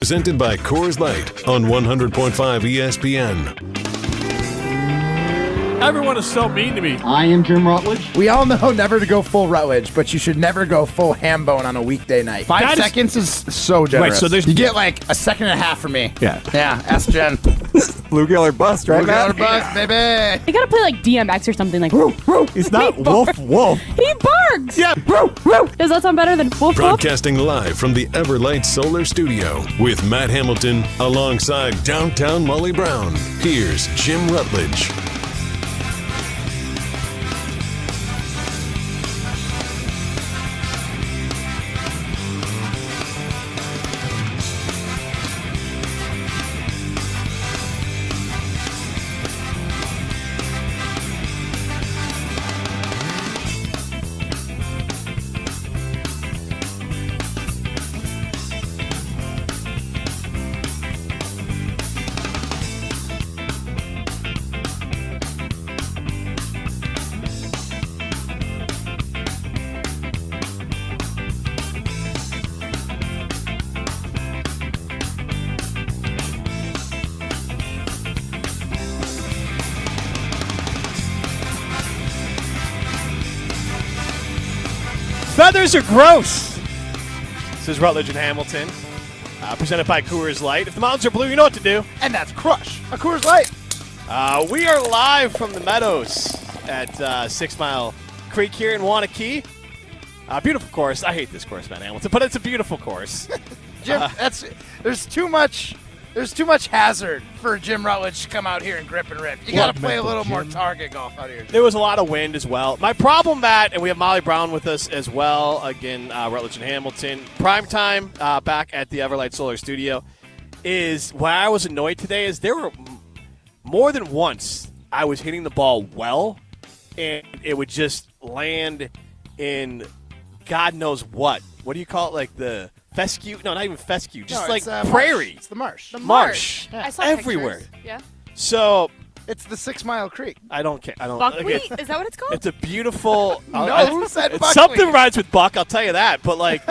Presented by Coors Light on 100.5 ESPN. Everyone is so mean to me. I am Jim Rutledge. We all know never to go full Rutledge, but you should never go full ham bone on a weekday night. 5 seconds is so generous. Wait, so there's you get like a second and a half from me. Yeah. Yeah, ask Jen. Blue Giller Bust, right? Blue Giller Bust, baby. You gotta play like DMX or something like. It's not Wolf. He barks. Yeah. Does that sound better than woof woof? Broadcasting live from the Everlight Solar Studio with Matt Hamilton alongside downtown Molly Brown. Here's Jim Rutledge. Feathers are gross. This is Rutledge and Hamilton, presented by Coors Light. If the mountains are blue, you know what to do. And that's Crush, a Coors Light. We are live from the Meadows at 6 Mile Creek here in Wanakee. Beautiful course. I hate this course, Matt Hamilton, but it's a beautiful course. Jim, there's too much hazard for Jim Rutledge to come out here and grip and rip. You got to play a little more target golf out here. There was a lot of wind as well. My problem, Matt, and we have Molly Brown with us as well. Again, Rutledge and Hamilton. Prime time back at the Everlight Solar Studio is why I was annoyed today is there were more than once I was hitting the ball well, and it would just land in God knows what. What do you call it? Like the fescue? No, not even fescue. Just like prairie. Marsh. It's the marsh. Marsh. Yeah. I saw everywhere. pictures. Yeah. So It's the 6 Mile Creek. I don't care. I don't. Buckwheat? Is that what it's called? It's a beautiful. Who said buckwheat? Something rhymes with buck. I'll tell you that. But like,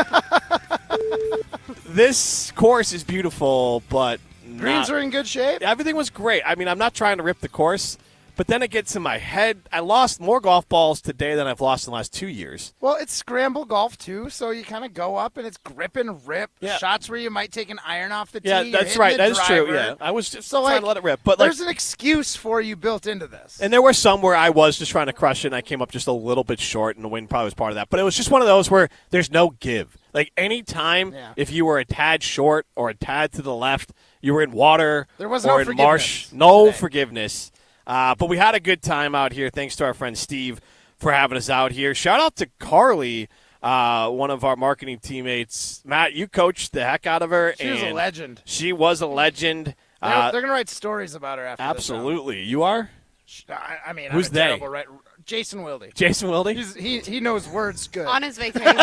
this course is beautiful, but Greens are in good shape. everything was great. I mean, I'm not trying to rip the course, but then it gets in my head. I lost more golf balls today than I've lost in the last 2 years. Well, it's scramble golf, too, so you kind of go up and it's grip and rip. Yeah. Shots where you might take an iron off the tee. Yeah, you're that's hitting right. the That is true. driver. Yeah, I was just So, trying like, to let it rip. But like, there's an excuse for you built into this. and there were some where I was just trying to crush it, and I came up just a little bit short, and the wind probably was part of that. But it was just one of those where there's no give. Like, any time if you were a tad short or a tad to the left, you were in water There was or no in marsh. forgiveness No today. forgiveness. But we had a good time out here. Thanks to our friend Steve for having us out here. Shout out to Carly, one of our marketing teammates. Matt, you coached the heck out of her. She was a and legend. She was a legend. They're going to write stories about her after Absolutely. You are? this. I mean, Who's I'm a they? terrible writer. Jason Wilde. Jason Wilde? He knows words good. On his vacation.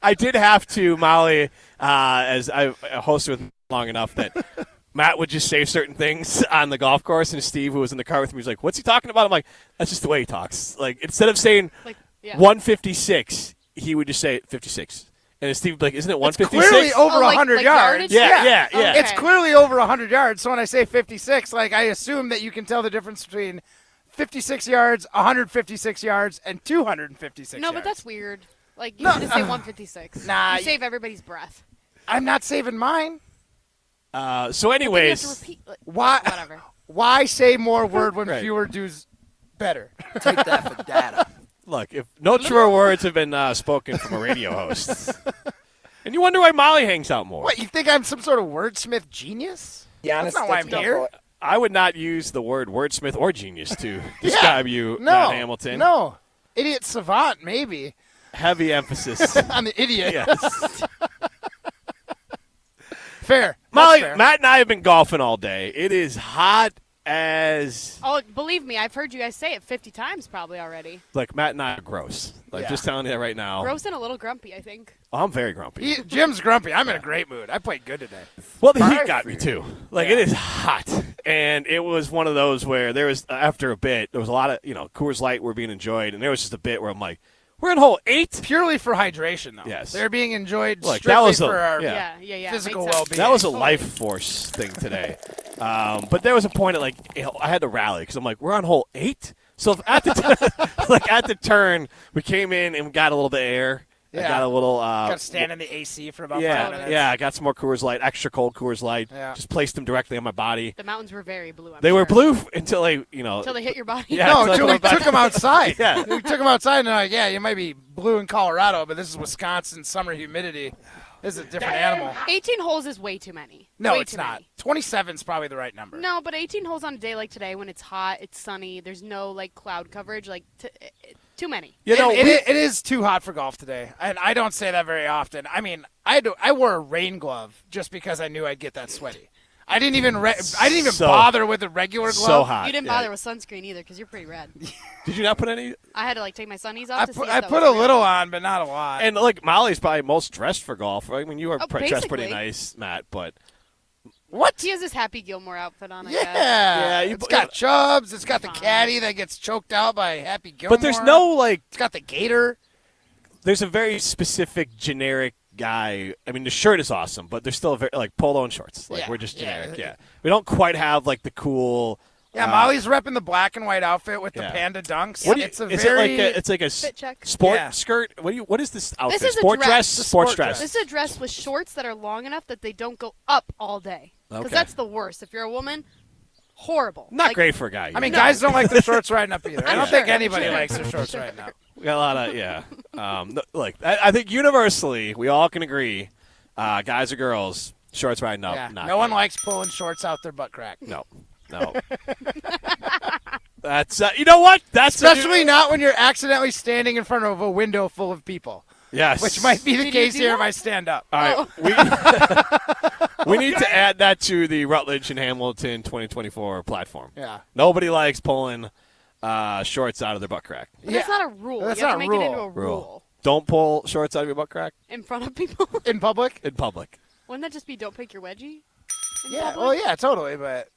I did have to, Molly, as I hosted with long enough that Matt would just say certain things on the golf course, and Steve, who was in the car with me, was like, "What's he talking about?" I'm like, "That's just the way he talks." Like, instead of saying 156, he would just say 56. And Steve would be like, "Isn't it 156?" Clearly over 100 yards. Yeah. Okay. It's clearly over 100 yards. So when I say 56, like I assume that you can tell the difference between 56 yards, 156 yards, and 256 yards. No, but that's weird. Like, you should just say 156. Nah, You save everybody's breath. I'm not saving mine. So, You have to anyways, repeat. Why? Whatever. Why say more word when Right. fewer do's better? Take that for data. look, if no truer words have been spoken from a radio host, and you wonder why Molly hangs out more. What, you think I'm some sort of wordsmith genius? That's not why I'm here. I would not use the word wordsmith or genius to describe you, No, Matt Hamilton. No. Idiot savant, maybe. Heavy emphasis. On the idiot. Yes. Fair. Molly, That's fair. Matt and I have been golfing all day. It is hot as Oh, believe me, I've heard you guys say it 50 times probably already. like Matt and I are gross. Like Yeah. just telling you that right now. Gross and a little grumpy, I think. Oh, I'm very grumpy. Jim's grumpy. I'm in a great mood. I played good today. Well, the heat Fire got for me you. too. Like it is hot, and it was one of those where there was after a bit there was a lot of Coors Light were being enjoyed, and there was just a bit where I'm like, We're in hole 8. Purely for hydration, though. Yes. They're being enjoyed Look, strictly that was for our yeah. physical makes sense. well-being. That was a Totally. life force thing today. But there was a point at I had to rally because I'm like, we're on hole 8. So at the at the turn, we came in and we got a little bit of air. I got a little. Got to stand in the AC for about 5 minutes. Yeah. I got some more Coors Light, extra cold Coors Light. Yeah. Just placed them directly on my body. The mountains were very blue. They were blue until until they hit your body. Yeah, No, until we took them outside. Yeah. We took them outside and they're like, yeah, you might be blue in Colorado, but this is Wisconsin summer humidity. This is a different animal. 18 holes is way too many. No, Way it's too not. many. 27 is probably the right number. No, but 18 holes on a day like today when it's hot, it's sunny, there's no cloud coverage, too many. It is too hot for golf today, and I don't say that very often. I mean, I wore a rain glove just because I knew I'd get that sweaty. I didn't even bother with a regular glove. So hot. You didn't bother with sunscreen either because you're pretty red. Did you not put any? I had to take my sunnies off to see if I that put was a real. little on, but not a lot. And Molly's probably most dressed for golf. I mean, you were dressed pretty basically. nice, Matt, but. What? He has this Happy Gilmore outfit on, I guess. Yeah, you it's put- got Chubbs. It's got the Fine. caddy that gets choked out by Happy Gilmore. But there's no It's got the gator. There's a very specific generic guy. I mean, the shirt is awesome, but there's still a very polo and shorts. Yeah, We're just yeah. generic. Yeah, we don't quite have the cool. Yeah, Molly's repping the black and white outfit with the Yeah. panda dunks. What do you, It's a is very it's like a Fit check. sport Yeah. skirt? What is this outfit? This is a sport dress. It's a Sports sport dress. dress. This is a dress with shorts that are long enough that they don't go up all day. Because Okay. that's the worst. If you're a woman, horrible. Not great for a guy. I mean, No. guys don't like their shorts riding up either. I don't think Sure, anybody sure. likes their shorts riding up. we got a lot of look, I think universally we all can agree, guys or girls, shorts riding up. Yeah. Not No one good. likes pulling shorts out their butt crack. No. That's you know what? That's Especially not when you're accidentally standing in front of a window full of people, yes, which might be the Did you case do here that? if I stand up. All right, we need to add that to the Rutledge and Hamilton 2024 platform. Yeah. Nobody likes pulling shorts out of their butt crack. But that's not a rule. That's you have not to a make rule. it into a rule. Don't pull shorts out of your butt crack In front of people. In public? in public. Wouldn't that just be don't pick your wedgie? In Yeah. public? Well, yeah, totally. But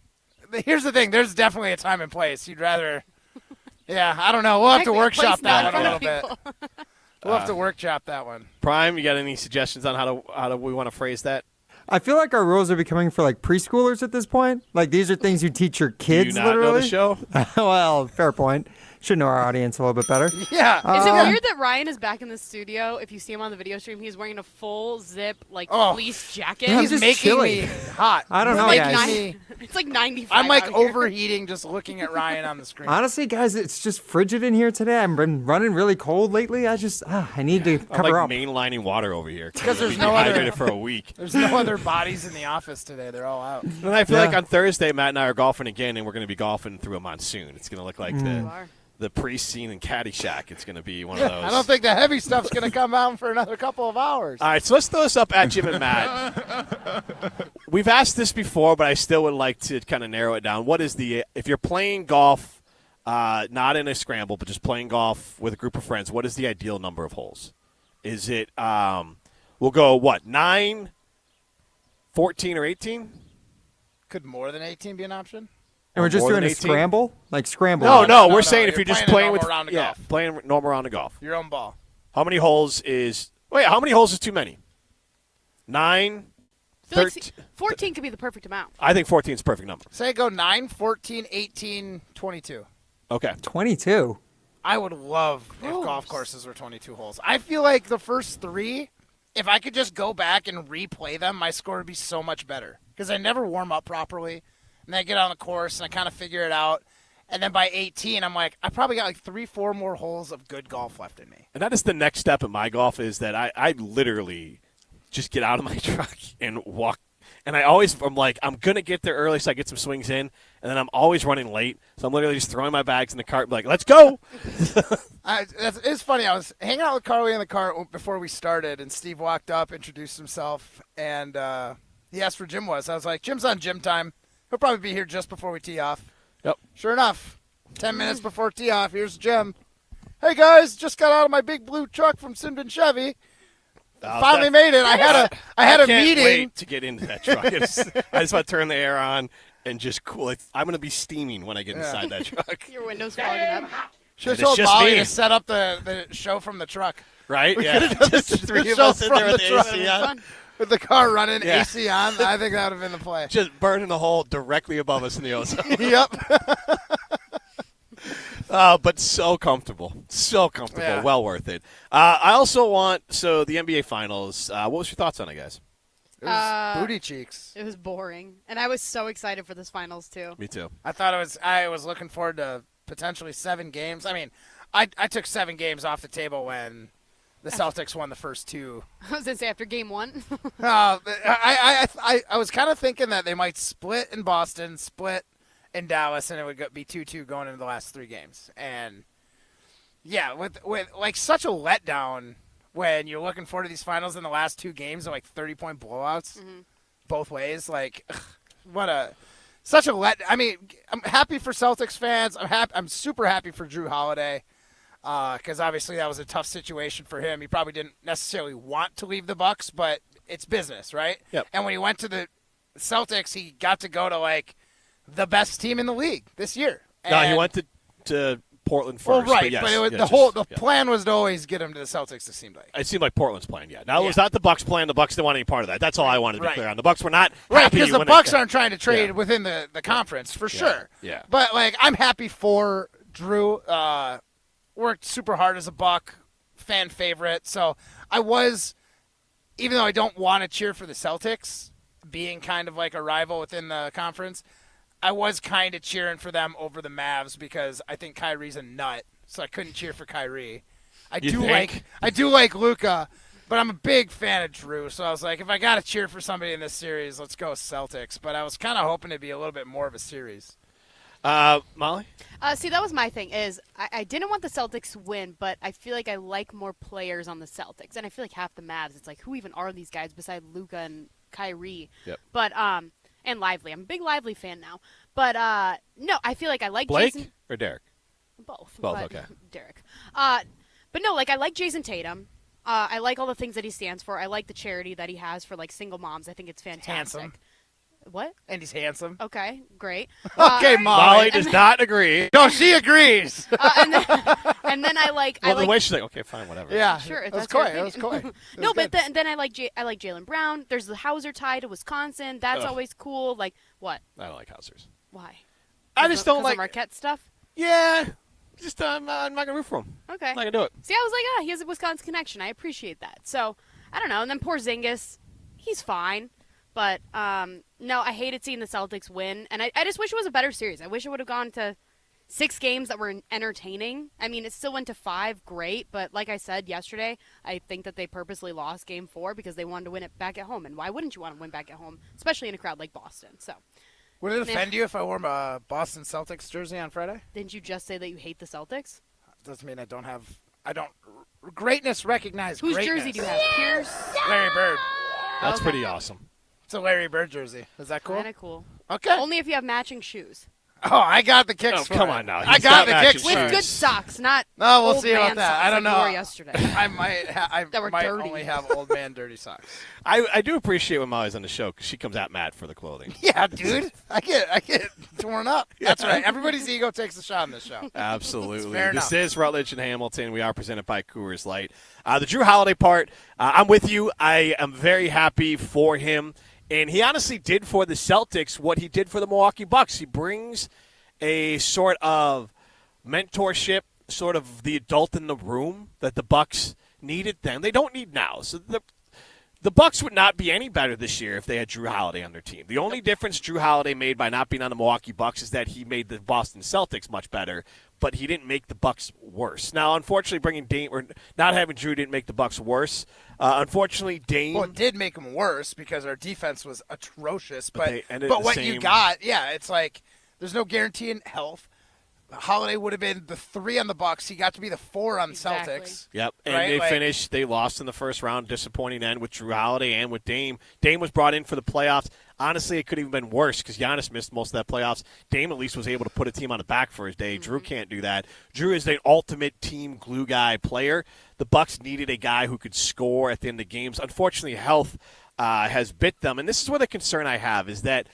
here's the thing: there's definitely a time and place. You'd rather. Yeah, I don't know. We'll have Pick to a workshop place not that in one a front little of bit. people. We'll have to workshop that one. Prime, you got any suggestions on how do we want to phrase that? I feel like our rules are becoming for preschoolers at this point. These are things you teach your Do kids. you not literally. know the show? Well, fair point. Should know our audience a little bit better. Yeah. Is it weird that Ryan is back in the studio? If you see him on the video stream, he's wearing a full zip fleece jacket. Yeah, He's just making chilly. me hot. I don't know, He's guys. making me- It's like 95. I'm out here. overheating just looking at Ryan on the screen. Honestly, guys, it's just frigid in here today. I've been running really cold lately. I need to I'm cover up. mainlining water over here Because there's We've no been other- hydrated for a week. There's no other bodies in the office today. They're all out. And I feel Yeah. like on Thursday, Matt and I are golfing again, and we're going to be golfing through a monsoon. It's going to look like You are. the pre-scene in Caddyshack. It's going to be one of those. I don't think the heavy stuff's going to come out for another couple of hours. All right, so let's throw this up at Jim and Matt. We've asked this before, but I still would like to kind of narrow it down. What is if you're playing golf, not in a scramble, but just playing golf with a group of friends, what is the ideal number of holes? Is it, we'll go, 9, 14, or 18? Could more than 18 be an option? And we're just More doing than a 18? scramble? Scramble. No, no, we're no, saying if you're you're just playing a playing with normal round of golf. playing a normal round of golf. Your own ball. How many holes is how many holes is too many? 9, I feel like 13. 14 could be the perfect amount. I think 14 is the perfect number. Say go 9, 14, 18, 22. Okay. 22. I would love if golf courses were 22 holes. I feel like the first 3, if I could just go back and replay them, my score would be so much better. Because I never warm up properly. And then I get on the course and I kind of figure it out. And then by 18, I'm like, I probably got 3-4 more holes of good golf left in me. And that is the next step in my golf is that I literally just get out of my truck and walk. And I'm like, I'm going to get there early so I get some swings in. And then I'm always running late. So I'm literally just throwing my bags in the cart and be like, let's go. It's funny. I was hanging out with Carly in the car before we started, and Steve walked up, introduced himself, and he asked where Jim was. I was like, Jim's on gym time. He'll probably be here just before we tee off. Yep. Sure enough, 10 minutes before tee off, here's Jim. Hey, guys, just got out of my big blue truck from Sinbin Chevy. Finally made it. I had a can't meeting. Wait to get into that truck. I just want to turn the air on and just cool it. I'm going to be steaming when I get inside that truck. Your window's fogging up. Should have And it's told just Molly me. to set up the show from the truck. Right? We Yeah. could've done Just the the three of show us in from there with the the truck. AC on. Fun. With the car running, Yeah. AC on, I think that would have been the play. Just burning a hole directly above us in the ozone. Yep. But so comfortable. So comfortable. Yeah. Well worth it. I also want, the NBA Finals, what was your thoughts on it, guys? It was booty cheeks. It was boring, and I was so excited for this finals too. Me too. I was looking forward to potentially 7 games. I mean, I took 7 games off the table when the Celtics won the first 2. I was gonna say after game 1. I was kind of thinking that they might split in Boston, split in Dallas, and it would be 2-2 going into the last 3 games. And yeah, with like such a letdown when you're looking forward to these finals in the last 2 games are like 30-point blowouts both ways. Like, such a I mean, I'm happy for Celtics fans. I'm super happy for Drew Holiday. Because obviously that was a tough situation for him. He probably didn't necessarily want to leave the Bucks, but it's business, right? Yep. And when he went to the Celtics, he got to go to like the best team in the league this year. No, he And- went to Portland first. well, right, but, yes, but it was, yes, the yes. plan was to always get him to the Celtics. It seemed like It seemed like Portland's plan, yeah. Now, it was Yeah. not the Bucks' plan. The Bucks didn't want any part of that. That's all I wanted to be Right. clear on. The Bucks were not right happy because the when Bucks they, aren't trying to trade Yeah. within the conference for sure. Yeah. But like I'm happy for Drew. Worked super hard as a Buck, fan favorite. So I was, even though I don't want to cheer for the Celtics, being kind of like a rival within the conference, I was kind of cheering for them over the Mavs because I think Kyrie's a nut. So I couldn't cheer for Kyrie. I You do think? like Luka, but I'm a big fan of Drew. So I was like, if I got to cheer for somebody in this series, let's go Celtics. But I was kind of hoping it'd be a little bit more of a series. Molly? See, that was my thing. Is I didn't want the Celtics to win, but I feel like I like more players on the Celtics, and I feel like half the Mavs. It's like, who even are these guys besides Luka and Kyrie? Yep. But and Lively. I'm a big Lively fan now. But no, I feel like I like Blake Jason. or Derek? Both. Both, but okay. Derek. But no, like I like Jason Tatum. I like all the things that he stands for. I like the charity that he has for like single moms. I think it's fantastic. Handsome. What? And he's handsome. Okay, great. Okay, Molly. Molly does not agree. No, she agrees. And then I like Well, I like the way she's like, okay, fine, whatever. Yeah, Sure, if it was that's your coy. It was coy. opinion. It No, was but good. then I like Jalen Brown. There's the Hauser tie to Wisconsin. That's Ugh. always cool. Like what? I don't like Hausers. Why? I just don't 'Cause like. of Marquette stuff. Yeah. Just, I'm not going to root for him. Okay. I'm not going to do it. See, I was like, he has a Wisconsin connection. I appreciate that. So I don't know. And then Porzingis, he's fine. But no, I hated seeing the Celtics win, and I just wish it was a better series. I wish it would have gone to 6 games that were entertaining. I mean, it still went to 5, great, but like I said yesterday, I think that they purposely lost Game 4 because they wanted to win it back at home, and why wouldn't you want to win back at home, especially in a crowd like Boston? So, Would it offend you if I wore my Boston Celtics jersey on Friday? didn't you just say that you hate the Celtics? Doesn't mean I don't. Greatness recognized Whose greatness. jersey do you have? Pierce? Larry Bird. That's Okay. pretty awesome. It's a Larry Bird jersey. Is that cool? Kind of cool. Okay. Only if you have matching shoes. Oh, I got the kicks Oh, for come it. on now. I He's got the matching kicks With for it. good socks, not No, we'll old see about man that. socks I don't like know. you wore yesterday. I might That were might dirty. only have old man dirty socks. I do appreciate when Molly's on the show because she comes at Matt for the clothing. Yeah, dude. I get torn up. That's right. Everybody's ego takes a shot on this show. Absolutely. Fair This enough. is Rutledge and Hamilton. We are presented by Coors Light. The Drew Holiday part, I'm with you. I am very happy for him. And he honestly did for the Celtics what he did for the Milwaukee Bucks. He brings a sort of mentorship, sort of the adult in the room that the Bucks needed then. They don't need now. So the Bucks would not be any better this year if they had Drew Holiday on their team. The only difference Drew Holiday made by not being on the Milwaukee Bucks is that he made the Boston Celtics much better, but he didn't make the Bucks worse. Now, unfortunately, bringing Dame or not having Drew didn't make the Bucks worse. Unfortunately, Dame. Well, it did make them worse because our defense was atrocious. But But they ended but the what same- you got, yeah, it's like there's no guarantee in health. Holiday would have been the 3 on the Bucks. He got to be the 4 on the Exactly. Celtics. Yep, and Right, they like- finished. They lost in the first round, disappointing end with Drew Holiday and with Dame. Dame was brought in for the playoffs. Honestly, it could have even been worse because Giannis missed most of that playoffs. Dame at least was able to put a team on the back for his day. Drew can't do that. Drew is the ultimate team glue guy player. The Bucks needed a guy who could score at the end of games. Unfortunately, health has bit them, and this is where the concern I have is that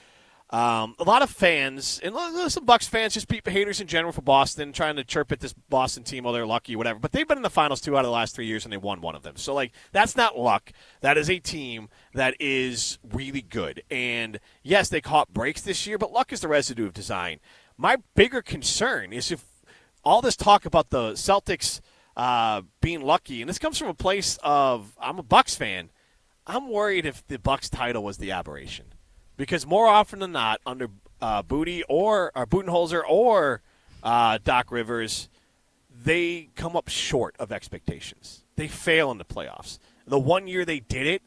a lot of fans, and some Bucks fans, just haters in general for Boston, trying to chirp at this Boston team, oh, they're lucky, whatever. But they've been in the finals 2 out of the last 3 years, and they won one of them. So, that's not luck. That is a team that is really good. And, yes, they caught breaks this year, but luck is the residue of design. My bigger concern is if all this talk about the Celtics being lucky, and this comes from a place of I'm a Bucks fan, I'm worried if the Bucks title was the aberration. Because more often than not, under Budenholzer or Doc Rivers, they come up short of expectations. They fail in the playoffs. The 1 year they did it,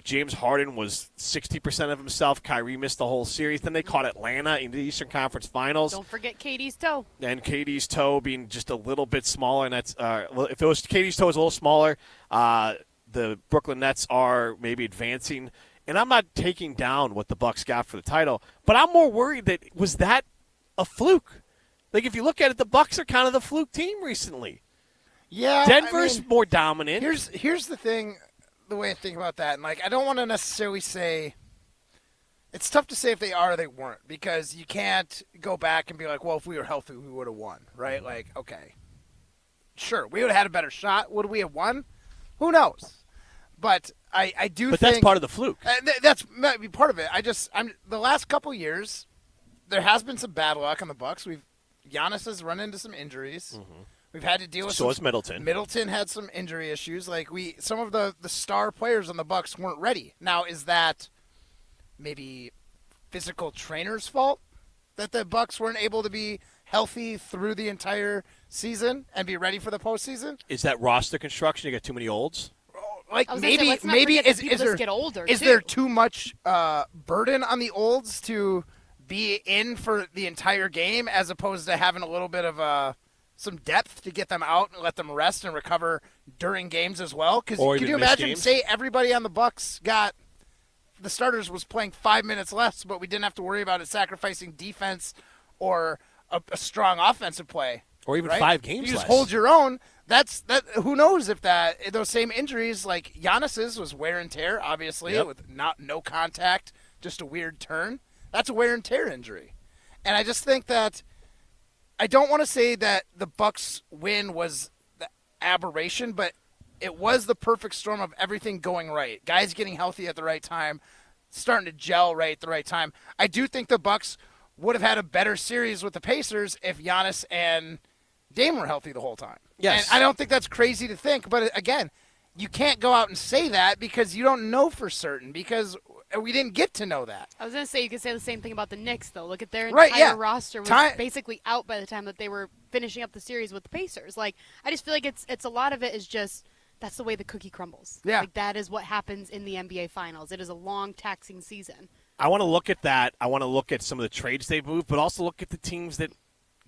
James Harden was 60% of himself. Kyrie missed the whole series. Then they caught Atlanta in the Eastern Conference Finals. Don't forget KD's toe. And KD's toe being just a little bit smaller. And that's if it was KD's toe was a little smaller, the Brooklyn Nets are maybe advancing. And I'm not taking down what the Bucks got for the title, but I'm more worried that was that a fluke? If you look at it, the Bucks are kind of the fluke team recently. Yeah, Denver's more dominant. Here's the thing, the way I think about that, and I don't want to necessarily say. It's tough to say if they are or they weren't, because you can't go back and be like, well, if we were healthy, we would have won, right? Okay, sure, we would have had a better shot. Would we have won? Who knows? But I do think that's part of the fluke. That's might be part of it. I'm the last couple years, there has been some bad luck on the Bucks. Giannis has run into some injuries. Mm-hmm. We've had to deal with so has Middleton. Middleton had some injury issues. Some of the star players on the Bucks weren't ready. Now, is that maybe physical trainers' fault that the Bucks weren't able to be healthy through the entire season and be ready for the postseason? Is that roster construction? You got too many olds? Maybe is there too much burden on the olds to be in for the entire game as opposed to having a little bit of some depth to get them out and let them rest and recover during games as well? Because can you imagine, say everybody on the Bucks got the starters was playing 5 minutes less, but we didn't have to worry about it sacrificing defense or a strong offensive play. Or even right? 5 games you less. Just hold your own. That who knows if those same injuries, like Giannis's was wear and tear, obviously, with no contact, just a weird turn. That's a wear and tear injury. And I just think that I don't want to say that the Bucks win was the aberration, but it was the perfect storm of everything going right. Guys getting healthy at the right time, starting to gel right at the right time. I do think the Bucks would have had a better series with the Pacers if Giannis and Dame were healthy the whole time. Yes. And I don't think that's crazy to think. But, again, you can't go out and say that because you don't know for certain because we didn't get to know that. I was going to say you could say the same thing about the Knicks, though. Look at their entire roster was basically out by the time that they were finishing up the series with the Pacers. I just feel like it's a lot of it is just that's the way the cookie crumbles. Yeah. That is what happens in the NBA Finals. It is a long, taxing season. I want to look at that. I want to look at some of the trades they've moved, but also look at the teams that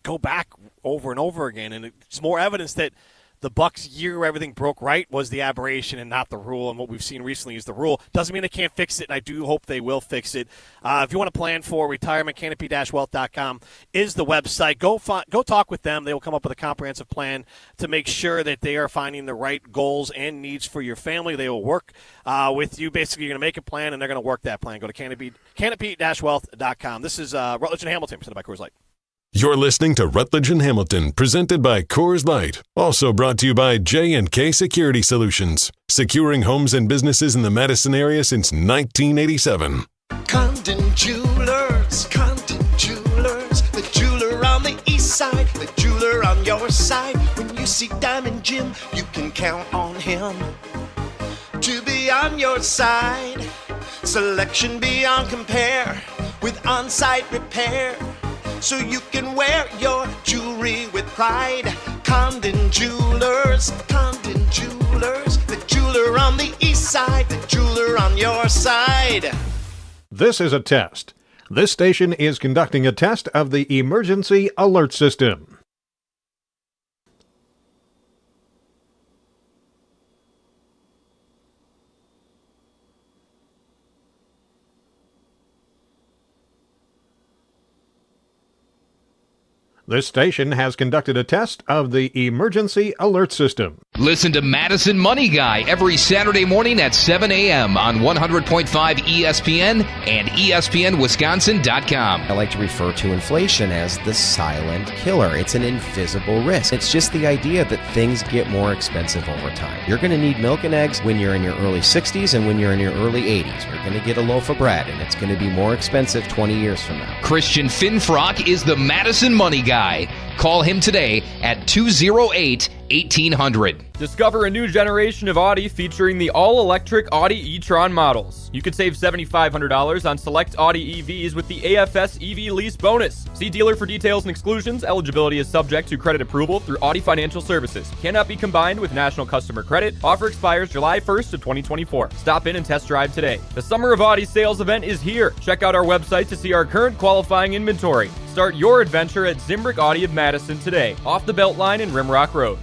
go back over and over again. And it's more evidence that the Bucks year where everything broke right was the aberration and not the rule. And what we've seen recently is the rule. Doesn't mean they can't fix it, and I do hope they will fix it. If you want to plan for retirement, canopy-wealth.com is the website. Go talk with them. They will come up with a comprehensive plan to make sure that they are finding the right goals and needs for your family. They will work with you. Basically, you're going to make a plan, and they're going to work that plan. Go to canopy-wealth.com. This is Rutledge and Hamilton, presented by Coors Light. You're listening to Rutledge and Hamilton, presented by Coors Light. Also brought to you by J&K Security Solutions, securing homes and businesses in the Madison area since 1987. Condon Jewelers, the jeweler on the east side, the jeweler on your side. When you see Diamond Jim, you can count on him to be on your side. Selection beyond compare with on-site repair. So you can wear your jewelry with pride. Condon Jewelers, the jeweler on the east side, the jeweler on your side. This is a test. This station is conducting a test of the emergency alert system. This station has conducted a test of the emergency alert system. Listen to Madison Money Guy every Saturday morning at 7 a.m. on 100.5 ESPN and ESPNWisconsin.com. I like to refer to inflation as the silent killer. It's an invisible risk. It's just the idea that things get more expensive over time. You're going to need milk and eggs when you're in your early 60s and when you're in your early 80s. You're going to get a loaf of bread, and it's going to be more expensive 20 years from now. Christian Finfrock is the Madison Money Guy. Call him today at 208-1800. Discover a new generation of Audi featuring the all-electric Audi e-tron models. You could save $7,500 on select Audi EVs with the AFS EV lease bonus. See dealer for details and exclusions. Eligibility is subject to credit approval through Audi Financial Services. Cannot be combined with National Customer Credit. Offer expires July 1st of 2024. Stop in and test drive today. The Summer of Audi sales event is here. Check out our website to see our current qualifying inventory. Start your adventure at Zimbrick Audi of Madison today, off the Beltline in Rimrock Road.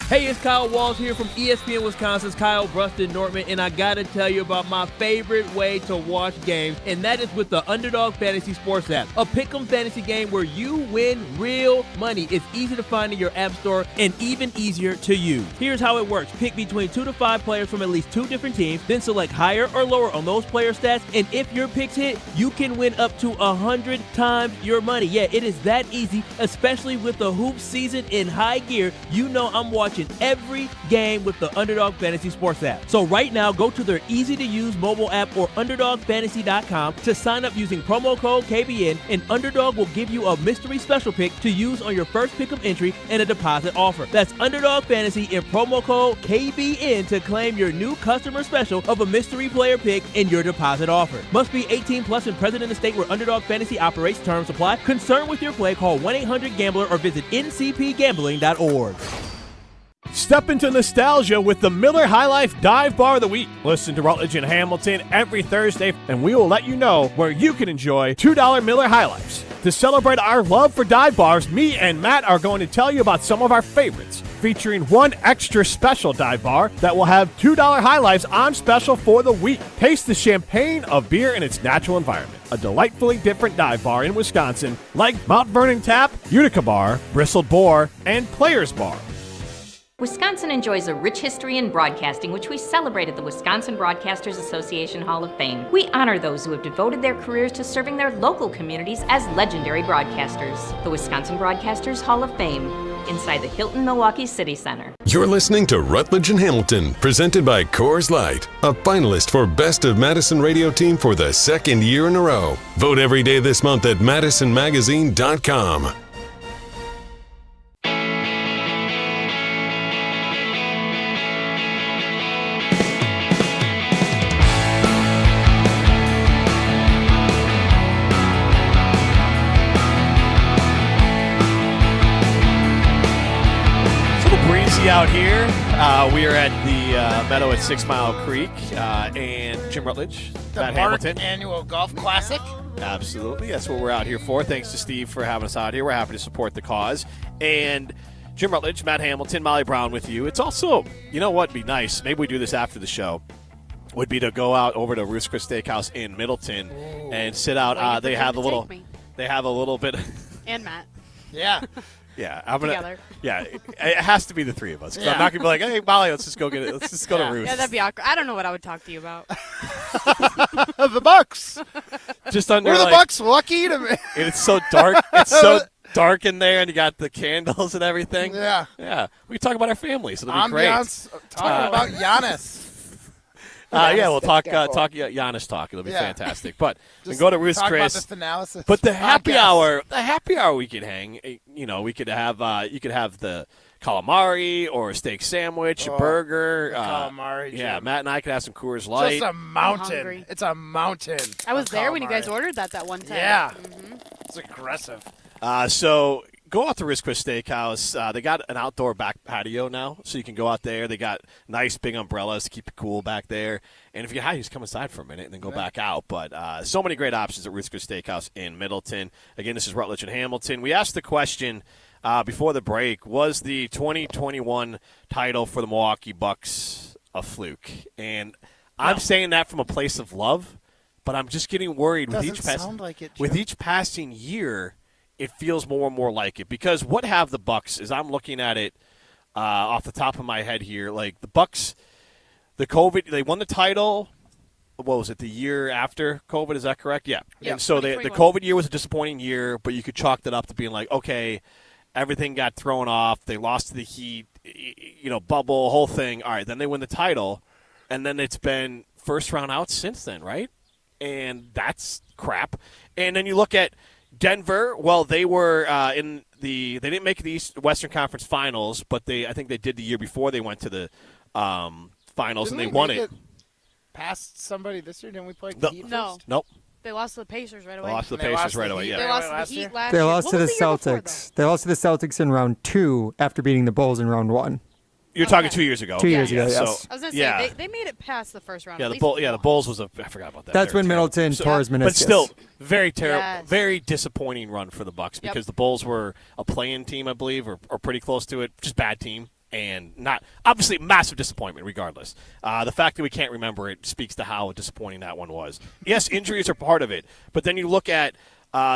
Hey, it's Kyle Walsh here from ESPN Wisconsin's Kyle Bruston Nortman, and I gotta tell you about my favorite way to watch games, and that is with the Underdog Fantasy Sports app. A pick'em fantasy game where you win real money. It's easy to find in your app store and even easier to use. Here's how it works. Pick between 2 to 5 players from at least 2 different teams, then select higher or lower on those player stats, and if your picks hit, you can win up to 100 times your money. Yeah, it is that easy, especially with the hoop season in high gear. You know I'm watching every game with the Underdog Fantasy Sports app. So right now, go to their easy-to-use mobile app or UnderdogFantasy.com to sign up using promo code KBN, and Underdog will give you a mystery special pick to use on your first pick-up entry and a deposit offer. That's Underdog Fantasy and promo code KBN to claim your new customer special of a mystery player pick and your deposit offer. Must be 18 plus and present in the state where Underdog Fantasy operates. Terms apply. Concerned with your play, call 1-800-GAMBLER or visit ncpgambling.org. Step into nostalgia with the Miller High Life Dive Bar of the Week. Listen to Rutledge and Hamilton every Thursday, and we will let you know where you can enjoy $2 Miller High Lifes. To celebrate our love for dive bars, me and Matt are going to tell you about some of our favorites, featuring one extra special dive bar that will have $2 High Lifes on special for the week. Taste the champagne of beer in its natural environment. A delightfully different dive bar in Wisconsin, like Mount Vernon Tap, Utica Bar, Bristled Boar, and Players Bar. Wisconsin enjoys a rich history in broadcasting, which we celebrate at the Wisconsin Broadcasters Association Hall of Fame. We honor those who have devoted their careers to serving their local communities as legendary broadcasters. The Wisconsin Broadcasters Hall of Fame, inside the Hilton Milwaukee City Center. You're listening to Rutledge and Hamilton, presented by Coors Light, a finalist for Best of Madison Radio Team for the second year in a row. Vote every day this month at MadisonMagazine.com. Out here, we are at the Meadow at 6 Mile Creek, and Jim Rutledge, The Matt Mark Hamilton. Annual Golf Classic. Absolutely, that's what we're out here for. Thanks to Steve for having us out here. We're happy to support the cause. And Jim Rutledge, Matt Hamilton, Molly Brown with you. It's also, you know what would be nice, maybe we do this after the show, would be to go out over to Ruth's Chris Steakhouse in Middleton and sit out. They have a little bit. And Matt. Yeah. Yeah, I'm gonna. Together. Yeah, it has to be the three of us. 'Cause Yeah. I'm not gonna be like, "Hey, Molly, let's just go get it. Let's just go to Ruth." Yeah, that'd be awkward. I don't know what I would talk to you about. The Bucks. Just under. Were the like, Bucks lucky to? And it's so dark. It's so dark in there, and you got the candles and everything. Yeah. Yeah. We can talk about our families. It'll be great. Ambiance. Talking about Giannis. Yeah, we'll talk Giannis talk. It'll be fantastic. But we can go to Ruth's talk Chris. about this analysis. But the happy podcast. hour we could hang. You know, we could have you could have the calamari or a steak sandwich, a burger. Calamari. Yeah, Jim. Matt and I could have some Coors Light. Just a hungry. mountain. It's a mountain. I was of there when you guys calamari. ordered that one time. Yeah. Mm-hmm. It's aggressive. So go out to Ruth's Chris Steakhouse. They got an outdoor back patio now, so you can go out there. They got nice big umbrellas to keep it cool back there. And if you just come inside for a minute and then go back out. But so many great options at Ruth's Chris Steakhouse in Middleton. Again, this is Rutledge and Hamilton. We asked the question before the break, was the 2021 title for the Milwaukee Bucks a fluke? And I'm saying that from a place of love, but I'm just getting worried with each passing year. It feels more and more like it, because what have the Bucks is I'm looking at it off the top of my head here. Like the Bucks, the COVID, they won the title. What was it, the year after COVID? Is that correct? Yeah. And so the COVID year was a disappointing year, but you could chalk that up to being like, okay, everything got thrown off. They lost to the Heat, bubble, whole thing. All right, then they win the title, and then it's been first round out since then, right? And that's crap. And then you look at Denver. Well, they were they didn't make the Western Conference Finals, but I think they did the year before they went to the finals, and they won it. Past somebody this year? Didn't we play the Heat first? No. Nope. They lost to the Pacers right away. They lost to the Pacers right away, yeah. They lost to the Heat last They year. lost What to the was year before, Celtics. They lost to the Celtics in round 2 after beating the Bulls in round 1. You're talking 2 years ago. 2 years ago, yes. So, I was going to say, they made it past the first round. Yeah, at the least Bulls was I forgot about that. That's when Middleton tore his meniscus. But still, very terrible, Yes. very disappointing run for the Bucks because the Bulls were a play-in team, I believe, or pretty close to it. Just bad team. And not obviously massive disappointment regardless. The fact that we can't remember it speaks to how disappointing that one was. Yes, injuries are part of it, but then you look at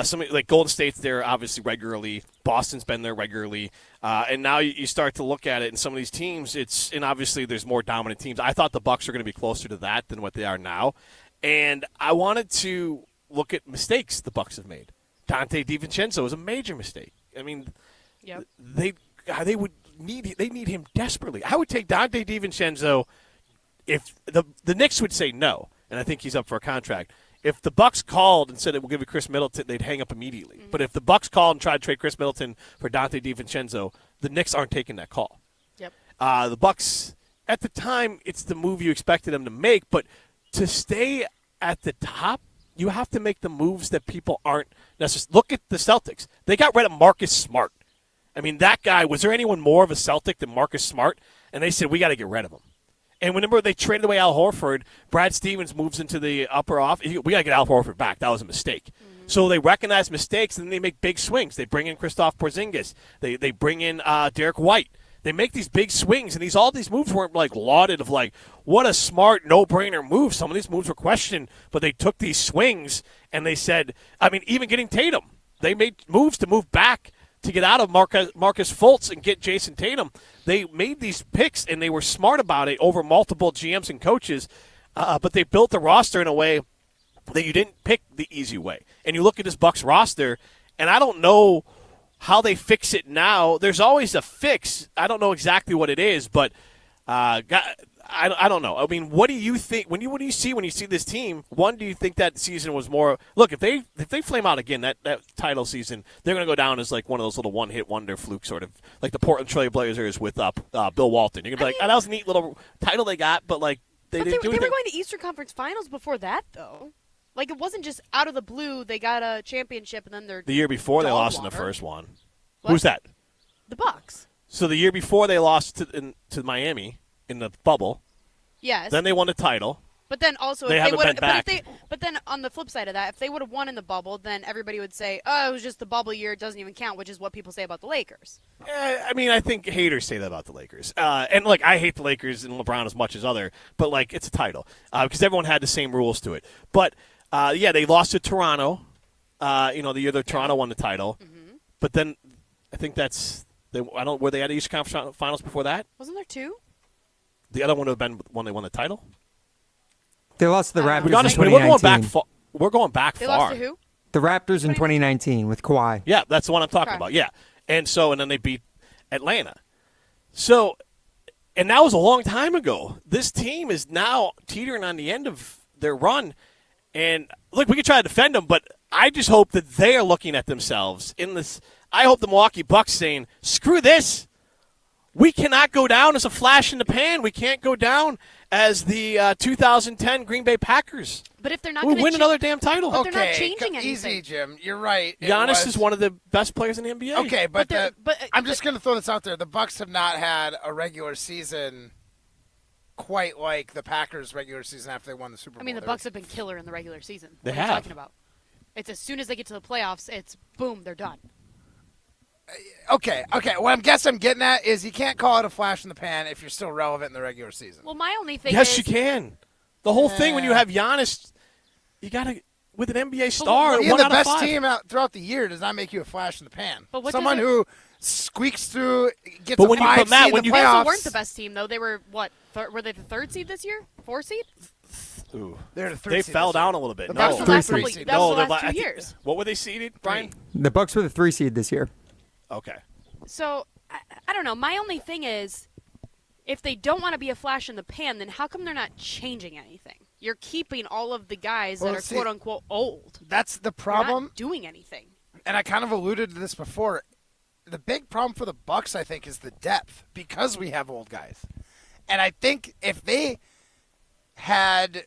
some like Golden State's there obviously regularly. Boston's been there regularly, and now you start to look at it. And some of these teams, and obviously there's more dominant teams. I thought the Bucks are going to be closer to that than what they are now, and I wanted to look at mistakes the Bucks have made. Dante DiVincenzo is a major mistake. I mean, they would. They need him desperately. I would take Dante DiVincenzo if the Knicks would say no, and I think he's up for a contract. If the Bucks called and said, we'll give you Chris Middleton, they'd hang up immediately. But if the Bucks called and tried to trade Chris Middleton for Dante DiVincenzo, the Knicks aren't taking that call. Yep. The Bucks, at the time, it's the move you expected them to make, but to stay at the top, you have to make the moves that people aren't necessarily. Look at the Celtics. They got rid of Marcus Smart. I mean, that guy, was there anyone more of a Celtic than Marcus Smart? And they said, we got to get rid of him. And remember, they traded away Al Horford. Brad Stevens moves into the upper off. We got to get Al Horford back. That was a mistake. So they recognize mistakes, and then they make big swings. They bring in Kristaps Porzingis. They bring in Derek White. They make these big swings, and all these moves weren't like lauded of like, what a smart, no-brainer move. Some of these moves were questioned, but they took these swings, and they said, I mean, even getting Tatum. They made moves to move back to get out of Marcus Fultz and get Jason Tatum. They made these picks, and they were smart about it over multiple GMs and coaches, but they built the roster in a way that you didn't pick the easy way. And you look at this Bucks roster, and I don't know how they fix it now. There's always a fix. I don't know exactly what it is, but I don't know. I mean, what do you think when you see this team? One, do you think that season was more? Look, if they flame out again that title season, they're going to go down as like one of those little one-hit wonder fluke sort of like the Portland Trail Blazers with Bill Walton. You're going to be like, that was a neat little title they got, but like they didn't do anything. They were going to Eastern Conference Finals before that, though. Like it wasn't just out of the blue they got a championship and then they're the year before they lost in the first one. What? Who's that? The Bucks. So the year before they lost to Miami in the bubble. Yes. Then they won the title. But then also, but then on the flip side of that, if they would have won in the bubble, then everybody would say, "Oh, it was just the bubble year; it doesn't even count," which is what people say about the Lakers. I mean, I think haters say that about the Lakers, and like I hate the Lakers and LeBron as much as other, but like it's a title because everyone had the same rules to it. But they lost to Toronto. The year that Toronto won the title, but then I think were they at the Eastern Conference Finals before that? Wasn't there two? The other one would have been when they won the title. They lost to the Raptors in 2019. We're going back they far. Lost to who? The Raptors in 2019 with Kawhi. Yeah, that's the one I'm talking about. Yeah, and then they beat Atlanta. So, and that was a long time ago. This team is now teetering on the end of their run. And look, we can try to defend them, but I just hope that they are looking at themselves in this. I hope the Milwaukee Bucks saying, "Screw this. We cannot go down as a flash in the pan. We can't go down as the 2010 Green Bay Packers. But if they're not going to win another damn title, but they're not changing anything. Easy, Jim. You're right. Giannis is one of the best players in the NBA. Okay, but I'm just going to throw this out there. The Bucks have not had a regular season quite like the Packers' regular season after they won the Super Bowl. I mean, the Bucks have been killer in the regular season. They what have. Are you talking about? It's as soon as they get to the playoffs, it's boom, they're done. Okay. What I'm getting at is you can't call it a flash in the pan if you're still relevant in the regular season. Well, my only thing yes, is... you can. The whole thing when you have Giannis, you got to, with an NBA star, being the best team throughout the year does not make you a flash in the pan. But what someone who squeaks through, gets But a when you- 5 but Matt, seed when in you- the They playoffs. also weren't the best team, though. They were, what, were they the 3rd seed this year? 4th seed? Ooh. They're the 3rd They seed fell this year. down a little bit. The No. Bucks were That was the the 3 last seed. couple- that was the the last I 2 think- years. What were they seeded, Brian? The Bucks were the 3 seed this year. Okay. So, I don't know. My only thing is, if they don't want to be a flash in the pan, then how come they're not changing anything? You're keeping all of the guys Well, that are see, quote-unquote old. That's the You're problem. not doing anything. And I kind of alluded to this before. The big problem for the Bucks, I think, is the depth because we have old guys. And I think if they had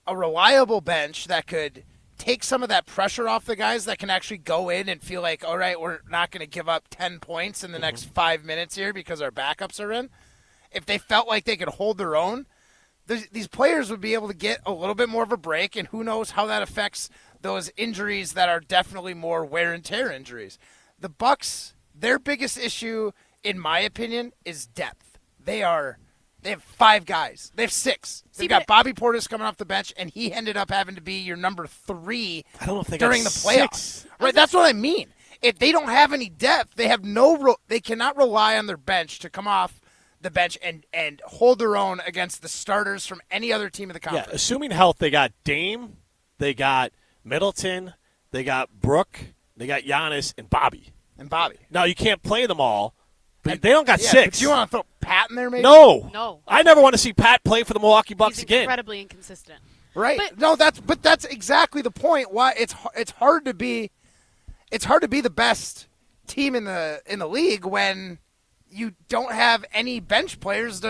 a reliable bench that could take some of that pressure off the guys that can actually go in and feel like, all right, we're not going to give up 10 points in the next 5 minutes here because our backups are in. If they felt like they could hold their own, these players would be able to get a little bit more of a break, and who knows how that affects those injuries that are definitely more wear and tear injuries. The Bucks, their biggest issue, in my opinion, is depth. They have 5 guys. They have 6. They've got Bobby Portis coming off the bench, and he ended up having to be your number 3 I don't know if they during the got playoffs. 6. Right, that's what I mean. If they don't have any depth, they have they cannot rely on their bench to come off the bench and hold their own against the starters from any other team in the conference. Yeah, assuming health, they got Dame, they got Middleton, they got Brooke, they got Giannis, and Bobby. Now, you can't play them all, but they don't got 6. But you want to throw Pat in there, maybe? No. I never want to see Pat play for the Milwaukee Bucks He's again. incredibly inconsistent. Right. That's exactly the point. Why it's hard to be the best team in the league when you don't have any bench players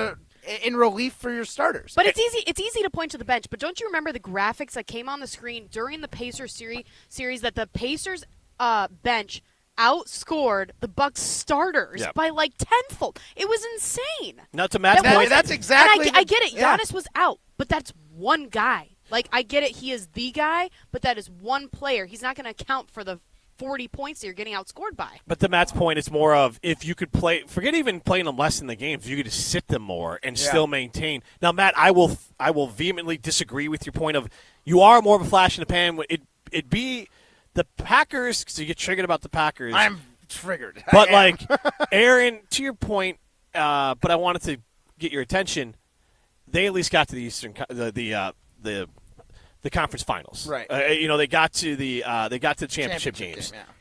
in relief for your starters. But it's easy to point to the bench. But don't you remember the graphics that came on the screen during the Pacers series that the Pacers bench outscored the Bucks starters by like tenfold? It was insane. Now, to Matt's point, that's exactly. And I get it. Giannis was out, but that's one guy. Like, I get it. He is the guy, but that is one player. He's not going to account for the 40 points that you're getting outscored by. But to Matt's point, it's more of if you could play, forget even playing them less in the games, you could just sit them more and still maintain. Now, Matt, I will vehemently disagree with your point of you are more of a flash in the pan. It'd be the Packers, because you get triggered about the Packers. I'm triggered. But, like, Aaron, to your point, but I wanted to get your attention, they at least got to the Eastern the conference finals, right? They got to the championship games. Game, yeah.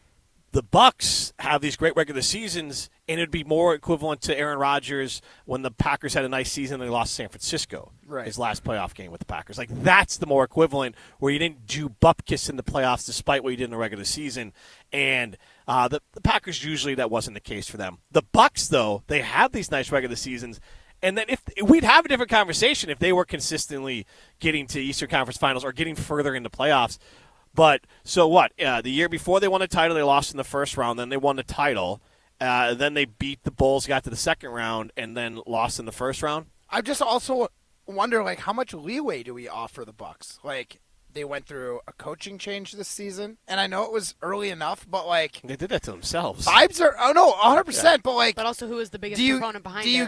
The Bucks have these great regular seasons, and it'd be more equivalent to Aaron Rodgers when the Packers had a nice season and they lost to San Francisco, his last playoff game with the Packers. Like, that's the more equivalent where you didn't do bupkis in the playoffs despite what you did in the regular season. And the Packers, usually that wasn't the case for them. The Bucks, though, they have these nice regular seasons. And then if we'd have a different conversation if they were consistently getting to Eastern Conference Finals or getting further into playoffs. But so what? The year before they won the title, they lost in the first round. Then they won the title. Then they beat the Bulls, got to the second round, and then lost in the first round. I just also wonder, like, how much leeway do we offer the Bucks? Like, they went through a coaching change this season, and I know it was early enough, but, like, they did that to themselves. Vibes are 100%, but, like, but also who is the biggest proponent behind it? Do you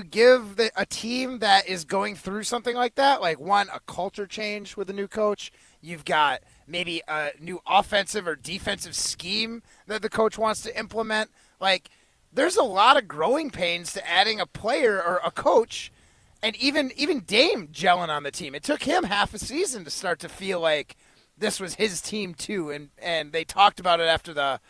give a team that is going through something like that, like, one, a culture change with a new coach? You've got maybe a new offensive or defensive scheme that the coach wants to implement. Like, there's a lot of growing pains to adding a player or a coach. And even Dame gelling on the team. It took him half a season to start to feel like this was his team too. And they talked about it after the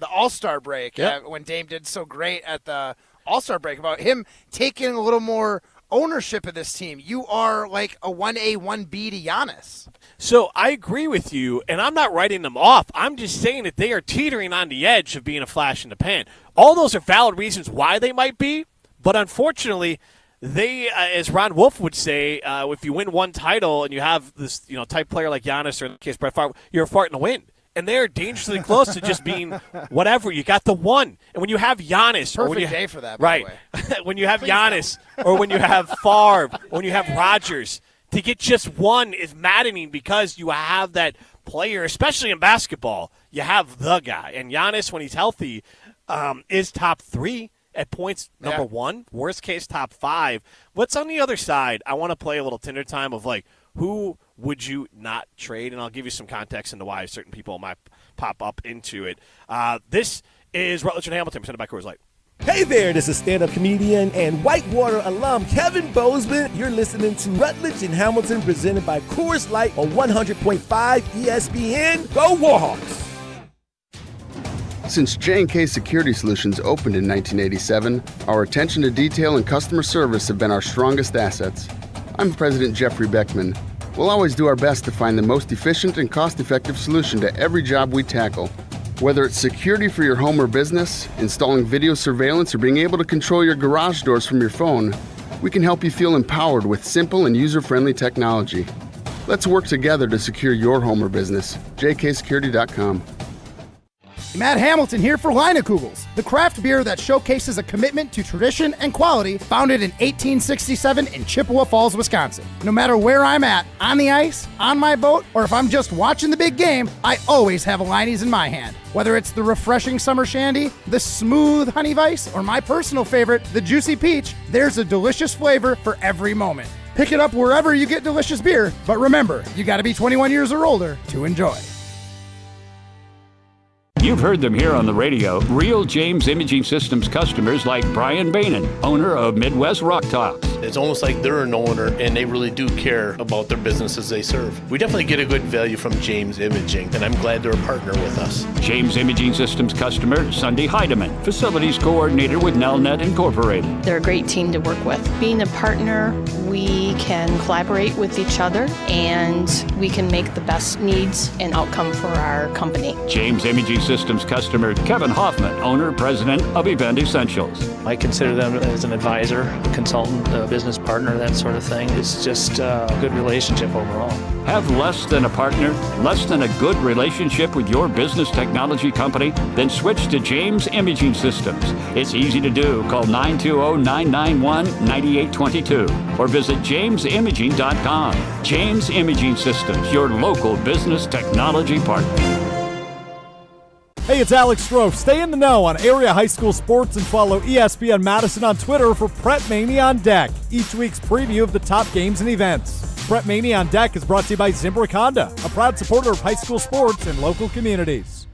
All-Star break when Dame did so great at the All-Star break about him taking a little more ownership of this team. You are like a 1A, 1B to Giannis. So I agree with you, and I'm not writing them off. I'm just saying that they are teetering on the edge of being a flash in the pan. All those are valid reasons why they might be, but unfortunately – they, as Ron Wolf would say, if you win one title and you have this, type player like Giannis or in the case Brett Favre, you're a fart in the wind. And they're dangerously close to just being whatever. You got the one. And when you have Giannis. Perfect day for that, by the way. When you have Giannis or when you have Favre or when you have Rodgers, to get just one is maddening because you have that player, especially in basketball, you have the guy. And Giannis, when he's healthy, is top 3. At points, number 1, worst case, top 5. What's on the other side? I want to play a little Tinder time of, like, who would you not trade? And I'll give you some context into why certain people might pop up into it. This is Rutledge and Hamilton, presented by Coors Light. Hey there, this is stand-up comedian and Whitewater alum Kevin Bozeman. You're listening to Rutledge and Hamilton, presented by Coors Light on 100.5 ESPN. Go Warhawks! Since J&K Security Solutions opened in 1987, our attention to detail and customer service have been our strongest assets. I'm President Jeffrey Beckman. We'll always do our best to find the most efficient and cost-effective solution to every job we tackle. Whether it's security for your home or business, installing video surveillance, or being able to control your garage doors from your phone, we can help you feel empowered with simple and user-friendly technology. Let's work together to secure your home or business. jksecurity.com. Matt Hamilton here for Leinekugels, the craft beer that showcases a commitment to tradition and quality, founded in 1867 in Chippewa Falls, Wisconsin. No matter where I'm at, on the ice, on my boat, or if I'm just watching the big game, I always have a Leine's in my hand. Whether it's the refreshing summer shandy, the smooth honey vice, or my personal favorite, the juicy peach, there's a delicious flavor for every moment. Pick it up wherever you get delicious beer, but remember, you gotta be 21 years or older to enjoy. You've heard them here on the radio. Real James Imaging Systems customers like Brian Bainan, owner of Midwest Rock Talks. It's almost like they're an owner and they really do care about their businesses they serve. We definitely get a good value from James Imaging, and I'm glad they're a partner with us. James Imaging Systems customer Sunday Heidemann, facilities coordinator with Nelnet Incorporated. They're a great team to work with. Being a partner, we can collaborate with each other and we can make the best needs and outcome for our company. James Imaging Systems customer Kevin Hoffman, owner, president of Event Essentials. I consider them as an advisor, a consultant, a business partner, that sort of thing. It's just a good relationship overall. Have less than a partner, less than a good relationship with your business technology company? Then switch to James Imaging Systems. It's easy to do. Call 920-991-9822 or visit jamesimaging.com. James Imaging Systems, your local business technology partner. Hey, it's Alex Strofe. Stay in the know on area high school sports and follow ESPN Madison on Twitter for Prep Mania on Deck, each week's preview of the top games and events. Prep Mania on Deck is brought to you by Zimbrick Honda, a proud supporter of high school sports and local communities.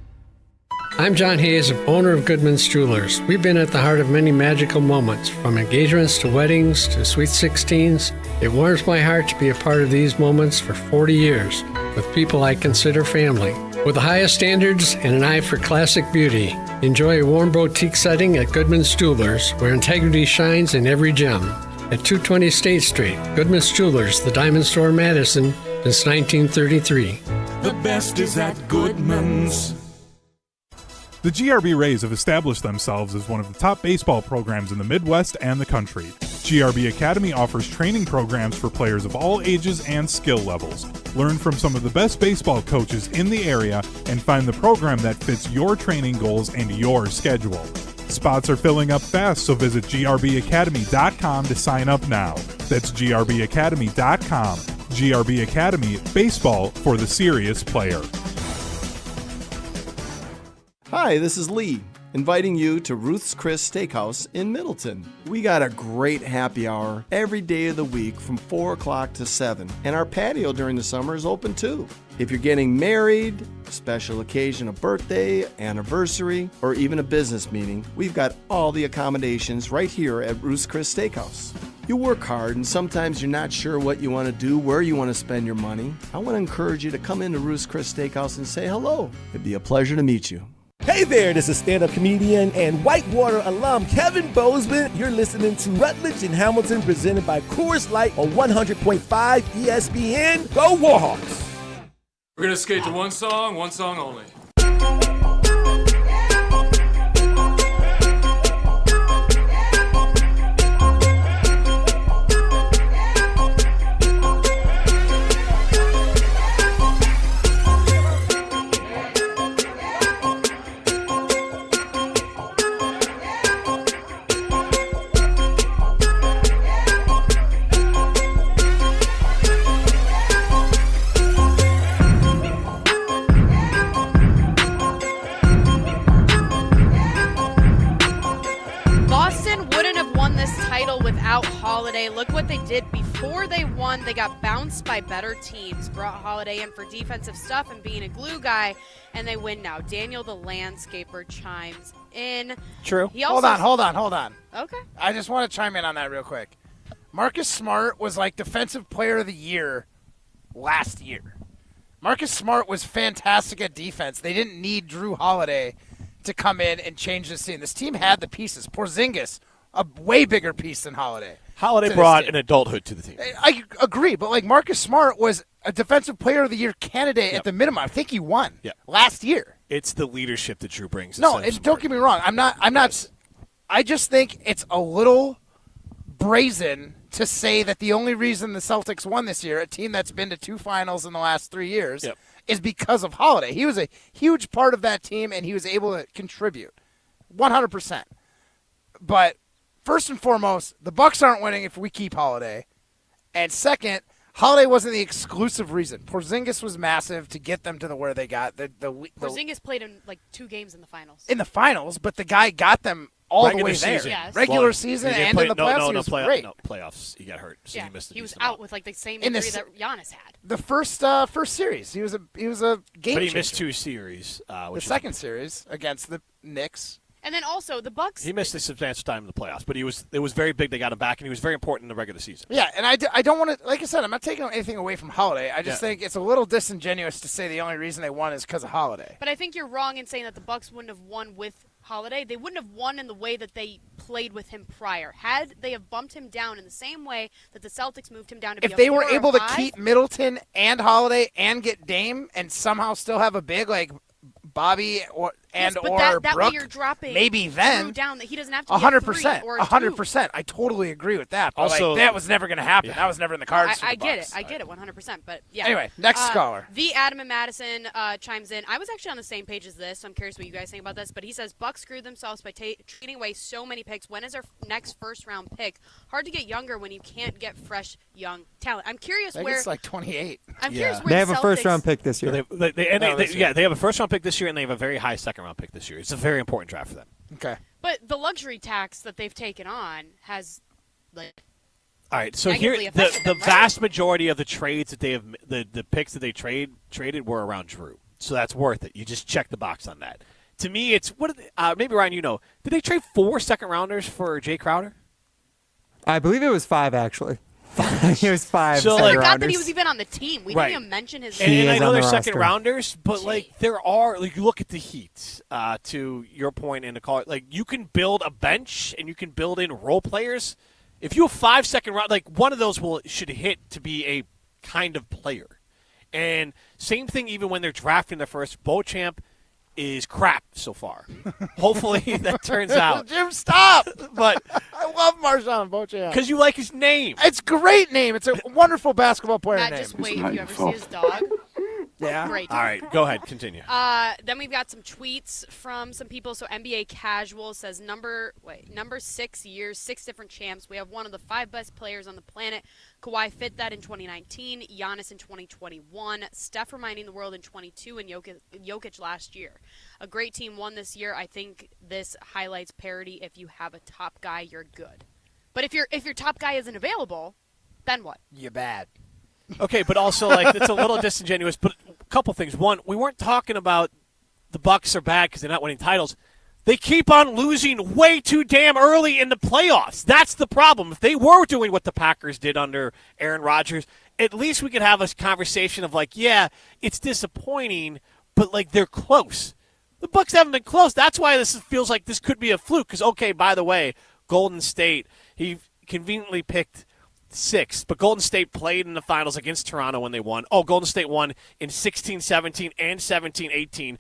I'm John Hayes, owner of Goodman's Jewelers. We've been at the heart of many magical moments, from engagements to weddings to sweet 16s. It warms my heart to be a part of these moments for 40 years with people I consider family. With the highest standards and an eye for classic beauty, enjoy a warm boutique setting at Goodman's Jewelers, where integrity shines in every gem. At 220 State Street, Goodman's Jewelers, the Diamond Store, Madison, since 1933. The best is at Goodman's. The GRB Rays have established themselves as one of the top baseball programs in the Midwest and the country. GRB Academy offers training programs for players of all ages and skill levels. Learn from some of the best baseball coaches in the area and find the program that fits your training goals and your schedule. Spots are filling up fast, so visit grbacademy.com to sign up now. That's grbacademy.com. GRB Academy, baseball for the serious player. Hi, this is Lee, inviting you to Ruth's Chris Steakhouse in Middleton. We got a great happy hour every day of the week from 4 o'clock to 7, and our patio during the summer is open too. If you're getting married, special occasion, a birthday, anniversary, or even a business meeting, we've got all the accommodations right here at Ruth's Chris Steakhouse. You work hard and sometimes you're not sure what you want to do, where you want to spend your money. I want to encourage you to come into Ruth's Chris Steakhouse and say hello. It'd be a pleasure to meet you. Hey there, this is stand-up comedian and Whitewater alum Kevin Bozeman. You're listening to Rutledge and Hamilton, presented by Coors Light on 100.5 ESPN. Go Warhawks! We're going to skate to one song only. did before they won. They got bounced by better teams. Brought Holiday in for defensive stuff and being a glue guy, and they win now. Daniel the landscaper chimes in. True. He also Hold on. Okay. I just want to chime in on that real quick. Marcus Smart was like Defensive Player of the Year last year. Marcus Smart was fantastic at defense. They didn't need Drew Holiday to come in and change this team. This team had the pieces. Porzingis, a way bigger piece than Holiday. Holiday brought an adulthood to the team. I agree, but like Marcus Smart was a Defensive Player of the Year candidate at the minimum. I think he won last year. It's the leadership that Drew brings. No, don't get me wrong. I'm not. I just think it's a little brazen to say that the only reason the Celtics won this year, a team that's been to 2 finals in the last 3 years, is because of Holiday. He was a huge part of that team, and he was able to contribute 100%. But first and foremost, the Bucks aren't winning if we keep Holiday. And second, Holiday wasn't the exclusive reason. Porzingis was massive to get them to where they got. Porzingis played in like 2 games in the finals. In the finals, but the guy got them all the way there. Yes. Regular season and in the playoffs, he was great. No, playoffs. He got hurt, so he missed. He was out with like the same injury that Giannis had. The first series, he was a game But he changer. missed 2 series. The second series against the Knicks. And then also the Bucks. He missed a substantial time in the playoffs, but it was very big. They got him back, and he was very important in the regular season. Yeah, and I don't want to, like I said, I'm not taking anything away from Holiday. I just think it's a little disingenuous to say the only reason they won is because of Holiday. But I think you're wrong in saying that the Bucks wouldn't have won with Holiday. They wouldn't have won in the way that they played with him prior. Had they have bumped him down in the same way that the Celtics moved him down to be if they were 4 or able to 5, keep Middleton and Holiday and get Dame and somehow still have a big like Bobby or that way Brooke, you're dropping maybe then Drew down that he doesn't have to 100%, 100%. I totally agree with that. But Also, that was never going to happen. That was never in the cards. for the I get Bucks. it. I get it 100%. But yeah. Anyway, next caller. The Adam and Madison chimes in. I was actually on the same page as this, so I'm curious what you guys think about this. But he says Bucks screwed themselves by trading away so many picks. When is our next first-round pick? Hard to get younger when you can't get fresh young talent. I'm curious I think where it's like 28. I'm curious where They have the a Celtics, first-round pick this year. They have a first-round pick this year, and they have a very high second-round pick this year. It's a very important draft for them. Okay. But the luxury tax that they've taken on has like. All right, so negatively here affected the them, right? vast majority of the trades that they have, the picks that they traded were around Drew, so that's worth it. You just check the box on that. To me, it's maybe Ryan, you know, did they trade 4 second-rounders for Jay Crowder? I believe it was 5 actually. It was 5. So, I like, forgot that he was even on the team. We didn't even mention his name. And I know they're roster. second rounders, but like there are, like, you look at the Heat. To your point, and to call it, like, you can build a bench and you can build in role players. If you have 5 second round, like, one of those should hit to be a kind of player. And same thing even when they're drafting their first. Beauchamp is crap so far. Hopefully that turns out. Jim, stop! But I love Marshawn Beauchamp. because you like his name. It's a great name. It's a wonderful basketball player Matt, name. just wait if you ever see his dog. Yeah. Great. All right, go ahead, continue. Then we've got some tweets from some people. So NBA Casual says number 6 years, 6 different champs. We have one of the 5 best players on the planet. Kawhi fit that in 2019, Giannis in 2021, Steph reminding the world in 22, and Jokic last year. A great team won this year. I think this highlights parity. If you have a top guy, you're good. But if your top guy isn't available, then what? You're bad. Okay, but also, like, it's a little disingenuous. But a couple things. One, we weren't talking about the Bucks are bad because they're not winning titles. They keep on losing way too damn early in the playoffs. That's the problem. If they were doing what the Packers did under Aaron Rodgers, at least we could have a conversation of, like, yeah, it's disappointing, but, like, they're close. The Bucks haven't been close. That's why this feels like this could be a fluke. Because, okay, by the way, Golden State, he conveniently picked 6th, but Golden State played in the finals against Toronto when they won. Oh, Golden State won in 16-17 and 17-18.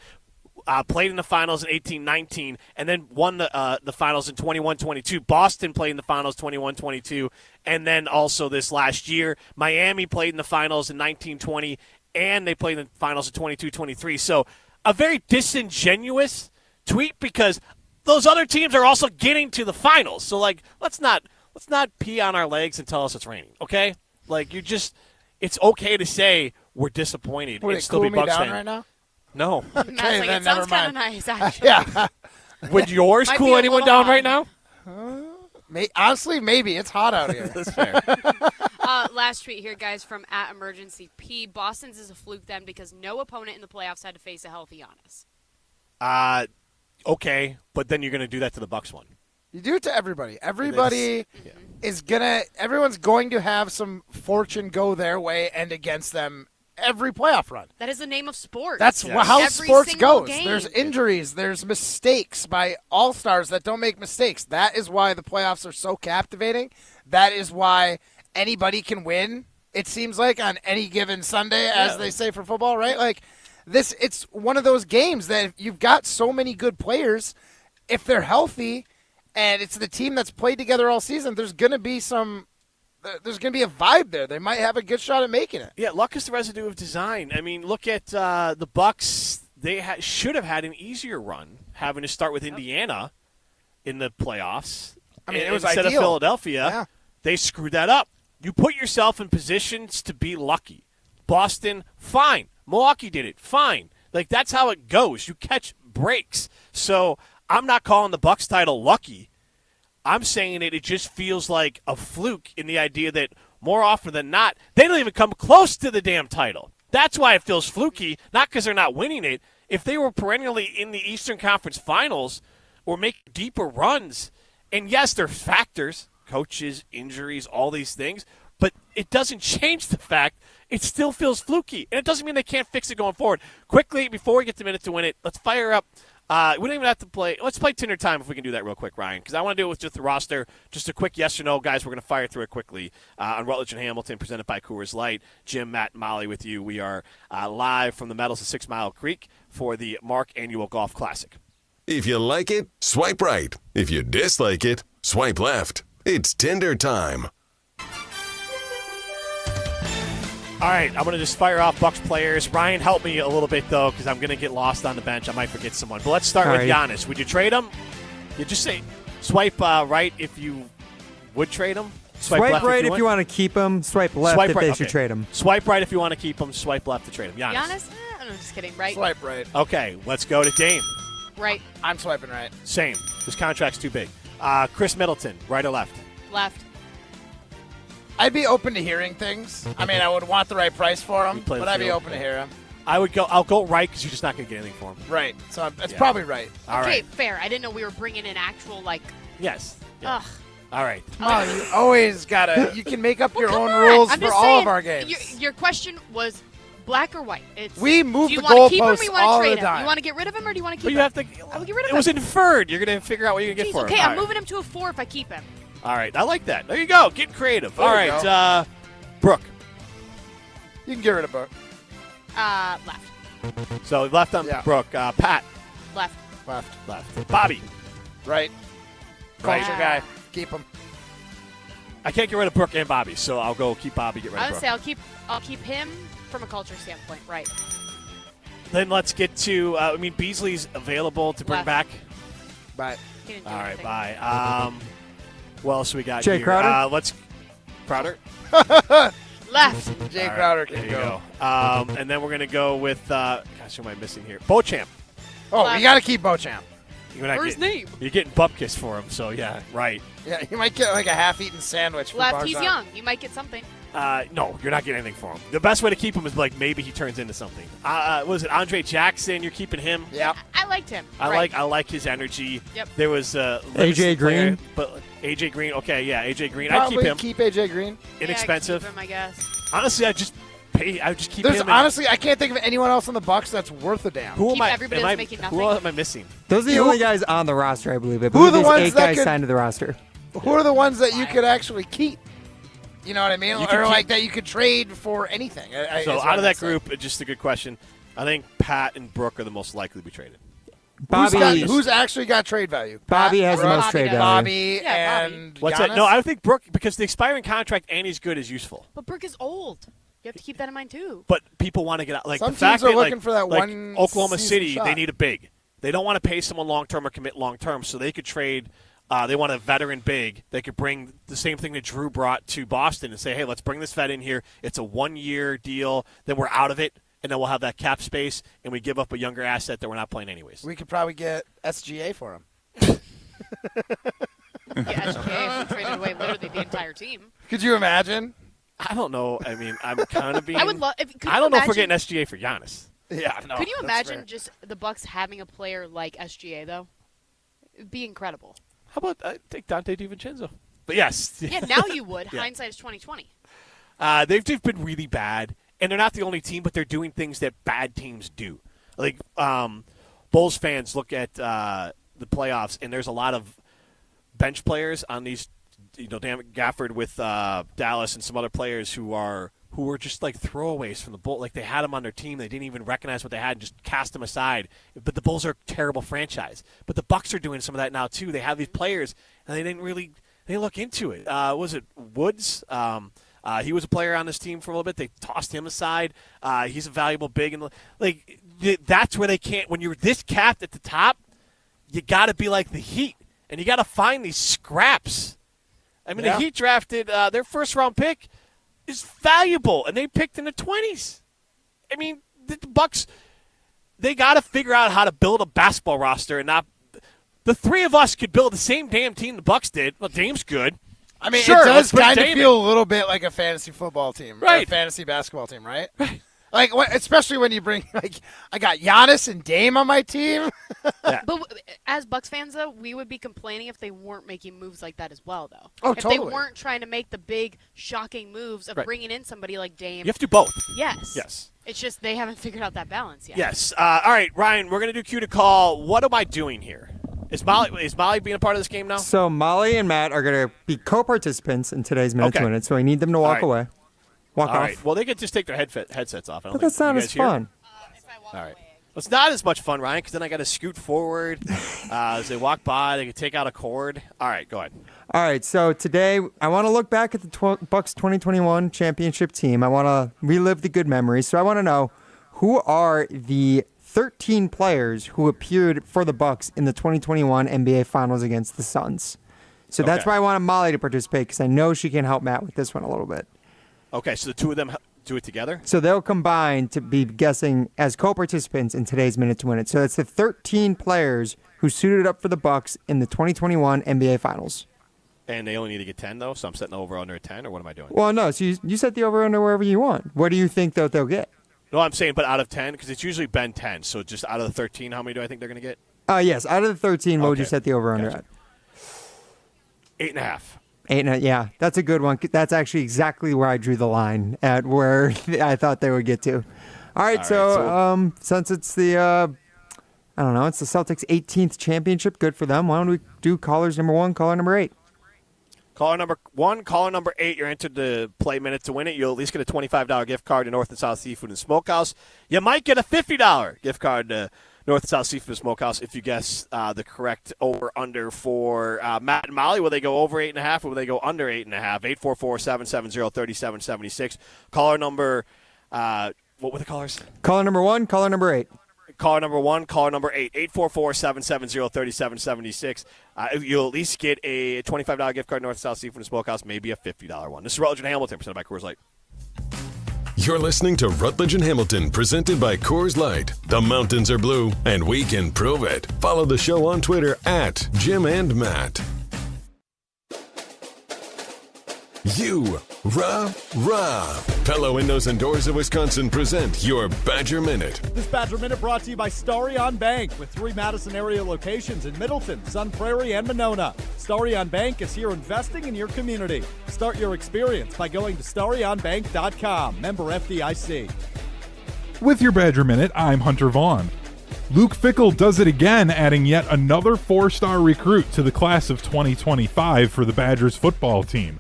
Played in the finals in 18-19, and then won the finals in 21-22. Boston played in the finals 21-22, and then also this last year, Miami played in the finals in 19-20, and they played in the finals in 22-23. So a very disingenuous tweet because those other teams are also getting to the finals. So, like, let's not pee on our legs and tell us it's raining, okay? Like, it's okay to say we're disappointed Would and it still cool be me Bucks down fans. right now? No. Matt's like, then it never sounds kind of mind. nice, actually. Yeah. Would yours Might cool be a anyone little down right hot. now? Honestly, maybe. It's hot out here. That's fair. Last tweet here, guys, from @EmergencyP. Boston's is a fluke then because no opponent in the playoffs had to face a healthy Giannis. Okay, but then you're going to do that to the Bucks one. You do it to everybody. Everybody is everyone's going to have some fortune go their way and against them every playoff run. That is the name of sports. That's how Every sports single goes. game. There's injuries. There's mistakes by all-stars that don't make mistakes. That is why the playoffs are so captivating. That is why anybody can win, it seems like, on any given Sunday, as they say for football, right? Like, it's one of those games that if you've got so many good players, if they're healthy and it's the team that's played together all season, there's going to be a vibe there. They might have a good shot at making it. Yeah, luck is the residue of design. I mean, look at the Bucks. They should have had an easier run, having to start with Indiana in the playoffs. I mean, it was instead ideal. of Philadelphia. Yeah. They screwed that up. You put yourself in positions to be lucky. Boston, fine. Milwaukee did it, fine. Like, that's how it goes. You catch breaks. So I'm not calling the Bucks title lucky. I'm saying it just feels like a fluke in the idea that more often than not, they don't even come close to the damn title. That's why it feels fluky, not because they're not winning it. If they were perennially in the Eastern Conference Finals or make deeper runs, and yes, there's factors, coaches, injuries, all these things, but it doesn't change the fact it still feels fluky. And it doesn't mean they can't fix it going forward. Quickly, before we get to minute to win it, let's fire up. We don't even have to play. Let's play Tinder Time if we can do that real quick, Ryan, because I want to do it with just the roster. Just a quick yes or no, guys. We're going to fire through it quickly on Rutledge and Hamilton, presented by Coors Light. Jim, Matt, Molly with you. We are live from the Meadows of 6 Mile Creek for the Mark Annual Golf Classic. If you like it, swipe right. If you dislike it, swipe left. It's Tinder Time. All right, I'm going to just fire off Bucks players. Ryan, help me a little bit, though, because I'm going to get lost on the bench. I might forget someone. But let's start with Giannis. Would you trade him? You just say swipe right if you would trade him. Swipe left right if you want to keep him. Swipe left if they should trade him. Swipe right if you want to keep him. Swipe left to trade him. Giannis? I'm just kidding. Right? Swipe right. Okay, let's go to Dame. Right. I'm swiping right. Same. His contract's too big. Chris Middleton, right or left? Left. I'd be open to hearing things. I mean, I would want the right price for him, but I'd be open to hear him. I'll go right because you're just not going to get anything for him. Right. So it's probably right. All okay, right. fair. I didn't know we were bringing in actual, like... Yes. Ugh. All right. Come on, you always got to... You can make up your own rules for all of our games. Your question was black or white. We move the goalposts all the time. Do you want to keep him or you want to trade him? You want to get rid of him or do you want to keep him? You have to... I will get rid of him. It was inferred. You're going to figure out what you're going to get for him. Okay, I'm moving him to a 4 if I keep him. All right. I like that. There you go. Get creative. All right. Brooke. You can get rid of Brooke. Left. So left on Brooke. Pat. Left. Left. Bobby. Right. Culture guy. Keep him. I can't get rid of Brooke and Bobby, so I'll go keep Bobby, get rid of I would Brooke. say I'll keep him from a culture standpoint. Right. Then let's get to, Beasley's available to bring Left. back. Bye. All right, bye. What else we got Jay here? Crowder? Crowder? Left. Jay Crowder can There you go. And then we're going to go with, gosh, who am I missing here? Beauchamp. Oh, you got to keep Beauchamp. Or his name. You're getting bupkis for him, so yeah, right. Yeah, you might get like a half-eaten sandwich. Left. He's young. You might get something. No, you're not getting anything for him. The best way to keep him is like maybe he turns into something. Was it Andre Jackson? You're keeping him? Yeah. I liked him. I like his energy. Yep. There was AJ Green. But AJ Green, okay, yeah, AJ Green. Probably I'd keep him. keep AJ Green. Inexpensive. Yeah, keep him, I guess. Honestly, I just keep There's him. honestly, I can't think of anyone else on the Bucks that's worth a damn. Who am I? everybody that's making nothing. Who am I missing? Those are the only guys on the roster, I believe. I Who are believe the there's ones 8 that guys could- signed to the roster. Who are the ones that you could actually keep? You know what I mean? You could Or like keep- that you could trade for anything. So out of that group, just a good question. I think Pat and Brooke are the most likely to be traded. Who's actually got trade value? Bobby Pat, has the Brooke, most trade value. Bobby Yeah, Bobby. and What's Giannis? that? No, I think Brooke, because the expiring contract and he's good is useful. But Brooke is old. You have to keep that in mind too. But people want to get out. Like Some the fact teams are that, looking for that like one Oklahoma season City, shot. they need a big. They don't want to pay someone long term or commit long term, so they could trade. They want a veteran big. They could bring the same thing that Drew brought to Boston and say, hey, let's bring this vet in here. It's a 1-year deal. Then we're out of it, and then we'll have that cap space, and we give up a younger asset that we're not playing anyways. We could probably get SGA for him. SGA traded away literally the entire team. Could you imagine? I don't know. I mean, I'm kind of being. I would love. I don't know if we're getting SGA for Giannis. Yeah, no. Could you that's imagine fair. just the Bucks having a player like SGA though? It'd be incredible. How about take Dante DiVincenzo? But yes. Yeah, now you would. Yeah. Hindsight is 20/20. They've been really bad, and they're not the only team, but they're doing things that bad teams do. Like Bulls fans look at the playoffs, and there's a lot of bench players on these. Dan Gafford with Dallas and some other players who were just like throwaways from the Bulls. Like they had them on their team, they didn't even recognize what they had and just cast them aside. But the Bulls are a terrible franchise. But the Bucks are doing some of that now too. They have these players, and they didn't look into it. Was it Woods? He was a player on this team for a little bit. They tossed him aside. He's a valuable big, and like that's where they can't. When you're this capped at the top, you got to be like the Heat, and you got to find these scraps. I mean, the Heat drafted their first-round pick is valuable, and they picked in the 20s. I mean, the Bucks, they got to figure out how to build a basketball roster and not. The three of us could build the same damn team the Bucks did. Well, Dame's good. I mean, sure, it does kind of Dame feel a little bit like a fantasy football team, right? Or a fantasy basketball team, right? Right. Like, especially when you bring I got Giannis and Dame on my team. But as Bucks fans, though, we would be complaining if they weren't making moves like that as well, though. Oh, if totally. they weren't trying to make the big, shocking moves of Right. bringing in somebody like Dame. You have to do both. Yes. Yes. It's just they haven't figured out that balance yet. Yes. All right, Ryan, we're going to do cue to call. What am I doing here? Is Molly being a part of this game now? So Molly and Matt are going to be co-participants in today's Minute to Win It, so I need them to walk right. away. Walk All off. right. Well, they could just take their headsets off. I don't But think- that's not you as guys hear? fun. All right. Well, it's not as much fun, Ryan, because then I got to scoot forward. As they walk by, they can take out a cord. All right, go ahead. All right, so today I want to look back at the Bucks 2021 championship team. I want to relive the good memories. So I want to know, who are the 13 players who appeared for the Bucks in the 2021 NBA Finals against the Suns? So that's why I wanted Molly to participate, because I know she can help Matt with this one a little bit. Okay, so the two of them do it together? So they'll combine to be guessing as co-participants in today's Minute to Win It. So that's the 13 players who suited up for the Bucks in the 2021 NBA Finals. And they only need to get 10, though, so I'm setting the over-under at 10, or what am I doing? Well, no, so you set the over-under wherever you want. What do you think that they'll get? No, I'm saying, but out of 10, because it's usually been 10, so just out of the 13, how many do I think they're going to get? Yes, out of the 13, what would you Okay. set the over-under Gotcha. at? 8.5. 8.5, yeah, that's a good one. That's actually exactly where I drew the line at where I thought they would get to. All right, so since it's the, I don't know, it's the Celtics' 18th championship, good for them. Why don't we do callers number 1, caller number 8? Caller number 1, caller number 8, you're entered to play Minute to Win It. You'll at least get a $25 gift card to North and South Seafood and Smokehouse. You might get a $50 gift card to North and South Seafood and Smokehouse if you guess the correct over-under for Matt and Molly. Will they go over 8.5 or will they go under 8.5? 844-770-3776. Caller number, what were the callers? Caller number 1, caller number 8. Caller number 1, caller number 8, 844-770-3776. You'll at least get a $25 gift card to North and South Seafood and Smokehouse, maybe a $50 one. This is Rutledge Hamilton, presented by Coors Light. You're listening to Rutledge and Hamilton, presented by Coors Light. The mountains are blue, and we can prove it. Follow the show on Twitter at Jim and Matt. Pella Windows and Doors of Wisconsin present your Badger Minute. This Badger Minute brought to you by Starion Bank, with 3 Madison area locations in Middleton, Sun Prairie, and Monona. Starion Bank is here investing in your community. Start your experience by going to starionbank.com. Member FDIC. With your Badger Minute, I'm Hunter Vaughn. Luke Fickell does it again, adding yet another 4-star recruit to the class of 2025 for the Badgers football team.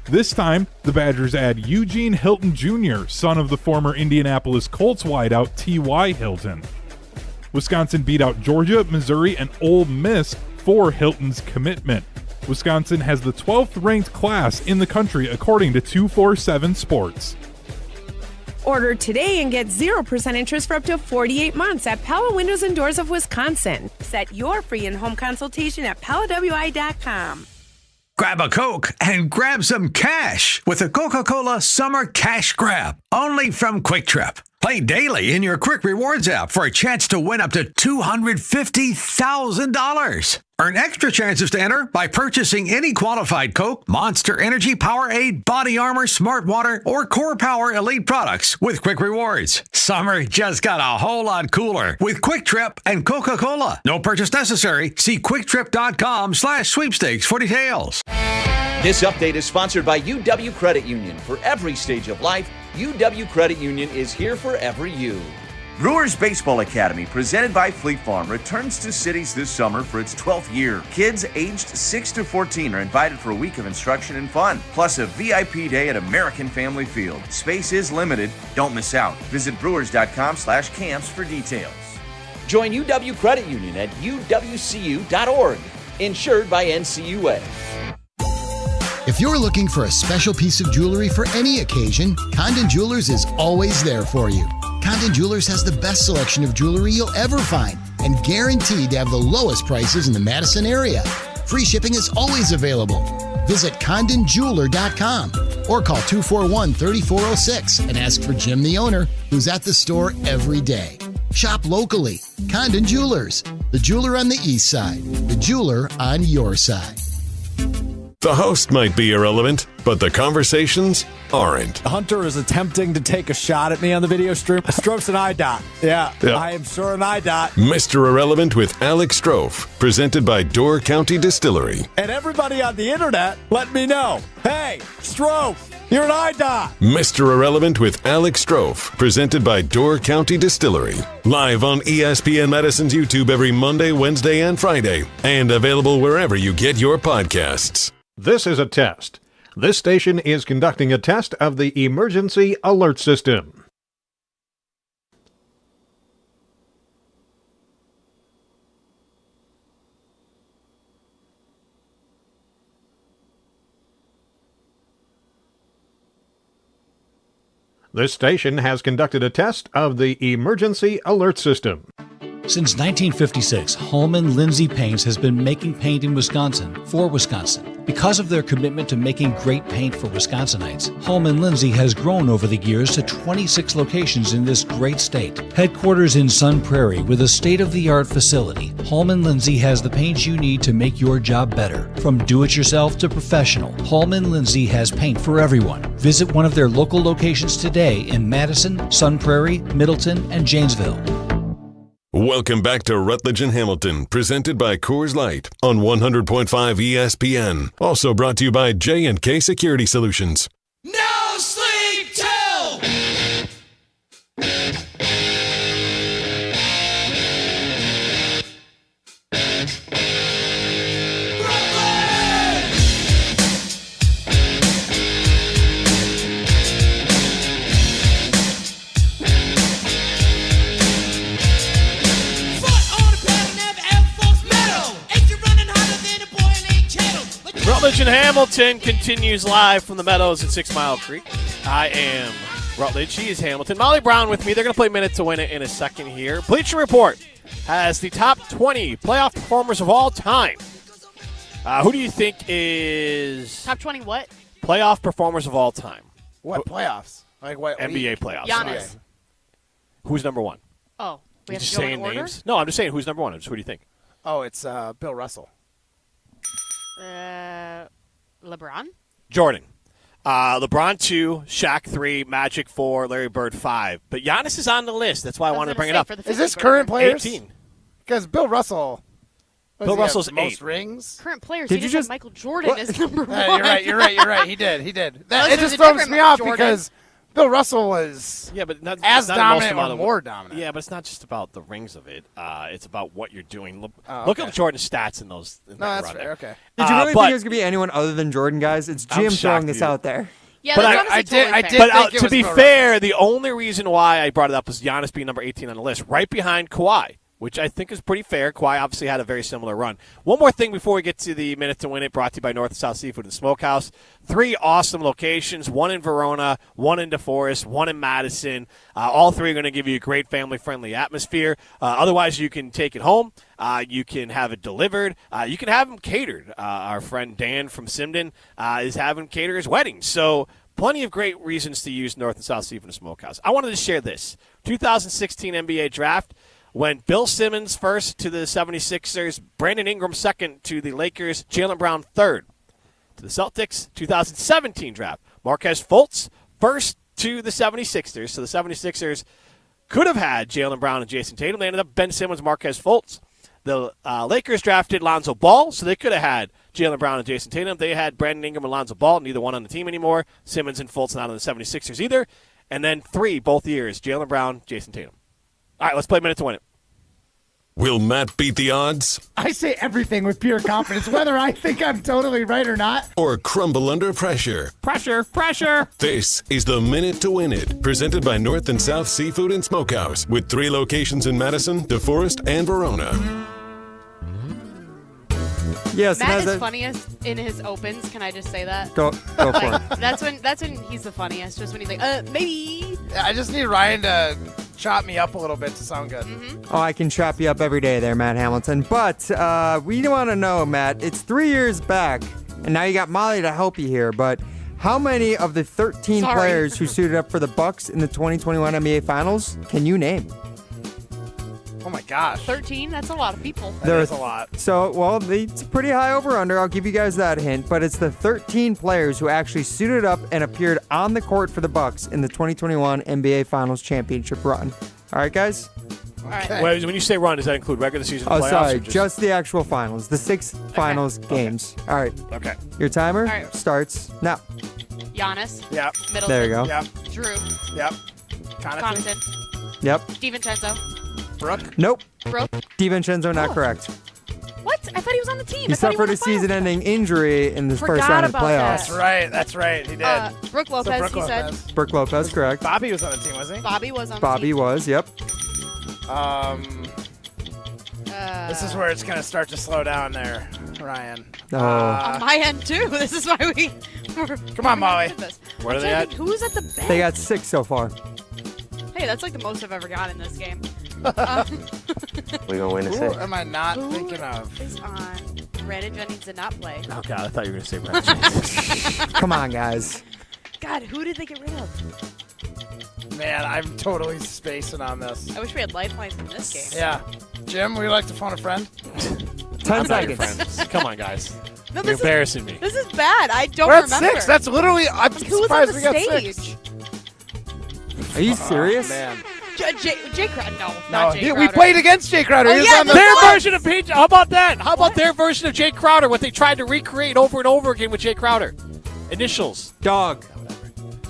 This time, the Badgers add Eugene Hilton Jr., son of the former Indianapolis Colts wideout T.Y. Hilton. Wisconsin beat out Georgia, Missouri, and Ole Miss for Hilton's commitment. Wisconsin has the 12th ranked class in the country according to 247 Sports. Order today and get 0% interest for up to 48 months at Pella Windows and Doors of Wisconsin. Set your free in-home consultation at PellaWI.com. Grab a Coke and grab some cash with the Coca-Cola Summer Cash Grab, only from Quick Trip. Play daily in your Quick Rewards app for a chance to win up to $250,000. Earn extra chances to enter by purchasing any qualified Coke, Monster Energy, Powerade, Body Armor, Smart Water, or Core Power Elite products with Quick Rewards. Summer just got a whole lot cooler with Quick Trip and Coca-Cola. No purchase necessary. See QuickTrip.com/sweepstakes for details. This update is sponsored by UW Credit Union. For every stage of life, UW Credit Union is here for every you. Brewers Baseball Academy, presented by Fleet Farm, returns to cities this summer for its 12th year. Kids aged 6 to 14 are invited for a week of instruction and fun, plus a VIP day at American Family Field. Space is limited. Don't miss out. Visit brewers.com/camps for details. Join UW Credit Union at uwcu.org. Insured by NCUA. If you're looking for a special piece of jewelry for any occasion, Condon Jewelers is always there for you. Condon Jewelers has the best selection of jewelry you'll ever find and guaranteed to have the lowest prices in the Madison area. Free shipping is always available. Visit CondonJeweler.com or call 241-3406 and ask for Jim, the owner, who's at the store every day. Shop locally. Condon Jewelers, the jeweler on the east side, the jeweler on your side. The host might be irrelevant, but the conversations aren't. Hunter is attempting to take a shot at me on the video stream. Stroph's an eye dot. Yeah, I am sure an eye dot. Mr. Irrelevant with Alex Strofe, presented by Door County Distillery. And everybody on the internet, let me know. Hey, Strophe, you're an eye dot. Mr. Irrelevant with Alex Strofe, presented by Door County Distillery. Live on ESPN Madison's YouTube every Monday, Wednesday, and Friday. And available wherever you get your podcasts. This is a test. This station is conducting a test of the emergency alert system. This station has conducted a test of the emergency alert system. Since 1956, Holman Lindsay Paints has been making paint in Wisconsin for Wisconsin. Because of their commitment to making great paint for Wisconsinites, Holman Lindsay has grown over the years to 26 locations in this great state. Headquarters in Sun Prairie with a state-of-the-art facility, Holman Lindsay has the paint you need to make your job better. From do-it-yourself to professional, Holman Lindsay has paint for everyone. Visit one of their local locations today in Madison, Sun Prairie, Middleton, and Janesville. Welcome back to Rutledge and Hamilton, presented by Coors Light on 100.5 ESPN. Also brought to you by J&K Security Solutions. No sleep till! Rutledge and Hamilton continues live from the Meadows at 6 Mile Creek. I am Rutledge. He is Hamilton. Molly Brown with me. They're going to play Minute to Win It in a second here. Bleacher Report has the top 20 playoff performers of all time. Who do you think is... Top 20 what? Playoff performers of all time. What playoffs? Like what? NBA playoffs. Giannis. Who's number one? Oh, we have just to go in saying order? names? No, I'm just saying who's number one. Who do you think? Oh, it's Bill Russell. LeBron? Jordan. LeBron 2, Shaq 3, Magic 4, Larry Bird 5. But Giannis is on the list. That's why I wanted to bring it up. Is this current players? 18. Because Bill Russell. Bill Russell's the most 8 rings. Current players. Did He you just just- had Michael Jordan as number one. You're right. He did. Unless It there's just a throws different me off Jordan. because Bill Russell was not as not dominant most or of more dominant. Yeah, but it's not just about the rings of it. It's about what you're doing. Look okay. at Jordan's stats in those. In No, that that's run fair. there. Okay. Did you really but- think it was going to be anyone other than Jordan, guys? It's I'm Jim shocked throwing this you- out there. Yeah, But that's I totally I fair. did But think it to was be Bill fair, the only reason why I brought it up was Giannis being number 18 on the list, right behind Kawhi, which I think is pretty fair. Kawhi obviously had a very similar run. One more thing before we get to the Minute to Win It, brought to you by North and South Seafood and Smokehouse. 3 awesome locations, one in Verona, one in DeForest, one in Madison. All 3 are going to give you a great family-friendly atmosphere. Otherwise, you can take it home. You can have it delivered. You can have them catered. Our friend Dan from Simden is having caterers' weddings. So plenty of great reasons to use North and South Stephen Smokehouse. I wanted to share this. 2016 NBA draft, when Bill Simmons first to the 76ers, Brandon Ingram second to the Lakers, Jaylen Brown third to the Celtics. 2017 draft, Markelle Fultz first to the 76ers. So the 76ers could have had Jaylen Brown and Jason Tatum. They ended up Ben Simmons, Markelle Fultz. The Lakers drafted Lonzo Ball, so they could have had Jaylen Brown and Jason Tatum. They had Brandon Ingram and Lonzo Ball, neither one on the team anymore. Simmons and Fultz not on the 76ers either. And then 3 both years, Jaylen Brown, Jason Tatum. All right, let's play a minute to win it. Will Matt beat the odds? I say everything with pure confidence, whether I think I'm totally right or not. Or crumble under pressure? Pressure. This is the Minute to Win It, presented by North and South Seafood and Smokehouse, with 3 locations in Madison, DeForest, and Verona. Yes, Matt is funniest in his opens. Can I just say that? Go for it. That's when he's the funniest. Just when he's like, maybe. Yeah, I just need Ryan to chop me up a little bit to sound good. Oh, I can chop you up every day there, Matt Hamilton. But we want to know, Matt, it's 3 years back, and now you got Molly to help you here, but how many of the 13 players who suited up for the Bucks in the 2021 NBA Finals can you name? Oh, my gosh. 13? That's a lot of people. There's a lot. So, well, it's pretty high over-under. I'll give you guys that hint. But it's the 13 players who actually suited up and appeared on the court for the Bucks in the 2021 NBA Finals championship run. All right, guys? All right. When you say run, does that include regular season playoffs? Oh, sorry. Or Just the actual finals. The 6 finals games. All right. Okay. Your timer All right. starts now. Giannis. Yep. Middleton. There you go. Yep. Drew. Yep. Connaughton. Yep. DiVincenzo. Brooke. Nope. Brooke. DiVincenzo, not correct. What? I thought he was on the team. He suffered a season-ending injury in the first round of the playoffs. That's right. He did. Brooke Lopez, Brooke he Lopez. said. Brooke Lopez, correct. Bobby was on the team, was he? Bobby was on the Bobby team. was, yep. This is where it's going to start to slow down there, Ryan. On my end, too. This is why Come on, Molly. Where are they at? Who's at the bench? They got 6 so far. Hey, that's like the most I've ever gotten in this game. We gonna win this Who thing? am I not thinking of? Is on. Brandon Jennings did not play. Oh, God, I thought you were going to say Brandon Jennings. Come on, guys. God, who did they get rid of? Man, I'm totally spacing on this. I wish we had lifelines in this game. Yeah. Jim, would you like to phone a friend? 10 I'm not your seconds. friend. Come on, guys. No, You're embarrassing me. This is bad. I don't We're at remember. 6. That's literally. I'm Who was surprised on the we got stage? 6. Are you serious? Man. Jay Crowder. No, No, not Jay we Crowder. played against Jay Crowder. Oh, He was yeah, on the Their Bucks. version of PJ. How about that? How about their version of Jay Crowder? What they tried to recreate over and over again with Jay Crowder. Initials. Dog.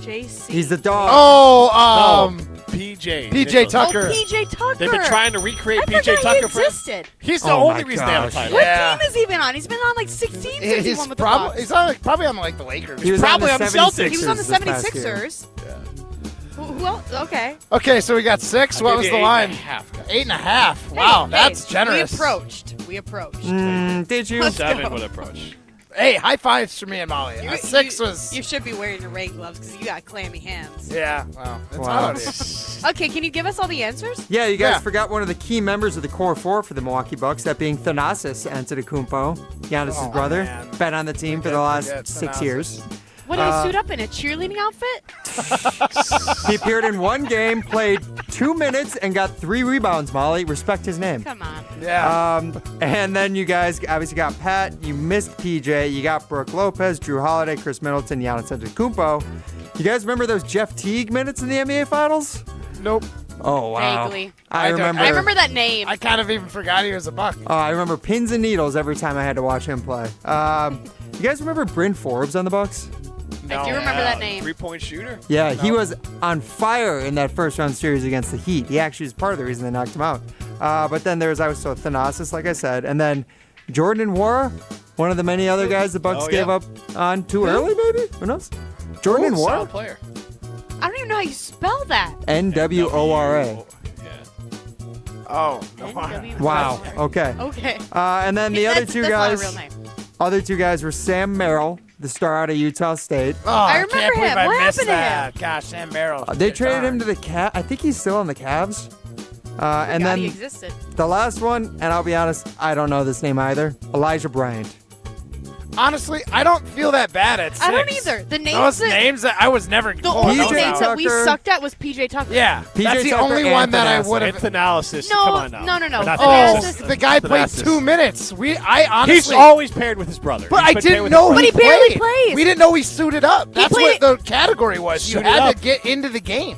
JC. He's the dog. Oh, PJ. PJ Initials. Tucker. Oh, PJ Tucker. They've been trying to recreate I PJ forgot Tucker he for. existed. He's the Oh only my reason they have a gosh. title. What Yeah. team is he even on? He's been on like 16 since he He's won with the Bucks. he's on probably on like the Lakers. He was Probably on the on the Celtics. 76ers He was on the this past year. 76ers. Who else? Okay. Okay, so we got 6. I What gave was you the 8.5, line? guys. 8.5. Wow, Hey, that's hey, generous. We approached. Did you? Let's 7 go. would approach. Hey, high fives for me and Molly. 6 was. You should be wearing your rain gloves because you got clammy hands. Yeah, well, it's Wow. holidays. Okay, can you give us all the answers? Yeah, you guys Yeah. forgot one of the key members of the core 4 for the Milwaukee Bucks, that being Thanasis Antetokounmpo, Giannis' brother. man. Been on the team for the last 6 years. What did he suit up in? A cheerleading outfit? He appeared in 1 game, played 2 minutes, and got 3 rebounds, Molly. Respect his name. Come on. Yeah. And then you guys obviously got Pat. You missed PJ. You got Brooke Lopez, Drew Holiday, Chris Middleton, Giannis Antetokounmpo. You guys remember those Jeff Teague minutes in the NBA Finals? Nope. Oh, wow. Vaguely. I remember. I remember that name. I kind of even forgot he was a Buck. Oh, I remember pins and needles every time I had to watch him play. You guys remember Bryn Forbes on the Bucks? I do remember that name. 3-point shooter. Yeah, he was on fire in that first round series against the Heat. He actually was part of the reason they knocked him out. But then there's also Thanasis, like I said, and then Jordan Nwora, one of the many other guys the Bucks gave up on too early, maybe? Who knows? Jordan Solid Nwora? player. I don't even know how you spell that. NWORA. Oh. Wow. Okay. Okay. And then the other two that's guys. not a real name. Other two guys were Sam Merrill, the star out of Utah State. Oh, I remember can't believe him. I What missed happened to that. Gosh, Sam Merrill. They traded him to the Cavs. I think he's still on the Cavs. And God, then he existed. the last one, and I'll be honest, I don't know this name either. Elijah Bryant. Honestly, I don't feel that bad at 6. I don't either. The names those that, names that I was never. The only names that we sucked at was PJ Tucker. Yeah, that's the only one that I would have. It's analysis. No, Come on now. No. Oh, the guy played 2 minutes. I honestly. He's always paired with his brother. But I didn't know he barely plays. We didn't know he suited up. That's what the category was. You had to get into the game.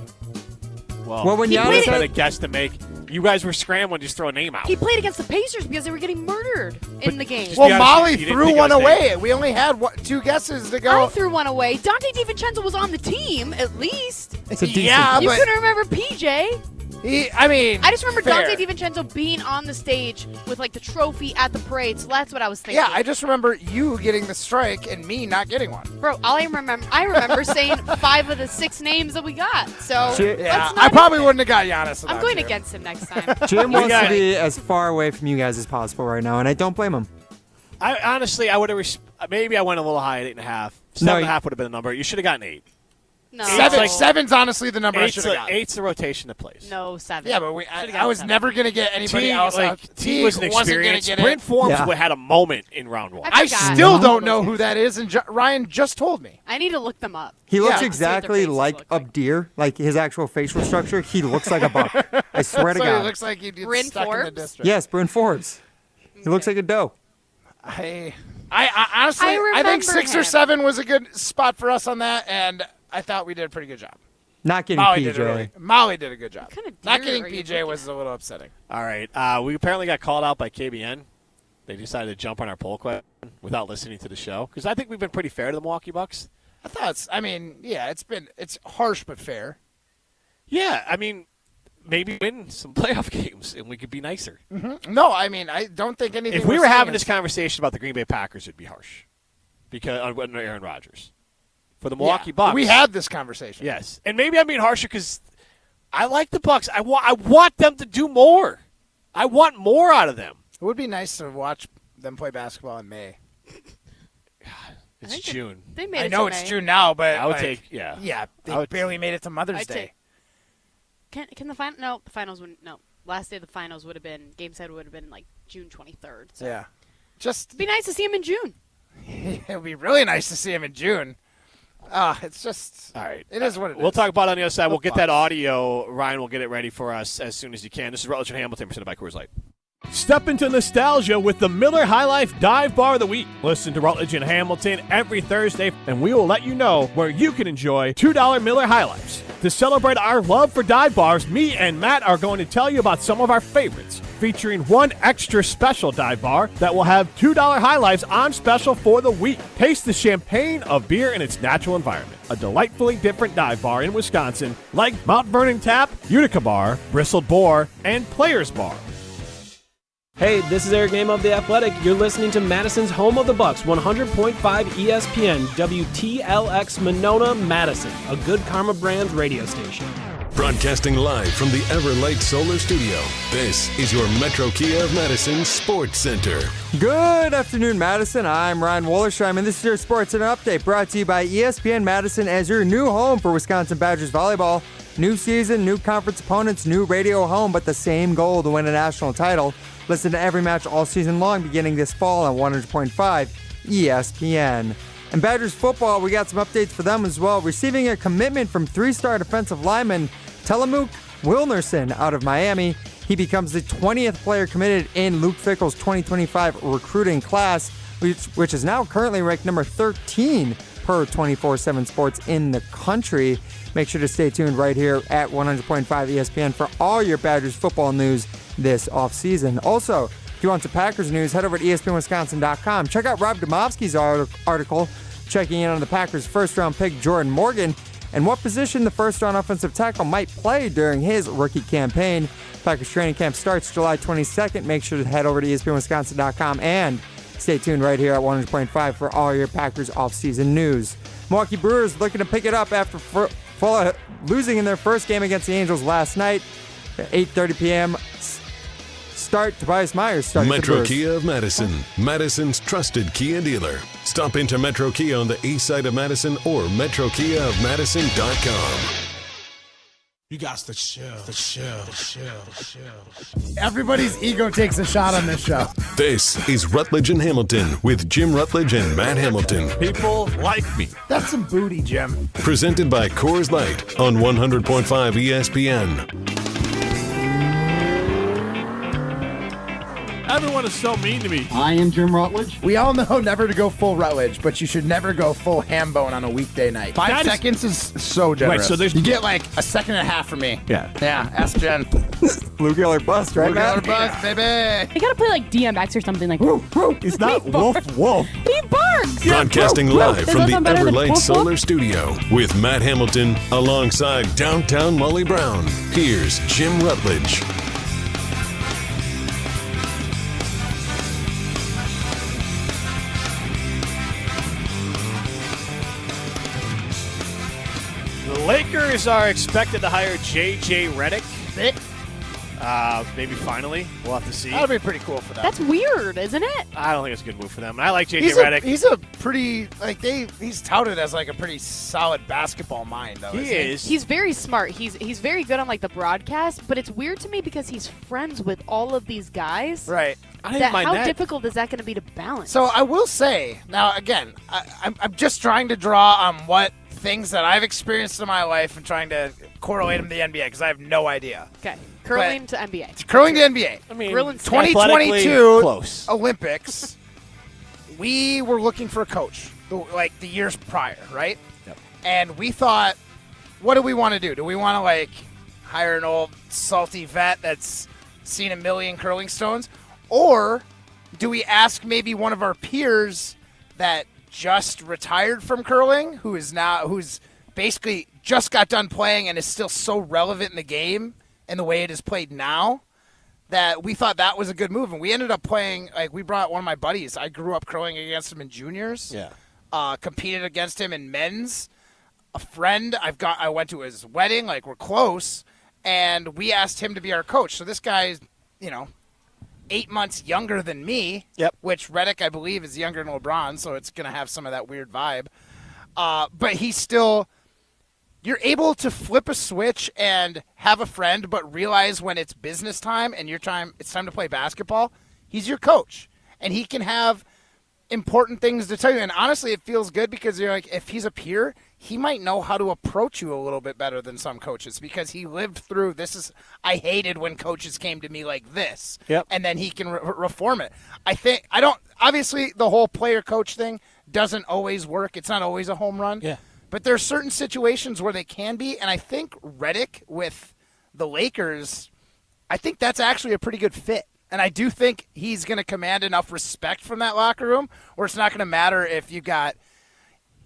Well, when Giannis had a guess to make, you guys were scrambling to just throw a name out. He played against the Pacers because they were getting murdered in the game. Well, Molly threw one away. We only had 2 guesses to go. I threw one away. Dante DiVincenzo was on the team, at least. Yeah, you but couldn't remember PJ. I just remember Dante DiVincenzo being on the stage with like the trophy at the parade, so that's what I was thinking. Yeah, I just remember you getting the strike and me not getting one. Bro, I remember saying 5 of the 6 names that we got. So yeah, I probably wouldn't have got Giannis. I'm going against him next time. Jim wants to be as far away from you guys as possible right now, and I don't blame him. I honestly, I would have. Maybe I went a little high at 8.5. 7.5 would have been the number. You should have gotten 8. No. 7's honestly the number I should have gotten. 8's the rotation that plays. No, 7. Yeah, but I was never going to get anybody else out. T was an experience. Brent Forbes had a moment in round 1. I still don't know who that is, and Ryan just told me. I need to look them up. He looks exactly like Abdir, like his actual facial structure. He looks like a Buck. I swear to God. He looks like he'd Bryn stuck Forbes? in the district. Yes, Bryn Forbes. He looks like a doe. I honestly, I think 6 or 7 was a good spot for us on that, and I thought we did a pretty good job. Not getting PJ. Molly did a good job. What kind of Not deer getting are you PJ was a little upsetting. All right. We apparently got called out by KBN. They decided to jump on our poll question without listening to the show. Because I think we've been pretty fair to the Milwaukee Bucks. I thought it's harsh but fair. Yeah, I mean, maybe win some playoff games and we could be nicer. Mm-hmm. No, I mean, I don't think anything. If we were having this conversation about the Green Bay Packers, it'd be harsh. Because under Aaron Rodgers. For the Milwaukee Bucks. We had this conversation. Yes. And maybe I'm being harsher because I like the Bucks. I want them to do more. I want more out of them. It would be nice to watch them play basketball in May. It's June. They made I it know to it's May. June now, but I would take, Yeah, they barely made it to Mother's Day. Can the final? No, the finals wouldn't. No, last day of the finals would have been. Game 7 would have been like June 23rd. So. Yeah, it'd be nice to see him in June. It would be really nice to see him in June. It's just all right. It is what it is. We'll talk about it on the other side. We'll get that audio. Ryan will get it ready for us as soon as you can. This is Rutledge Hamilton, presented by Coors Light. Step into nostalgia with the Miller High Life Dive Bar of the Week. Listen to Rutledge and Hamilton every Thursday, and we will let you know where you can enjoy $2 Miller High Lifes. To celebrate our love for dive bars, me and Matt are going to tell you about some of our favorites, featuring one extra special dive bar that will have $2 High Lifes on special for the week. Taste the champagne of beer in its natural environment. A delightfully different dive bar in Wisconsin, like Mount Vernon Tap, Utica Bar, Bristled Boar, and Players Bar. Hey, this is Eric Name of The Athletic. You're listening to Madison's home of the Bucks, 100.5 ESPN, WTLX Monona, Madison, a Good Karma Brands radio station. Broadcasting live from the Everlight Solar Studio, this is your Metro Kia of Madison Sports Center. Good afternoon, Madison. I'm Ryan Wollersheim, and this is your Sports Center Update, brought to you by ESPN Madison as your new home for Wisconsin Badgers volleyball. New season, new conference opponents, new radio home, but the same goal to win a national title. Listen to every match all season long, beginning this fall on 100.5 ESPN. And Badgers football, we got some updates for them as well. Receiving a commitment from 3-star defensive lineman Telemuk Wilnerson out of Miami. He becomes the 20th player committed in Luke Fickell's 2025 recruiting class, which is now currently ranked number 13 per 24/7 Sports in the country. Make sure to stay tuned right here at 100.5 ESPN for all your Badgers football news this offseason. Also, if you want some Packers news, head over to ESPNWisconsin.com. Check out Rob Demovsky's article checking in on the Packers' first-round pick, Jordan Morgan, and what position the first-round offensive tackle might play during his rookie campaign. Packers training camp starts July 22nd. Make sure to head over to ESPNWisconsin.com and stay tuned right here at 100.5 for all your Packers offseason news. Milwaukee Brewers looking to pick it up after losing in their first game against the Angels last night. At 8:30 p.m. start. Tobias Myers starting Metro for the Kia of Madison, Madison's trusted Kia dealer. Stop into Metro Kia on the east side of Madison or MetroKiaofMadison.com. You got to chill. Everybody's ego takes a shot on this show. This is Rutledge and Hamilton with Jim Rutledge and Matt Hamilton. People like me. That's some booty, Jim. Presented by Coors Light on 100.5 ESPN. Everyone is so mean to me. I am Jim Rutledge. We all know never to go full Rutledge, but you should never go full ham bone on a weekday night. 5 seconds is so generous. Wait, so there's you get like a second and a half from me. Yeah. Yeah, ask Jen. Fluke or bust, right, Blue Matt? Collar bust, baby. You gotta play like DMX or something like. He's not wolf. He barks. Broadcasting live Does from that the sound better than Everlight woof, woof? Solar Studio with Matt Hamilton alongside downtown Molly Brown. Here's Jim Rutledge. The Lakers are expected to hire J.J. Redick. Maybe finally. We'll have to see. That would be pretty cool for them. That's weird, isn't it? I don't think it's a good move for them. I like J.J. Redick. He's a pretty, he's touted as like a pretty solid basketball mind, though. He is. He's very smart. He's very good on like the broadcast, but it's weird to me because he's friends with all of these guys. Right. I didn't mind How that. difficult is that going to be to balance? So I will say, now again, I'm just trying to draw on what things that I've experienced in my life and trying to correlate them to the NBA because I have no idea. Okay. Curling to NBA. Curling to NBA. I mean, Grilling 2022 close. Olympics, we were looking for a coach, like the years prior, right? Yep. And we thought, what do we want to do? Do we want to like hire an old salty vet that's seen a million curling stones? Or do we ask maybe one of our peers that just retired from curling, who's basically just got done playing and is still so relevant in the game and the way it is played now, that we thought that was a good move. And we ended up playing, like, we brought one of my buddies. I grew up curling against him in juniors. Yeah. Competed against him in men's. A friend, I went to his wedding, like, we're close, and we asked him to be our coach. So this guy's, 8 months younger than me. Yep. Which Redick, I believe, is younger than LeBron, so it's going to have some of that weird vibe. But he's still, you're able to flip a switch and have a friend, but realize when it's business time and it's time to play basketball, he's your coach. And he can have important things to tell you. And honestly, it feels good because you're like, if he's a peer, he might know how to approach you a little bit better than some coaches because he lived through I hated when coaches came to me like this. Yep. And then he can reform it. Obviously the whole player coach thing doesn't always work. It's not always a home run. Yeah. But there are certain situations where they can be. And I think Redick with the Lakers, I think that's actually a pretty good fit. And I do think he's going to command enough respect from that locker room where it's not going to matter if you got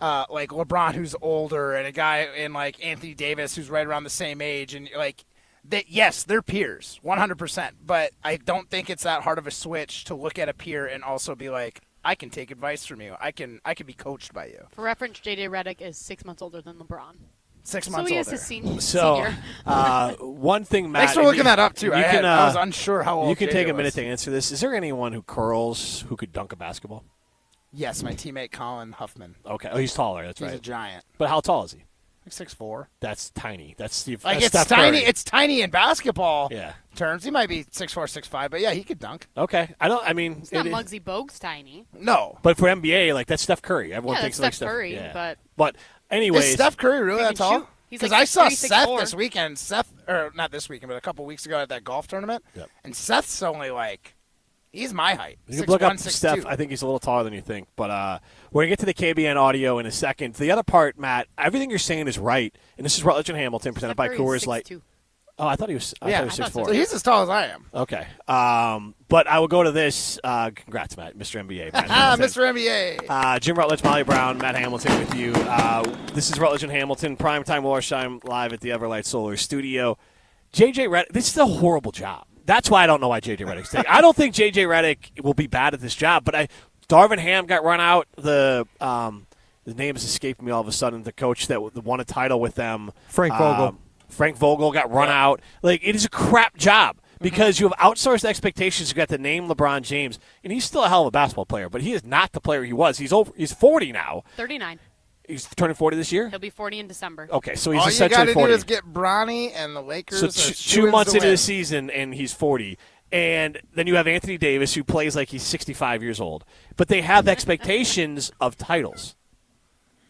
like LeBron who's older and a guy in like Anthony Davis who's right around the same age. And like, yes, they're peers, 100%. But I don't think it's that hard of a switch to look at a peer and also be like, I can take advice from you. I can be coached by you. For reference, J.J. Redick is 6 months older than LeBron. 6 months so he older. is his senior. So, one thing, Matt. Thanks for looking that up, too. I was unsure how old you can JJ take a was. minute to answer this. Is there anyone who curls who could dunk a basketball? Yes, my teammate Colin Huffman. Okay. Oh, he's taller. That's right. He's a giant. But how tall is he? Like 6'4". That's tiny. That's Steve. Like, that's it's Steph tiny. Curry. It's tiny in basketball Yeah. terms. He might be 6'4", 6'5", but yeah, he could dunk. Okay. It's not Muggsy Bogues tiny. No. But for NBA, like, that's Steph Curry. Everyone Yeah, thinks that's like Steph Curry, yeah. but anyways. Is Steph Curry really He that can tall? shoot. He's Because like I saw 6'3", Seth 6'4". this weekend. Or not this weekend, but a couple weeks ago at that golf tournament. Yep. And Seth's only like, he's my height. You can look up 6'1", Steph. 6'2". I think he's a little taller than you think. But we're going to get to the KBN audio in a second. The other part, Matt, everything you're saying is right. And this is Rutledge and Hamilton presented by Coors Light. Oh, I thought he was 6'4". So he's as tall as I am. Okay. But I will go to this. Congrats, Matt, Mr. NBA. Matt Mr. NBA. Jim Rutledge, Molly Brown, Matt Hamilton with you. This is Rutledge and Hamilton, primetime Warshime, live at the Everlight Solar Studio. J.J. Redick, this is a horrible job. That's why I don't know why J.J. Redick's taking. I don't think J.J. Redick will be bad at this job, but Darvin Ham got run out. The name has escaped me all of a sudden. The coach that won a title with them. Frank Vogel. Frank Vogel got run out. Like, it is a crap job because you have outsourced expectations. You got the name LeBron James, and he's still a hell of a basketball player, but he is not the player he was. He's 40 now. 39. He's turning 40 this year? He'll be 40 in December. Okay, so he's All essentially 40. All you got to do is get Bronny and the Lakers. So 2 months into the season, and he's 40. And then you have Anthony Davis, who plays like he's 65 years old. But they have expectations of titles.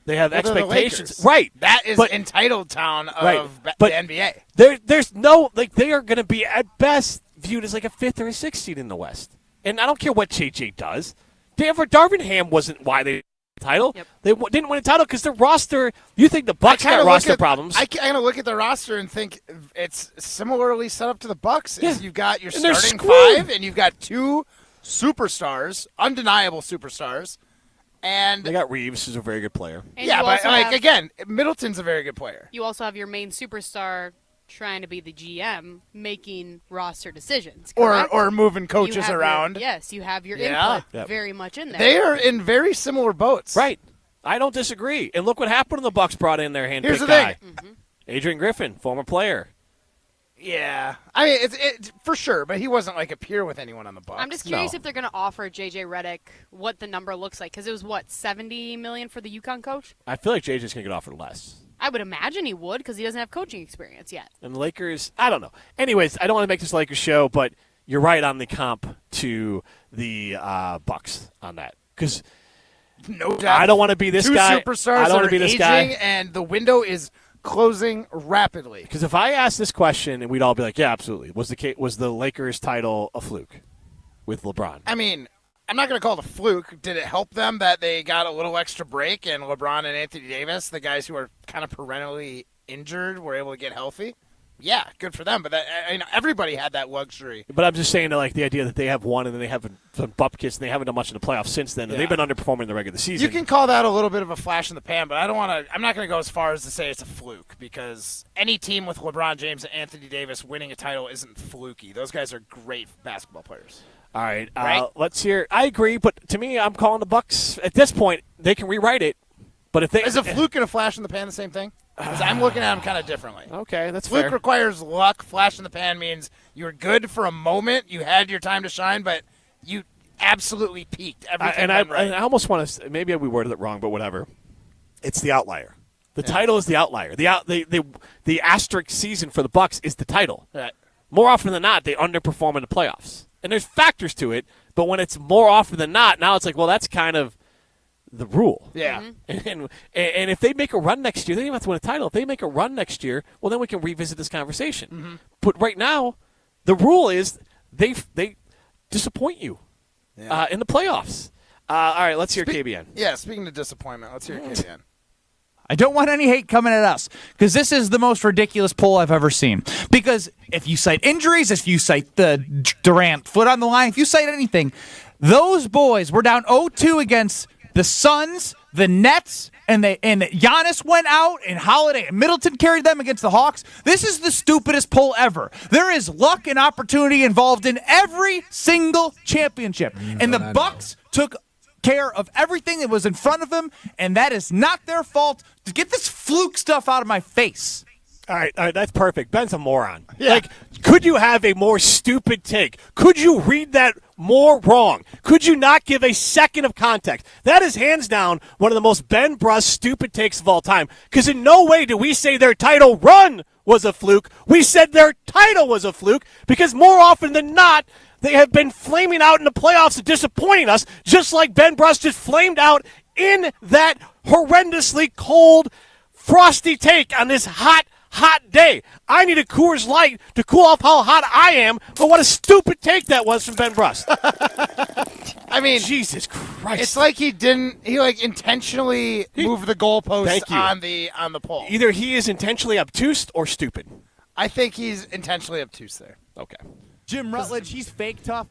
They have expectations. Right. That is entitled town of the NBA. There's no, they are going to be at best viewed as like a 5th or a 6th seed in the West. And I don't care what JJ does. Darvin Ham wasn't why they title. Yep. They didn't win a title because their roster. You think the Bucks got roster problems? I kind of look at the roster and think it's similarly set up to the Bucks. Yeah. You've got your And they're starting screwed. 5, and you've got 2 superstars, undeniable superstars, and they got Reeves, who's a very good player. And yeah, you but also have- again, Middleton's a very good player. You also have your main superstar trying to be the GM, making roster decisions, correct? Or moving You coaches have around. Yes, you have your Yeah. input Yep. very much in there. They are in very similar boats. Right. I don't disagree. And look what happened when the Bucks brought in their handpicked Here's the guy. thing. Adrian Griffin, former player. Yeah, I mean it's for sure, but he wasn't like a peer with anyone on the Bucks. I'm just curious if they're going to offer JJ Redick what the number looks like, because it was $70 million for the UConn coach. I feel like JJ's going to get offered less. I would imagine he would, because he doesn't have coaching experience yet. And the Lakers, I don't know. Anyways, I don't want to make this Lakers show, but you're right on the comp to the Bucks on that. Because no doubt. I don't want to be this 2 guy. superstars I don't want are to be this aging, guy. and the window is closing rapidly. Because if I asked this question, and we'd all be like, yeah, absolutely. Was the Lakers title a fluke with LeBron? I mean, I'm not going to call it a fluke. Did it help them that they got a little extra break and LeBron and Anthony Davis, the guys who are kind of perennially injured, were able to get healthy? Yeah, good for them. But everybody had that luxury. But I'm just saying, like, the idea that they have won and then they haven't done bupkis and they haven't done much in the playoffs since then. And they've been underperforming in the regular season. You can call that a little bit of a flash in the pan, but I'm not going to go as far as to say it's a fluke, because any team with LeBron James and Anthony Davis winning a title isn't fluky. Those guys are great basketball players. All right, Right? let's hear. I agree, but to me, I'm calling the Bucks at this point. They can rewrite it, but if they Is a fluke and a flash in the pan the same thing? 'Cause I'm looking at them kind of differently. Okay, that's fluke fair. requires luck. Flash in the pan means you were good for a moment, you had your time to shine, but you absolutely peaked. Everything went right. I almost want to. Maybe we worded it wrong, but whatever. It's the outlier. The title is the outlier. The asterisk season for the Bucks is the title. Right. More often than not, they underperform in the playoffs, and there's factors to it. But when it's more often than not, now it's like, well, that's kind of the rule. Yeah. And if they make a run next year, they don't even have to win a title. If they make a run next year, well, then we can revisit this conversation. But right now, the rule is they disappoint you in the playoffs. All right, let's hear KBN. Yeah, speaking of disappointment, let's hear KBN. I don't want any hate coming at us, because this is the most ridiculous poll I've ever seen. Because if you cite injuries, if you cite the Durant foot on the line, if you cite anything, those boys were down 0-2 against the Suns, the Nets, and Giannis went out, and Holiday and Middleton carried them against the Hawks. This is the stupidest poll ever. There is luck and opportunity involved in every single championship, and the Bucks took care of everything that was in front of them, and that is not their fault. To get this fluke stuff out of my face. All right, that's perfect. Ben's a moron. Yeah. Like, could you have a more stupid take? Could you read that more wrong? Could you not give a second of context? That is hands down one of the most Ben Bruss stupid takes of all time. Because in no way do we say their title run was a fluke. We said their title was a fluke because more often than not, they have been flaming out in the playoffs and disappointing us, just like Ben Bruss just flamed out in that horrendously cold, frosty take on this hot day. I need a Coors Light to cool off how hot I am, but what a stupid take that was from Ben Bruss. I mean, Jesus Christ. It's like he intentionally moved the goalpost on the poll. Either he is intentionally obtuse or stupid. I think he's intentionally obtuse there. Okay. Jim Rutledge, he's fake tough.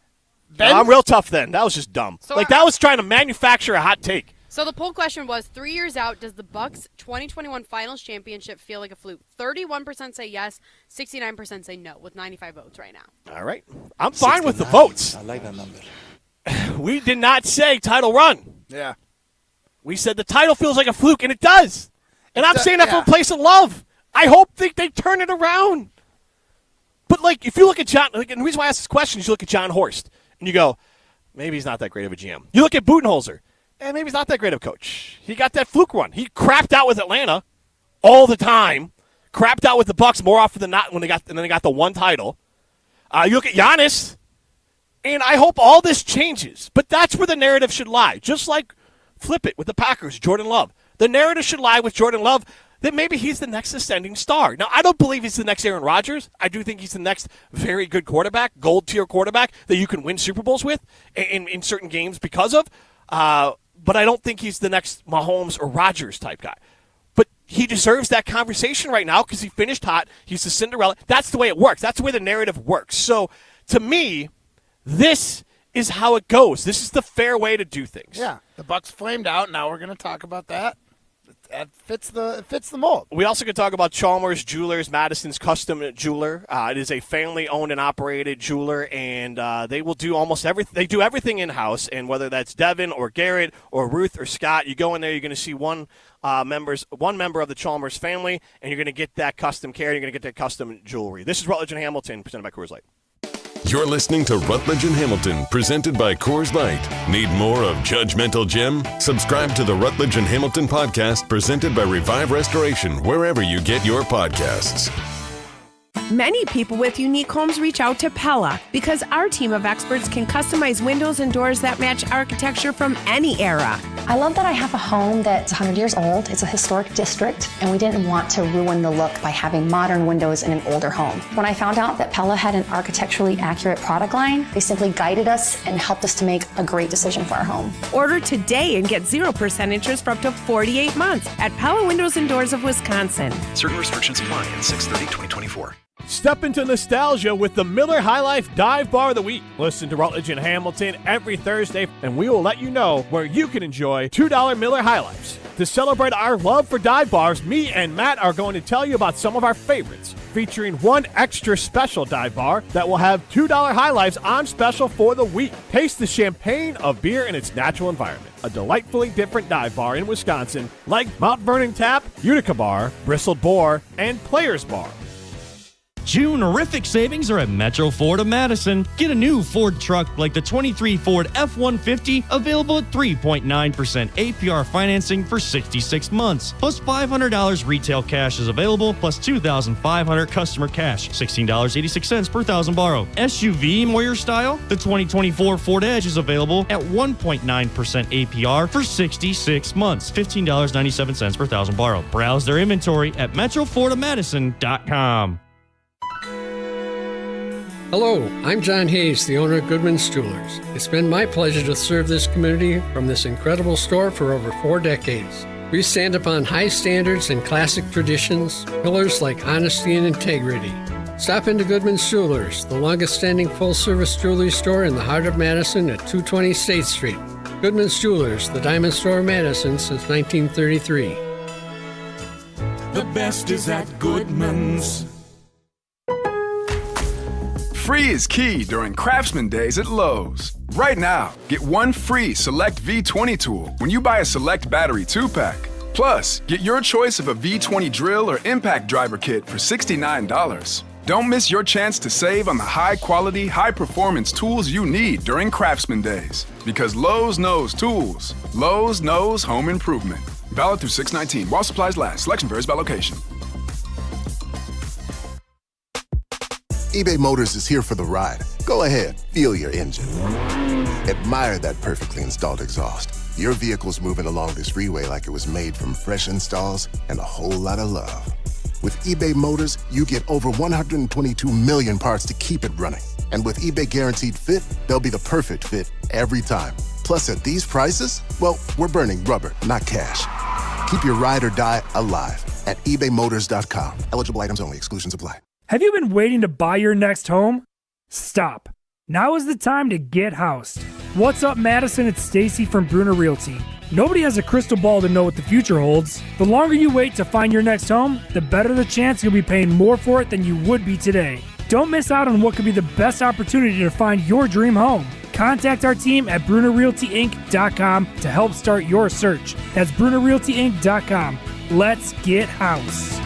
I'm real tough then. That was just dumb. So that was trying to manufacture a hot take. So the poll question was, 3 years out, does the Bucks 2021 Finals championship feel like a fluke? 31% say yes, 69% say no, with 95 votes right now. All right. I'm fine with the votes. I like that number. We did not say title run. Yeah. We said the title feels like a fluke, and it does. And I'm saying that from a place of love. I hope they turn it around. But, like, if you look at John, and the reason why I ask this question is you look at John Horst, and you go, maybe he's not that great of a GM. You look at Budenholzer. and maybe he's not that great of a coach. He got that fluke run. He crapped out with Atlanta all the time. Crapped out with the Bucks more often than not when they got the one title. You look at Giannis, and I hope all this changes. But that's where the narrative should lie. Just like flip it with the Packers, Jordan Love. The narrative should lie with Jordan Love that maybe he's the next ascending star. Now, I don't believe he's the next Aaron Rodgers. I do think he's the next very good quarterback, gold-tier quarterback that you can win Super Bowls with in certain games because of. But I don't think he's the next Mahomes or Rodgers type guy. But he deserves that conversation right now because he finished hot. He's the Cinderella. That's the way it works. That's the way the narrative works. So, to me, this is how it goes. This is the fair way to do things. Yeah, the Bucks flamed out. Now we're going to talk about that. It fits the mold. We also could talk about Chalmers Jewelers, Madison's custom jeweler. It is a family-owned and operated jeweler, and they will do almost everything. They do everything in-house, and whether that's Devin or Garrett or Ruth or Scott, you go in there, you're going to see one member of the Chalmers family, and you're going to get that custom care, you're going to get that custom jewelry. This is Rutledge and Hamilton, presented by Coors Light. You're listening to Rutledge and Hamilton, presented by Coors Light. Need more of Judgmental Jim? Subscribe to the Rutledge and Hamilton podcast, presented by Revive Restoration, wherever you get your podcasts. Many people with unique homes reach out to Pella because our team of experts can customize windows and doors that match architecture from any era. I love that I have a home that's 100 years old. It's a historic district, and we didn't want to ruin the look by having modern windows in an older home. When I found out that Pella had an architecturally accurate product line, they simply guided us and helped us to make a great decision for our home. Order today and get 0% interest for up to 48 months at Pella Windows and Doors of Wisconsin. Certain restrictions apply in 6/30/2024. Step into nostalgia with the Miller High Life Dive Bar of the Week. Listen to Rutledge and Hamilton every Thursday, and we will let you know where you can enjoy $2 Miller High Lifes. To celebrate our love for dive bars, me and Matt are going to tell you about some of our favorites, featuring one extra special dive bar that will have $2 High Lifes on special for the week. Taste the champagne of beer in its natural environment. A delightfully different dive bar in Wisconsin, like Mount Vernon Tap, Utica Bar, Bristled Boar, and Players Bar. June-rific savings are at Metro Ford of Madison. Get a new Ford truck like the 23 Ford F-150, available at 3.9% APR financing for 66 months. Plus $500 retail cash is available, plus $2,500 customer cash, $16.86 per thousand borrow. SUV Moyer style, the 2024 Ford Edge is available at 1.9% APR for 66 months, $15.97 per thousand borrow. Browse their inventory at metrofordofmadison.com. Hello, I'm John Hayes, the owner of Goodman's Jewelers. It's been my pleasure to serve this community from this incredible store for over 4 decades. We stand upon high standards and classic traditions, pillars like honesty and integrity. Stop into Goodman's Jewelers, the longest-standing full-service jewelry store in the heart of Madison at 220 State Street. Goodman's Jewelers, the diamond store of Madison since 1933. The best is at Goodman's. Free is key during Craftsman Days at Lowe's. Right now, get one free Select V20 tool when you buy a Select Battery 2-pack. Plus, get your choice of a V20 drill or impact driver kit for $69. Don't miss your chance to save on the high-quality, high-performance tools you need during Craftsman Days. Because Lowe's knows tools. Lowe's knows home improvement. Valid through 6/19 while supplies last. Selection varies by location. eBay Motors is here for the ride. Go ahead, feel your engine. Admire that perfectly installed exhaust. Your vehicle's moving along this freeway like it was made from fresh installs and a whole lot of love. With eBay Motors, you get over 122 million parts to keep it running. And with eBay Guaranteed Fit, they'll be the perfect fit every time. Plus, at these prices, well, we're burning rubber, not cash. Keep your ride or die alive at ebaymotors.com. Eligible items only. Exclusions apply. Have you been waiting to buy your next home? Stop. Now is the time to get housed. What's up, Madison? It's Stacy from Bruner Realty. Nobody has a crystal ball to know what the future holds. The longer you wait to find your next home, the better the chance you'll be paying more for it than you would be today. Don't miss out on what could be the best opportunity to find your dream home. Contact our team at BrunerRealtyInc.com to help start your search. That's BrunerRealtyInc.com. Let's get housed.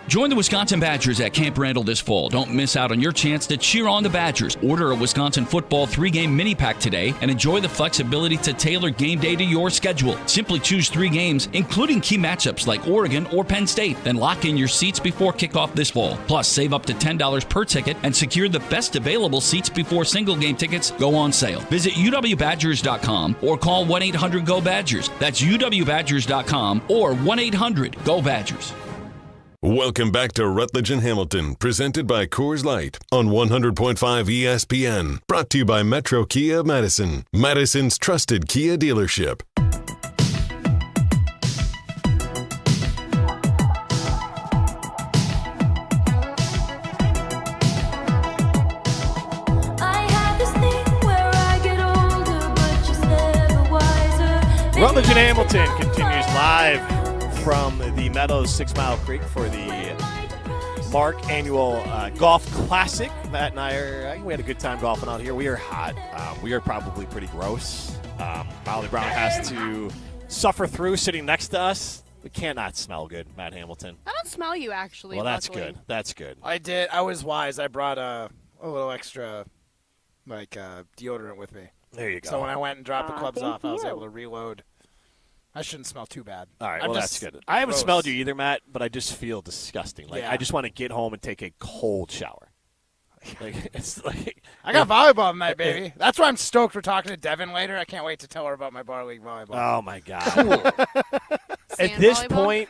Join the Wisconsin Badgers at Camp Randall this fall. Don't miss out on your chance to cheer on the Badgers. Order a Wisconsin football 3-game mini pack today and enjoy the flexibility to tailor game day to your schedule. Simply choose 3 games, including key matchups like Oregon or Penn State. Then lock in your seats before kickoff this fall. Plus, save up to $10 per ticket and secure the best available seats before single game tickets go on sale. Visit uwbadgers.com or call 1-800-GO-BADGERS. That's uwbadgers.com or 1-800-GO-BADGERS. Welcome back to Rutledge and Hamilton, presented by Coors Light on 100.5 ESPN. Brought to you by Metro Kia of Madison, Madison's trusted Kia dealership. Rutledge and Hamilton continues live from the Meadows 6 Mile Creek for the Mark Annual Golf Classic. Matt and I we had a good time golfing out here. We are hot. We are probably pretty gross. Molly Brown has to suffer through sitting next to us. We cannot smell good, Matt Hamilton. I don't smell you, actually. Well, that's luckily. good. That's good. I did. I was wise. I brought a little extra, deodorant with me. There you go. So when I went and dropped the clubs off, I was able to reload. I shouldn't smell too bad. All right, well, that's good. I haven't smelled you either, Matt, but I just feel disgusting. Yeah. I just want to get home and take a cold shower. It's like I got volleyball tonight, baby. That's why I'm stoked we're talking to Devin later. I can't wait to tell her about my bar league volleyball. Oh, my God. At this point,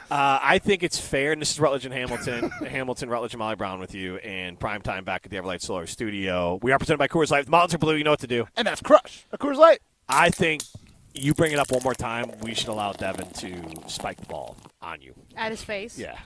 I think it's fair, and this is Rutledge and Hamilton, Rutledge and Molly Brown with you, and primetime back at the Everlight Solar Studio. We are presented by Coors Light. The Mountains are blue. You know what to do. And that's Crush, a Coors Light. I think you bring it up one more time, we should allow Devin to spike the ball on you. At his face? Yeah.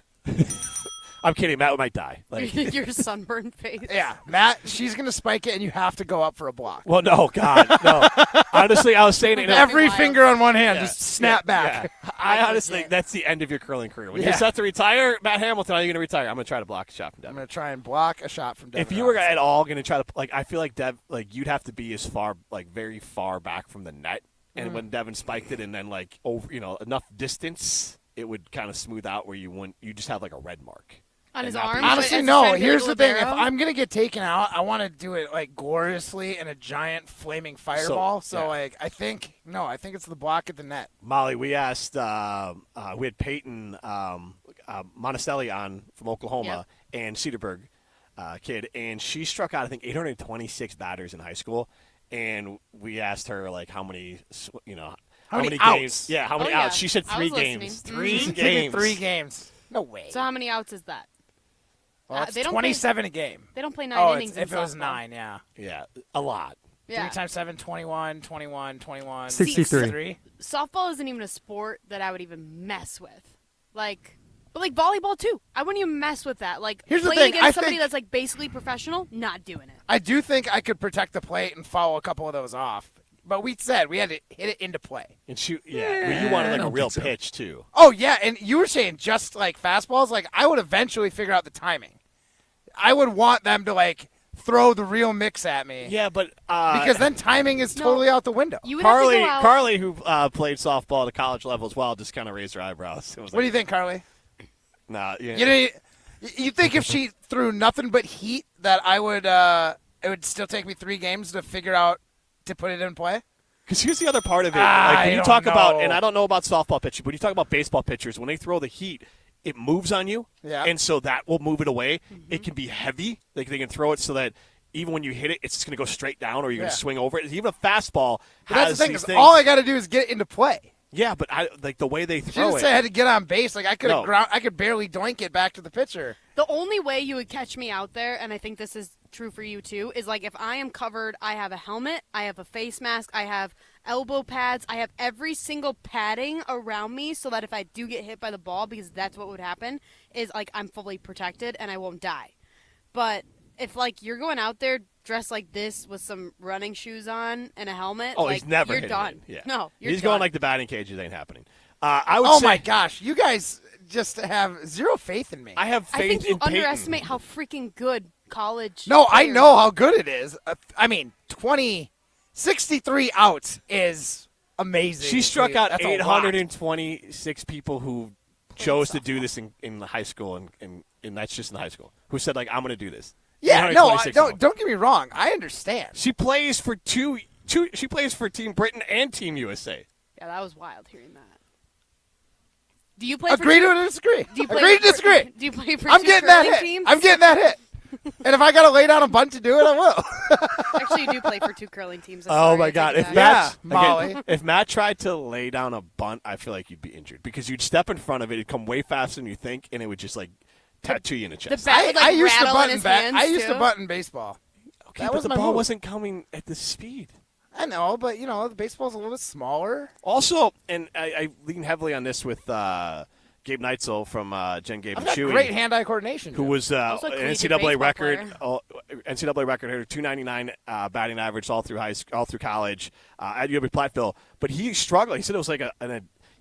I'm kidding. Matt might die. Your sunburned face. Yeah, Matt, she's going to spike it, and you have to go up for a block. Well, no, God, no. Honestly, I was saying it. Every finger on one hand, just snap back. Yeah. I honestly think that's the end of your curling career. When you're set to retire, Matt Hamilton, are you going to retire? I'm going to try to block a shot from Devin. I'm going to try and block a shot from Devin. If you were at all going to try to, I feel like you'd have to be as far, very far back from the net. And when Devin spiked it and then, over, enough distance, it would kind of smooth out where you just have, a red mark. On his arm? Honestly, no. Here's the thing. If I'm going to get taken out, I want to do it, gloriously in a giant flaming fireball. I think it's the block at the net. Molly, we asked, we had Peyton Monticelli on from Oklahoma and Cedarburg kid, and she struck out, I think, 826 batters in high school. And we asked her, how many, how many outs? Games? Yeah, how many outs? She said 3 games. 3 games. 3 games. No way. So how many outs is that? Well, it's 27 a game. They don't play 9 innings if in it was softball. 9, yeah. Yeah, a lot. Yeah. 3 times 7, 21, 21, 21. 63. Softball isn't even a sport that I would even mess with. But volleyball, too. I wouldn't even mess with that. Here's the playing thing, against somebody that's, basically professional, not doing it. I do think I could protect the plate and foul a couple of those off. But we said we had to hit it into play. And shoot, well, you wanted, a real pitch, too. Oh, yeah, and you were saying just, fastballs. I would eventually figure out the timing. I would want them to, throw the real mix at me. Yeah, but because then timing is totally out the window. Carly, who played softball at a college level as well, just kind of raised her eyebrows. What do you think, Carly? Nah, you think if she threw nothing but heat that I would it would still take me 3 games to figure out to put it in play? Because here's the other part of it. When you talk about, and I don't know about softball pitchers, but when you talk about baseball pitchers, when they throw the heat, it moves on you, and so that will move it away. Mm-hmm. It can be heavy. They can throw it so that even when you hit it, it's just going to go straight down, or you're going to swing over it. Even a fastball has that's the thing, these things. All I got to do is get it into play. Yeah, but the way they throw it. She just had to get on base. I could I could barely doink it back to the pitcher. The only way you would catch me out there, and I think this is true for you too, is if I am covered, I have a helmet, I have a face mask, I have elbow pads, I have every single padding around me so that if I do get hit by the ball, because that's what would happen, is I'm fully protected and I won't die. But if you're going out there dressed like this with some running shoes on and a helmet, he's never you're hitting done. It. Yeah. No, he's done. going like the batting cages ain't happening. I would oh say, my gosh, you guys just have zero faith in me. I have faith I think you in Peyton. underestimate how freaking good college. No, I players know are. how good it is. 63 outs is amazing. She struck out 826 people who chose to do this in the high school, and that's just in the high school, who said, like, I'm going to do this. Yeah, no, don't get me wrong. I understand. She plays for she plays for Team Britain and Team USA. Yeah, that was wild hearing that. Do you play Agree for to disagree. Do you play Agree to disagree. Do you play for I'm two getting that curling hit. teams? I'm getting that hit. And if I got to lay down a bunt to do it, I will. Actually, you do play for 2 curling teams. I'm Oh sorry, my I God! take If it Matt, Molly. again, if Matt tried to lay down a bunt, I feel like you'd be injured because you'd step in front of it, it'd come way faster than you think, and it would just like tattoo you in the chest. bat would, like, I used to rattle bunt in in his bat. hands, I used to too. bunt in baseball. Okay, that but was the my ball move. wasn't coming at the speed. I know, but the baseball's a little bit smaller. Also, and I lean heavily on this with Gabe Neitzel from Jen Gabe I've and got Chewy, great hand-eye coordination. who Jim. was an Also a collegiate NCAA baseball record, player. NCAA record hitter, 299 batting average all through college at UW Platteville. But he struggled. He said it was like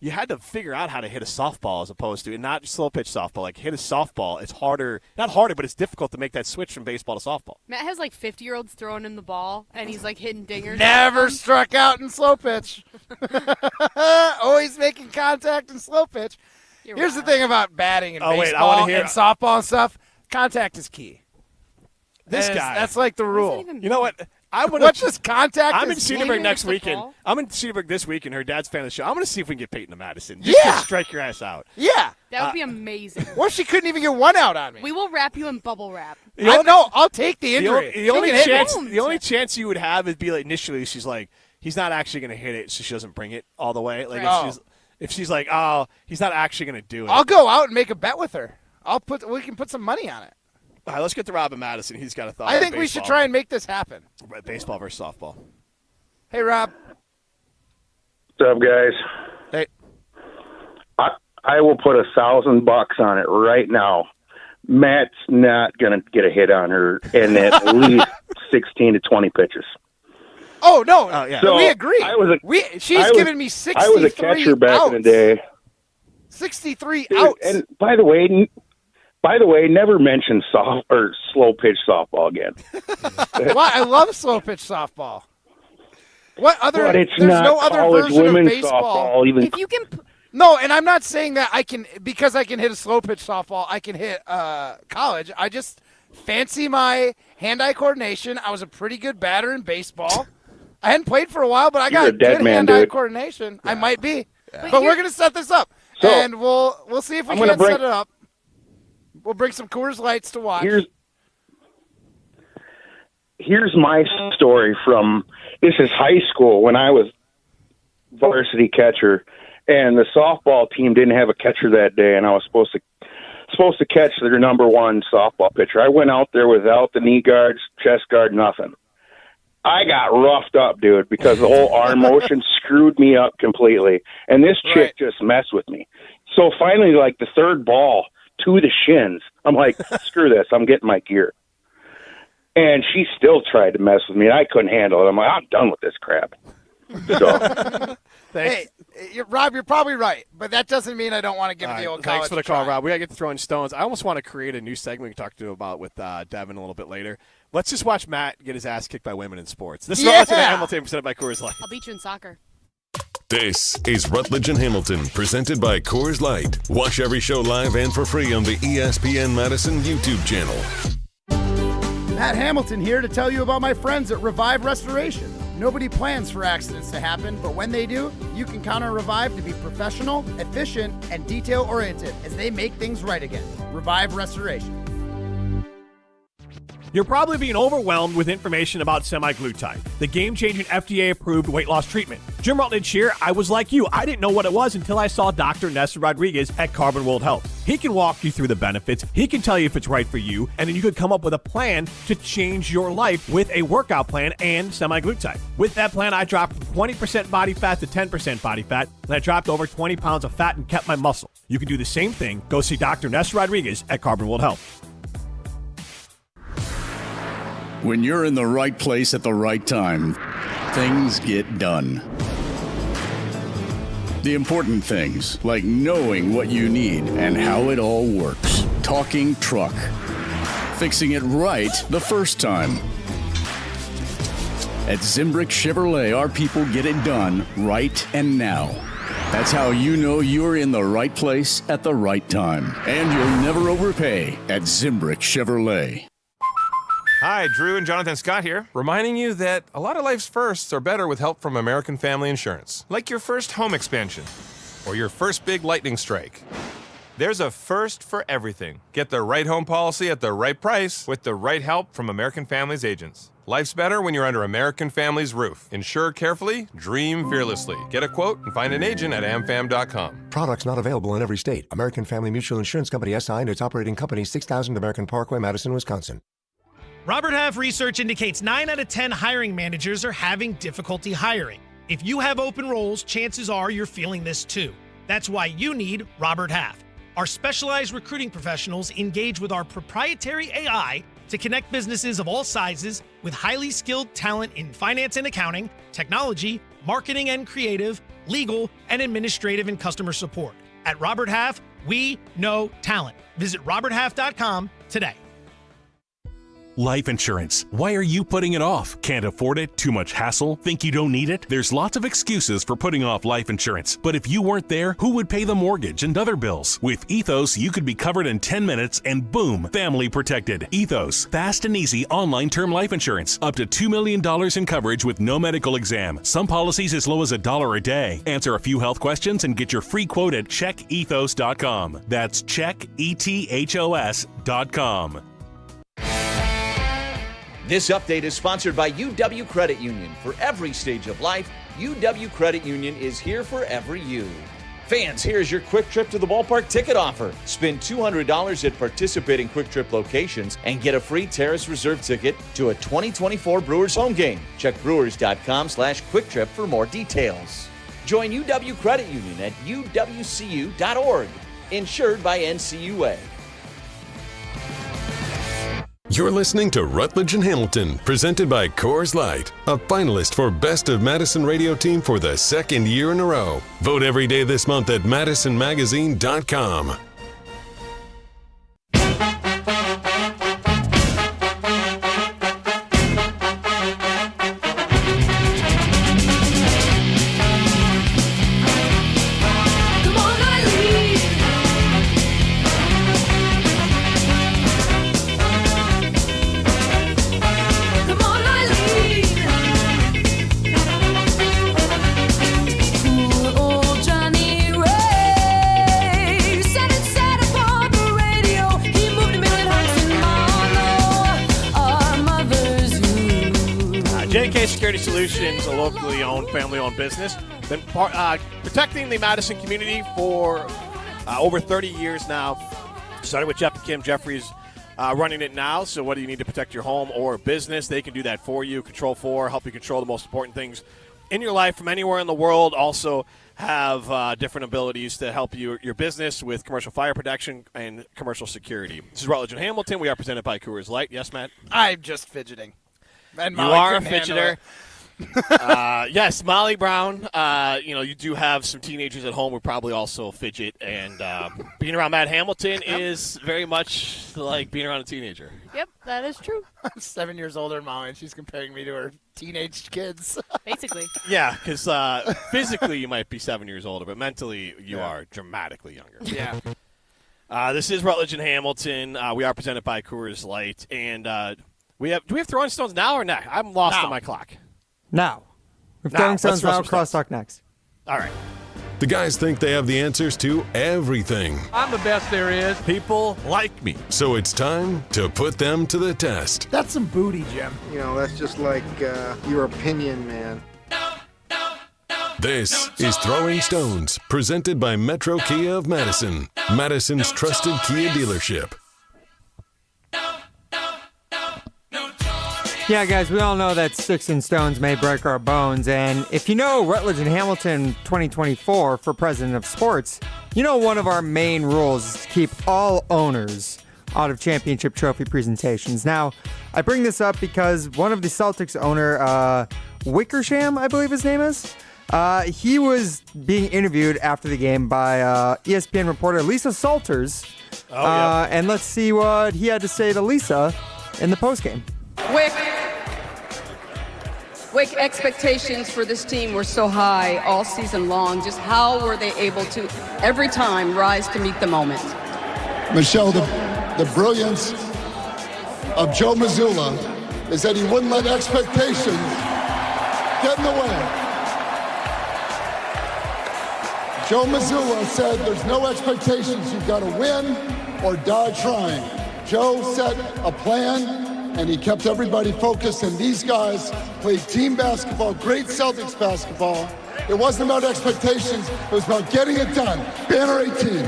you had to figure out how to hit a softball as opposed to, and not slow pitch softball. Like hit a softball, it's harder, not harder, but it's difficult to make that switch from baseball to softball. Matt has like 50-year-olds throwing him the ball, and he's like hitting dingers. Never struck out in slow pitch. Always making contact in slow pitch. Here's the thing about batting and Oh, wait, I baseball wanna hear- and softball and stuff. Contact is key. This guy. That's like the rule. You know what? What's this contact? I'm in is Cedarburg key? next Football? weekend. I'm in Cedarburg this week, and her dad's fan of the show. I'm going to see if we can get Peyton to Madison. Just to strike your ass out. Yeah. That would be amazing. Well, she couldn't even get one out on me. We will wrap you in bubble wrap. I'll take the injury. The only She can hit chance, me. the only chance you would have is be like initially she's like he's not actually going to hit it, so she doesn't bring it all the way. Like if she's like, oh, he's not actually going to do it. I'll go out and make a bet with her. We can put some money on it. All right, let's get to Robin Madison. He's got a thought. I on think we should baseball. try and make this happen. Baseball versus softball. Hey, Rob. What's up, guys? Hey. I will put $1,000 on it right now. Matt's not going to get a hit on her in at least 16 to 20 pitches. Oh, no. Yeah. So we agree. She's giving me 63 I was a catcher back outs. in the day. 63 Dude, outs. and by the way, never mention soft or slow pitch softball again. Why? I love slow pitch softball. What other? But it's there's not no other college version of women's baseball. softball. Even If you can, No, and I'm not saying that I can because I can hit a slow pitch softball. I can hit college. I just fancy my hand-eye coordination. I was a pretty good batter in baseball. I hadn't played for a while, but I You're got a dead good man, hand-eye dude. coordination. I might be, But but we're you're- gonna set this up, So, and we'll see if we I'm gonna can bring- set it up. We'll bring some Coors Lights to watch. Here's my story from this is high school when I was varsity catcher, and the softball team didn't have a catcher that day, and I was supposed to catch their number one softball pitcher. I went out there without the knee guards, chest guard, nothing. I got roughed up, dude, because the whole arm motion screwed me up completely, and this chick just messed with me. So finally, like the third ball to the shins, I'm like, screw this, I'm getting my gear. And she still tried to mess with me, and I couldn't handle it. I'm like, I'm done with this crap. So, Hey, Rob, you're probably right, but that doesn't mean I don't want to give the old college Thanks for the a call, try. Rob. We got to get to throwing stones. I almost want to create a new segment we can talk to about with Devin a little bit later. Let's just watch Matt get his ass kicked by women in sports. This is Rutledge and Hamilton, presented by Coors Light. I'll beat you in soccer. This is Rutledge and Hamilton, presented by Coors Light. Watch every show live and for free on the ESPN Madison YouTube channel. Matt Hamilton here to tell you about my friends at Revive Restoration. Nobody plans for accidents to happen, but when they do, you can count on Revive to be professional, efficient, and detail-oriented as they make things right again. Revive Restoration. You're probably being overwhelmed with information about semaglutide, the game-changing FDA-approved weight loss treatment. Jim Rutledge here. I was like you. I didn't know what it was until I saw Dr. Nessa Rodriguez at Carbon World Health. He can walk you through the benefits. He can tell you if it's right for you, and then you could come up with a plan to change your life with a workout plan and semaglutide. With that plan, I dropped from 20% body fat to 10% body fat, and I dropped over 20 pounds of fat and kept my muscle. You can do the same thing. Go see Dr. Nessa Rodriguez at Carbon World Health. When you're in the right place at the right time, things get done. The important things, like knowing what you need and how it all works. Talking truck. Fixing it right the first time. At Zimbrick Chevrolet, our people get it done right and now. That's how you know you're in the right place at the right time. And you'll never overpay at Zimbrick Chevrolet. Hi, Drew and Jonathan Scott here, reminding you that a lot of life's firsts are better with help from American Family Insurance. Like your first home expansion or your first big lightning strike. There's a first for everything. Get the right home policy at the right price with the right help from American Family's agents. Life's better when you're under American Family's roof. Insure carefully, dream fearlessly. Get a quote and find an agent at amfam.com. Products not available in every state. American Family Mutual Insurance Company SI and its operating company 6000 American Parkway, Madison, Wisconsin. Robert Half research indicates 9 out of 10 hiring managers are having difficulty hiring. If you have open roles, chances are you're feeling this too. That's why you need Robert Half. Our specialized recruiting professionals engage with our proprietary AI to connect businesses of all sizes with highly skilled talent in finance and accounting, technology, marketing and creative, legal, and administrative and customer support. At Robert Half, we know talent. Visit roberthalf.com today. Life insurance. Why are you putting it off? Can't afford it? Too much hassle? Think you don't need it? There's lots of excuses for putting off life insurance. But if you weren't there, who would pay the mortgage and other bills? With Ethos, you could be covered in 10 minutes and boom, family protected. Ethos, fast and easy online term life insurance. Up to $2 million in coverage with no medical exam. Some policies as low as $1 a day. Answer a few health questions and get your free quote at checkethos.com. That's checkethos.com. This update is sponsored by UW Credit Union. For every stage of life, UW Credit Union is here for every you. Fans, here's your Quick Trip to the Ballpark ticket offer. Spend $200 at participating Quick Trip locations and get a free Terrace Reserve ticket to a 2024 Brewers home game. Check brewers.com/quicktrip for more details. Join UW Credit Union at uwcu.org. Insured by NCUA. You're listening to Rutledge and Hamilton, presented by Coors Light, a finalist for Best of Madison Radio Team for the second year in a row. Vote every day this month at madisonmagazine.com. Security Solutions, a locally owned, family-owned business. Been protecting the Madison community for over 30 years now. Started with Jeff and Kim. Jeffrey's running it now. So whether you need to protect your home or business, they can do that for you. Control 4, help you control the most important things in your life from anywhere in the world. Also have different abilities to help your business with commercial fire protection and commercial security. This is Rutledge and Hamilton. We are presented by Coors Light. Yes, Matt? I'm just fidgeting. And you Molly are a couldn't handle fidgeter. Yes, Molly Brown. You do have some teenagers at home who probably also fidget, and being around Matt Hamilton is very much like being around a teenager. Yep, that is true. I'm 7 years older than Molly, and she's comparing me to her teenage kids. Basically. Yeah, because physically you might be 7 years older, but mentally you are dramatically younger. Yeah. This is Rutledge and Hamilton. We are presented by Coors Light, and do we have Throwing Stones now or next? I'm lost on my clock. Now. If Now. Throwing Stones Let's now, throw some crosstalk next. All right. The guys think they have the answers to everything. I'm the best there is. People like me. So it's time to put them to the test. That's some booty, Jim. You know, that's just like your opinion, man. This is Throwing Stones, presented by Metro Kia of Madison, Madison's trusted Kia dealership. Yeah, guys, we all know that sticks and stones may break our bones. And if you know Rutledge and Hamilton 2024 for President of Sports, you know one of our main rules is to keep all owners out of championship trophy presentations. Now, I bring this up because one of the Celtics owner, Wickersham, I believe his name is, he was being interviewed after the game by ESPN reporter Lisa Salters. And let's see what he had to say to Lisa in the postgame. Wick, expectations for this team were so high all season long. Just how were they able to, every time, rise to meet the moment? Michelle, the brilliance of Joe Mazzulla is that he wouldn't let expectations get in the way. Joe Mazzulla said there's no expectations. You've got to win or die trying. Joe set a plan, and he kept everybody focused, and these guys played team basketball, great Celtics basketball. It wasn't about expectations. It was about getting it done. Banner 18.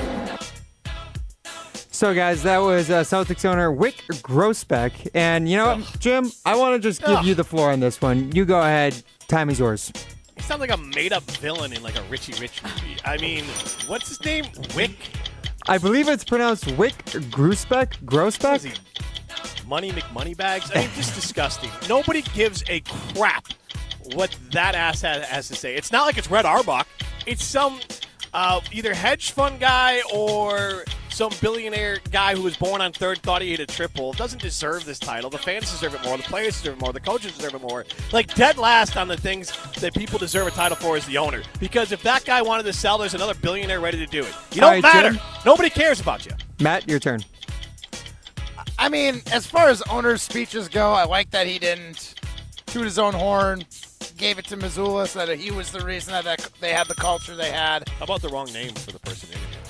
So, guys, that was Celtics owner Wyc Grousbeck. And, you know what, Jim, I want to just give you the floor on this one. You go ahead. Time is yours. He sounds like a made-up villain in like a Richie Rich movie. I mean, what's his name? Wyc? I believe it's pronounced Wyc Grousbeck. Grousbeck? Money McMoneybags? I mean, just disgusting. Nobody gives a crap what that ass has to say. It's not like it's Red Auerbach. It's some either hedge fund guy or some billionaire guy who was born on third, thought he hit a triple. Doesn't deserve this title. The fans deserve it more. The players deserve it more. The coaches deserve it more. Like, dead last on the things that people deserve a title for is the owner. Because if that guy wanted to sell, there's another billionaire ready to do it. You don't matter. Jim. Nobody cares about you. Matt, your turn. I mean, as far as owner's speeches go, I like that he didn't toot his own horn, gave it to Mazzulla, so that he was the reason that they had the culture they had. How about the wrong name for the person interviewing?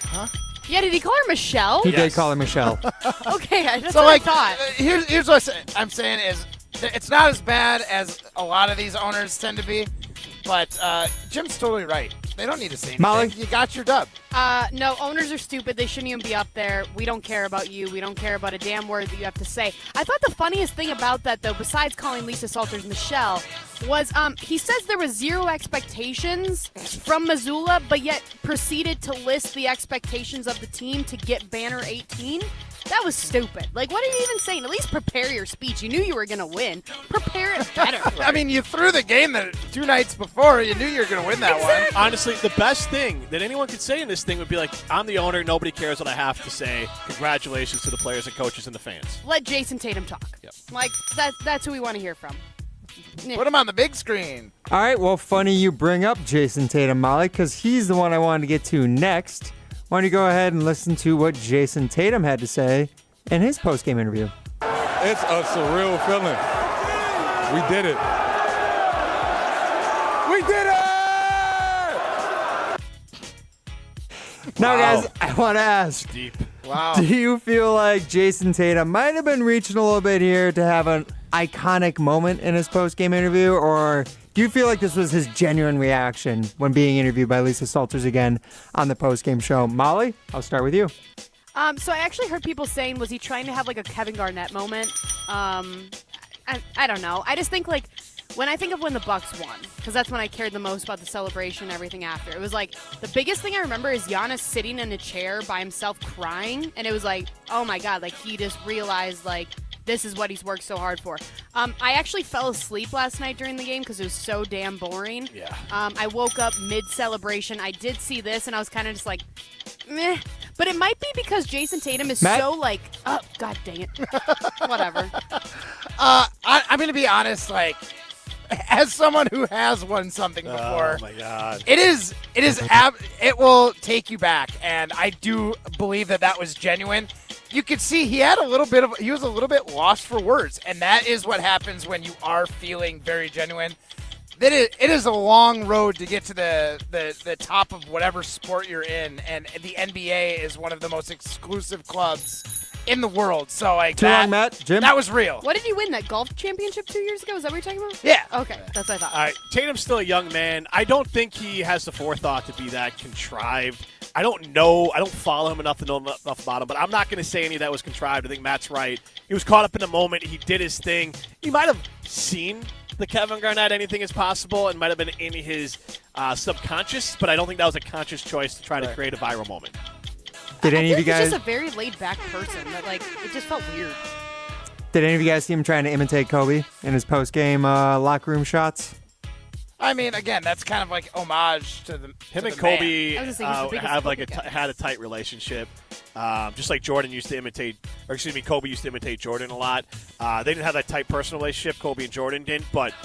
Huh? Yeah, did he call her Michelle? He did call her Michelle. Okay, that's so, what like, I thought. Here's what I'm saying is it's not as bad as a lot of these owners tend to be, but Jim's totally right. They don't need to say anything. Molly? You got your dub. No, owners are stupid. They shouldn't even be up there. We don't care about you. We don't care about a damn word that you have to say. I thought the funniest thing about that, though, besides calling Lisa Salters Michelle, was he says there was zero expectations from Mazzulla, but yet proceeded to list the expectations of the team to get banner 18. That was stupid. Like, what are you even saying? At least prepare your speech. You knew you were going to win. Prepare it better. I mean, you threw the game 2 nights before. You knew you were going to win that one. Honestly, the best thing that anyone could say in this thing would be like, I'm the owner. Nobody cares what I have to say. Congratulations to the players and coaches and the fans. Let Jason Tatum talk. Yep. Like, that's who we want to hear from. Put him on the big screen. All right, well, funny you bring up Jason Tatum, Molly, because he's the one I wanted to get to next. Why don't you go ahead and listen to what Jason Tatum had to say in his post-game interview. It's a surreal feeling. We did it. We did it! Now, guys, I want to ask, deep. Wow. Do you feel like Jason Tatum might have been reaching a little bit here to have an iconic moment in his post-game interview, or do you feel like this was his genuine reaction when being interviewed by Lisa Salters again on the post-game show? Molly, I'll start with you. So I actually heard people saying, was he trying to have like a Kevin Garnett moment? I don't know. I just think like when I think of when the Bucks won, because that's when I cared the most about the celebration and everything after. It was like the biggest thing I remember is Giannis sitting in a chair by himself crying, and it was like, oh my God, like he just realized like this is what he's worked so hard for. I actually fell asleep last night during the game because it was so damn boring. Yeah. I woke up mid-celebration. I did see this, and I was kind of just like, meh. But it might be because Jason Tatum is Matt? so like, oh, God dang it. Whatever. I'm going to be honest, like, as someone who has won something before, oh my God, it will take you back, and I do believe that was genuine. You could see he was a little bit lost for words, and that is what happens when you are feeling very genuine. It is a long road to get to the top of whatever sport you're in, and the NBA is one of the most exclusive clubs in the world. So like Too long, Matt. Jim? that was real. What did he win, that golf championship 2 years ago? Is that what you're talking about? Yeah. Okay, that's what I thought. All right, Tatum's still a young man. I don't think he has the forethought to be that contrived. I don't know. I don't follow him enough to know enough about him, but I'm not going to say any of that was contrived. I think Matt's right. He was caught up in the moment. He did his thing. He might have seen the Kevin Garnett anything is possible and might have been in his subconscious, but I don't think that was a conscious choice to try to create a viral moment. Did any of you guys? He's just a very laid-back person, but like it just felt weird. Did any of you guys see him trying to imitate Kobe in his post-game locker room shots? I mean, again, that's kind of like homage to the Him to and the Kobe man. have like had a tight relationship. Just like Jordan used to Kobe used to imitate Jordan a lot. They didn't have that tight personal relationship. Kobe and Jordan didn't, but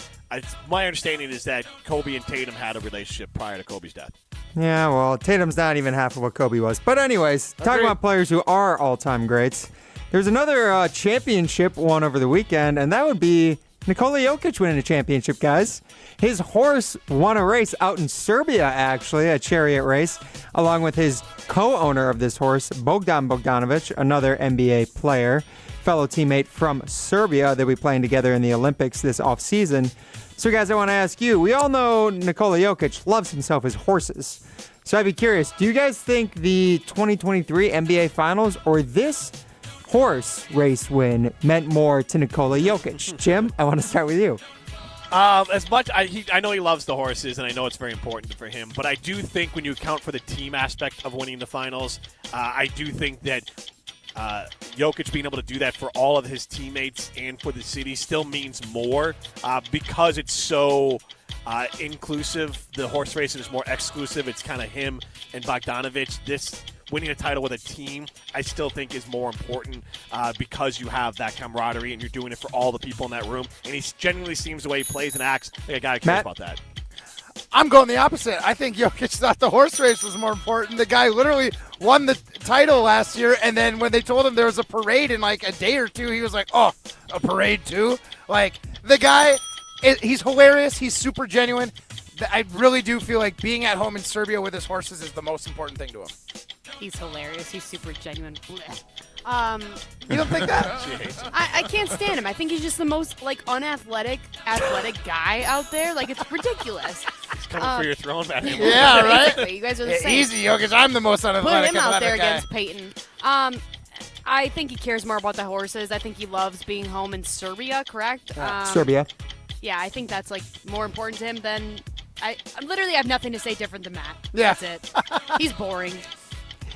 My understanding is that Kobe and Tatum had a relationship prior to Kobe's death. Yeah, well, Tatum's not even half of what Kobe was. But anyways, talking about players who are all-time greats, there's another championship won over the weekend, and that would be Nikola Jokic winning a championship, guys. His horse won a race out in Serbia, actually, a chariot race, along with his co-owner of this horse, Bogdan Bogdanovic, another NBA player, fellow teammate from Serbia. They'll be playing together in the Olympics this offseason. So, guys, I want to ask you, we all know Nikola Jokic loves himself his horses. So I'd be curious, do you guys think the 2023 NBA Finals or this horse race win meant more to Nikola Jokic? Jim, I want to start with you. As much I know he loves the horses, and I know it's very important for him, but I do think when you account for the team aspect of winning the finals, I do think that Jokic being able to do that for all of his teammates and for the city still means more because it's so inclusive. The horse racing is more exclusive. It's kind of him and Bogdanovic. This winning a title with a team, I still think is more important because you have that camaraderie and you're doing it for all the people in that room. And he genuinely seems the way he plays and acts like a guy who cares about that. I'm going the opposite. I think Jokic thought the horse race was more important. The guy literally won the title last year, and then when they told him there was a parade in like a day or two, he was like, oh, a parade too? Like, the guy, he's hilarious. He's super genuine. I really do feel like being at home in Serbia with his horses is the most important thing to him. He's hilarious. He's super genuine. You don't think that? She hates him. I can't stand him. I think he's just the most athletic guy out there. Like, it's ridiculous. He's coming for your throne, man. Yeah, right? Basically, you guys are the same. Easy, Jokic. I'm the most unathletic. Put him out there guy. against Peyton. I think he cares more about the horses. I think he loves being home in Serbia, correct? Serbia. Yeah, I think that's more important to him than I literally have nothing to say different than Matt. Yeah. That's it. He's boring.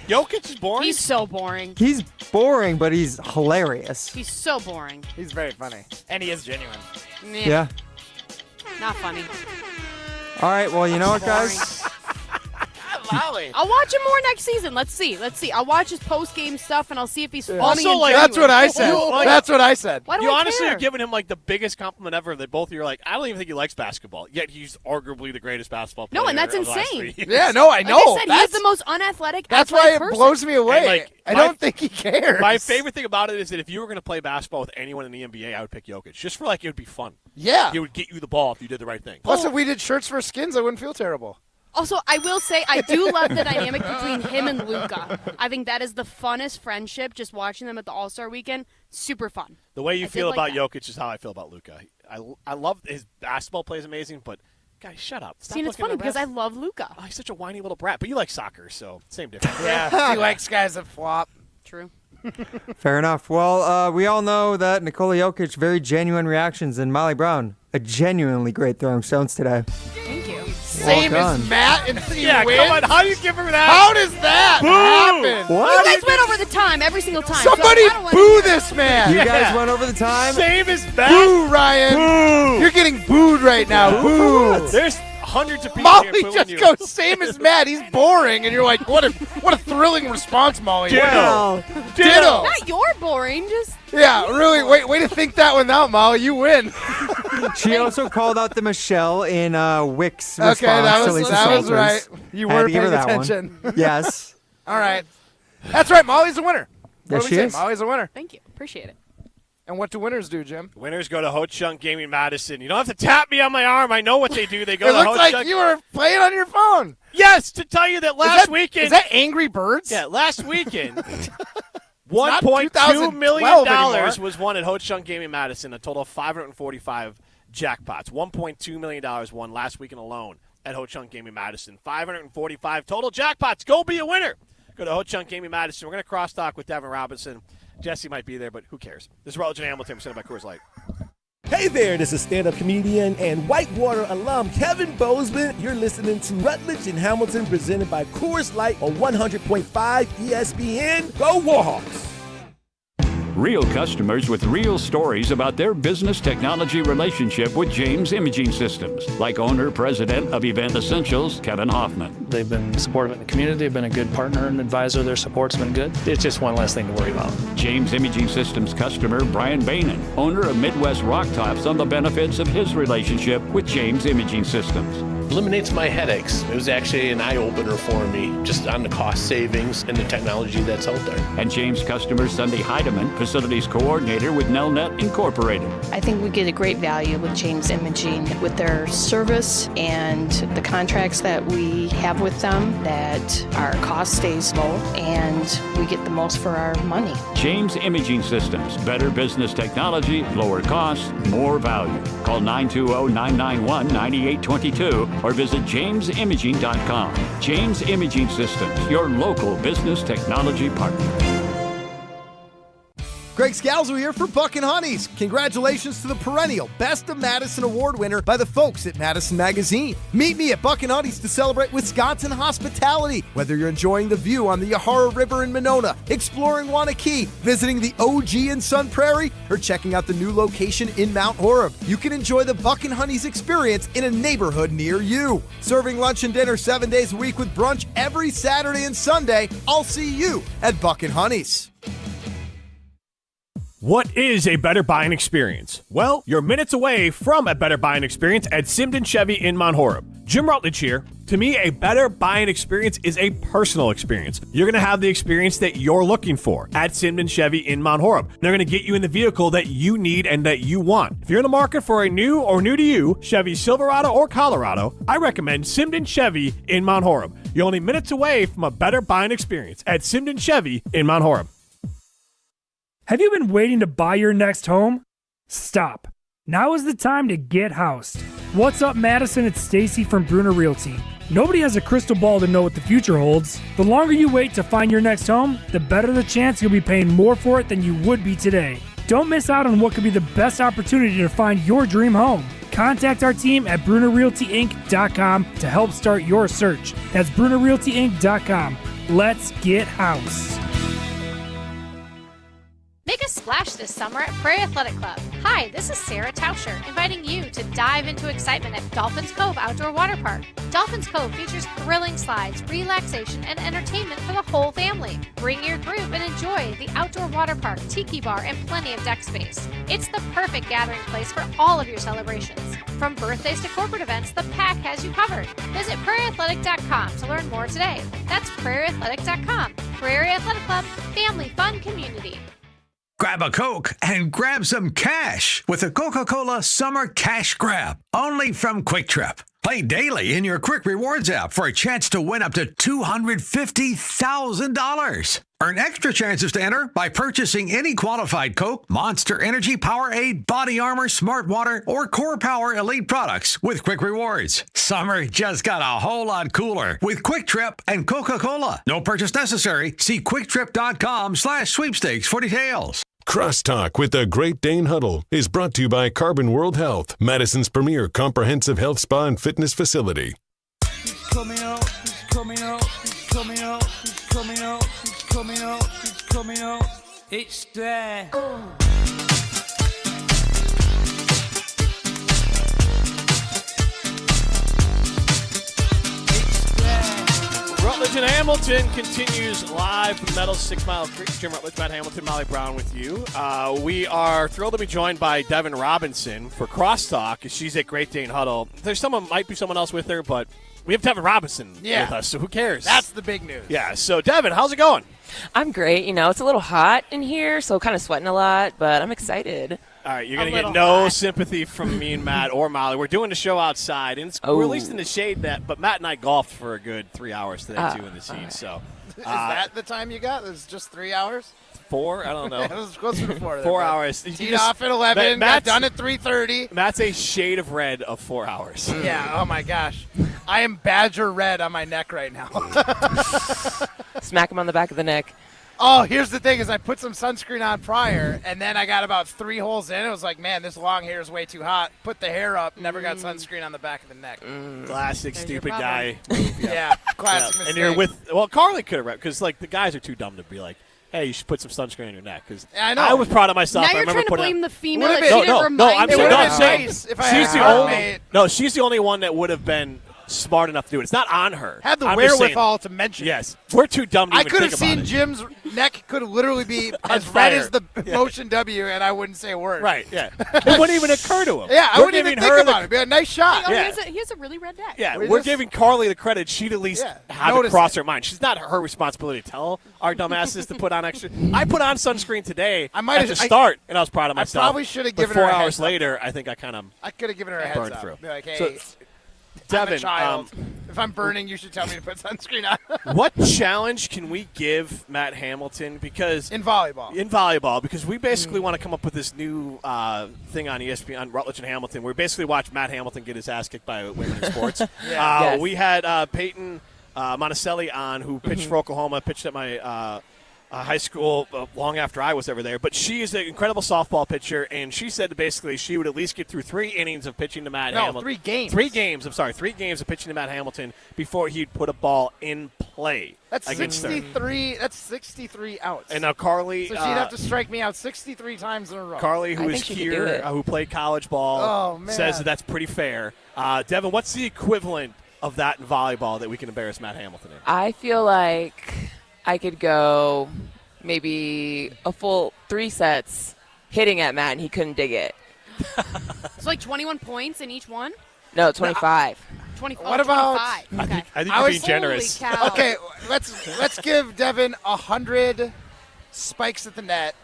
Jokic is boring? He's so boring. He's boring, but he's hilarious. He's so boring. He's very funny. And he is genuine. Yeah. Not funny. All right, well, you know what, guys? I'll watch him more next season. Let's see. I'll watch his post-game stuff, and I'll see if he's funny. Also, and like, that's what I said. That's what I said. Why do you I honestly care? are giving him like the biggest compliment ever. That both of you are like, I don't even think he likes basketball. Yet he's arguably the greatest basketball player. No, and that's of the last insane. 3 years. Yeah, no, I know. Like I said, he's the most unathletic. That's why athletic it person. blows me away. And, I don't think he cares. My favorite thing about it is that if you were going to play basketball with anyone in the NBA, I would pick Jokic. Just for it would be fun. Yeah. He would get you the ball if you did the right thing. Plus, if we did shirts for skins, I wouldn't feel terrible. Also, I will say I do love the dynamic between him and Luka. I think that is the funnest friendship, just watching them at the All-Star Weekend. Super fun. The way you I feel did like about that. Jokic is how I feel about Luka. I love his basketball play is amazing, but guys, shut up. Stop See, and it's looking funny at the because refs. I love Luka. Oh, he's such a whiny little brat. But you like soccer, so same difference. Yeah, he likes guys that flop. True. Fair enough. Well, we all know that Nikola Jokic, very genuine reactions, and Molly Brown, a genuinely great throwing stones today. Thank you. Same done. as Matt and he Yeah, wins? come on. How do you give her that? How does that happen? You guys went over the time every single time. Somebody so I don't wanna boo hear this man. You guys went over the time? Same as that. Boo, Ryan. You're getting booed right now. Boo. There's hundreds of people Molly here booing just you. goes same as Matt. He's boring, and you're like, what a thrilling response, Molly. Ditto. Ditto. Not you're boring. Just Yeah, really. Way to think that one out, Molly. You win. She also called out the Michelle in Wick's response Okay, that to was Lisa that was Salters. right. You Had were to give her paying that one. attention. Yes. All right. That's right. Molly's the winner. Yes, What do she we say? is. Molly's the winner. thank you. Appreciate it. And what do winners do, Jim? Winners go to Ho Chunk Gaming Madison. You don't have to tap me on my arm. I know what they do. They go It to Ho looks like Chunk. you were playing on your phone. Yes, to tell you that last weekend. Is that Angry Birds? Yeah, last weekend. not $1.2 2012 million anymore. was won at Ho Chunk Gaming Madison. A total of 545 jackpots. $1.2 million won last weekend alone at Ho Chunk Gaming Madison. 545 total jackpots. Go be a winner. Go to Ho Chunk Gaming Madison. We're going to cross-talk with Devin Robinson. Jesse might be there, but who cares? This is Rutledge Hamilton presented by Coors Light. Hey there, this is stand-up comedian and Whitewater alum Kevin Bozeman. You're listening to Rutledge and Hamilton presented by Coors Light on 100.5 ESPN. Go Warhawks! Real customers with real stories about their business technology relationship with James Imaging Systems, like owner-president of Event Essentials, Kevin Hoffman. They've been supportive in the community. They've been a good partner and advisor. Their support's been good. It's just one less thing to worry about. James Imaging Systems customer Brian Bainan, owner of Midwest Rock Tops, on the benefits of his relationship with James Imaging Systems. Eliminates my headaches. It was actually an eye-opener for me, just on the cost savings and the technology that's out there. And James customer Sunday Heidemann, facilities coordinator with Nelnet Incorporated. I think we get a great value with James Imaging with their service and the contracts that we have with them, that our cost stays low and we get the most for our money. James Imaging Systems. Better business technology, lower costs, more value. Call 920-991-9822 or visit jamesimaging.com. James Imaging Systems, your local business technology partner. Greg Scalzo here for Buck and Honeys. Congratulations to the perennial Best of Madison Award winner by the folks at Madison Magazine. Meet me at Buck and Honeys to celebrate Wisconsin hospitality. Whether you're enjoying the view on the Yahara River in Monona, exploring Wanakee, visiting the OG in Sun Prairie, or checking out the new location in Mount Horeb, you can enjoy the Buck and Honeys experience in a neighborhood near you. Serving lunch and dinner 7 days a week with brunch every Saturday and Sunday. I'll see you at Buck and Honeys. What is a better buying experience? Well, you're minutes away from a better buying experience at Simden Chevy in Mount Horeb. Jim Rutledge here. To me, a better buying experience is a personal experience. You're going to have the experience that you're looking for at Simden Chevy in Mount Horeb. They're going to get you in the vehicle that you need and that you want. If you're in the market for a new or new to you Chevy Silverado or Colorado, I recommend Simden Chevy in Mount Horeb. You're only minutes away from a better buying experience at Simden Chevy in Mount Horeb. Have you been waiting to buy your next home? Stop. Now is the time to get housed. What's up, Madison? It's Stacy from Bruner Realty. Nobody has a crystal ball to know what the future holds. The longer you wait to find your next home, the better the chance you'll be paying more for it than you would be today. Don't miss out on what could be the best opportunity to find your dream home. Contact our team at BrunerRealtyInc.com to help start your search. That's BrunerRealtyInc.com. Let's get housed. Make a splash this summer at Prairie Athletic Club. Hi, this is Sarah Tauscher, inviting you to dive into excitement at Dolphins Cove Outdoor Water Park. Dolphins Cove features thrilling slides, relaxation, and entertainment for the whole family. Bring your group and enjoy the outdoor water park, tiki bar, and plenty of deck space. It's the perfect gathering place for all of your celebrations. From birthdays to corporate events, the pack has you covered. Visit prairieathletic.com to learn more today. That's prairieathletic.com. Prairie Athletic Club, family fun community. Grab a Coke and grab some cash with the Coca-Cola Summer Cash Grab, only from Quick Trip. Play daily in your Quick Rewards app for a chance to win up to $250,000. Earn extra chances to enter by purchasing any qualified Coke, Monster Energy, Powerade, Body Armor, Smart Water, or Core Power Elite products with Quick Rewards. Summer just got a whole lot cooler with Quick Trip and Coca-Cola. No purchase necessary. See QuickTrip.com/sweepstakes for details. Crosstalk with the Great Dane Huddle is brought to you by Carbon World Health, Madison's premier comprehensive health spa and fitness facility. He's coming up, he's coming up, he's coming up, he's coming up, he's coming up, he's coming up. It's there. Rutledge and Hamilton continues live from Meadows 6 Mile Creek. Jim Rutledge, Matt Hamilton, Molly Brown with you. We are thrilled to be joined by Devin Robinson for Crosstalk. She's at Great Dane Huddle. Might be someone else with her, but we have Devin Robinson with us, so who cares? That's the big news. Yeah, so Devin, how's it going? I'm great. It's a little hat in here, so kind of sweating a lot, but I'm excited. All right, you're going to get no sympathy from me and Matt or Molly. We're doing the show outside, and we're at least in the shade, but Matt and I golfed for a good 3 hours today, too, in the scene. Right. So, is that the time you got? It was just 3 hours? 4? I don't know. It was closer to 4. 4 hours. Teed off at 11, got done at 3:30. Matt's a shade of red of 4 hours. Yeah, oh my gosh. I am Badger red on my neck right now. Smack him on the back of the neck. Oh, here's the thing is I put some sunscreen on prior, and then I got about 3 holes in. It was like, man, this long hair is way too hot. Put the hair up, never got sunscreen on the back of the neck. Classic stupid guy. Yeah, classic mistake. And you're with, Carly could have, because, the guys are too dumb to be like, hey, you should put some sunscreen on your neck. Because I know. I was proud of myself. Now I you're remember trying to putting blame on- the female Would've that been- she didn't remind I'm you. It would've saying been saying nice if I she's had the a only. roommate. No, she's the only one that would have been smart enough to do it. It's not on her. Had the I'm just saying- wherewithal to mention. Yes, we're too dumb to I even could have think about seen it. Jim's neck could literally be On as red fire. as the motion W, and I wouldn't say a word. Right? Yeah, it wouldn't even occur to him. Yeah, I We're wouldn't even giving think her about the- it. It'd be a nice shot. Oh, Yeah. he has a really red neck. Yeah, We we're just- giving Carly the credit. She'd at least have it notice cross it. her mind. She's not her responsibility to tell our dumbasses to put on extra. I put on sunscreen today I might at have- the start, and I was proud of I myself. probably should have But given her 4 a hours heads up. later, I think I kind of I could have given her a heads burned up. through. Be like, hey, So, I'm Devin, a child. If I'm burning, you should tell me to put sunscreen on. what challenge can we give Matt Hamilton? Because In volleyball. because we basically want to come up with this new thing on ESPN on Rutledge and Hamilton. We basically watch Matt Hamilton get his ass kicked by women in sports. Yes. We had Peyton Monticelli on, who pitched for Oklahoma, pitched at my high school long after I was ever there. But she is an incredible softball pitcher, and she said that basically she would at least get through 3 innings of pitching to Matt Hamilton. 3 games. 3 games. I'm sorry, 3 games of pitching to Matt Hamilton before he'd put a ball in play. That's against her. 63. That's 63 outs. And now Carly. So she'd have to strike me out 63 times in a row. Carly, who I is think she could do here, it. who played college ball, Oh, man. says that that's pretty fair. Devin, what's the equivalent of that in volleyball that we can embarrass Matt Hamilton in? I feel like I could go maybe a full 3 sets hitting at Matt, and he couldn't dig it. It's like 21 points in each one. No, 25. 20, What about- 25. Okay. I think I you're was- being generous. Holy cow. Okay, let's give Devin 100 spikes at the net.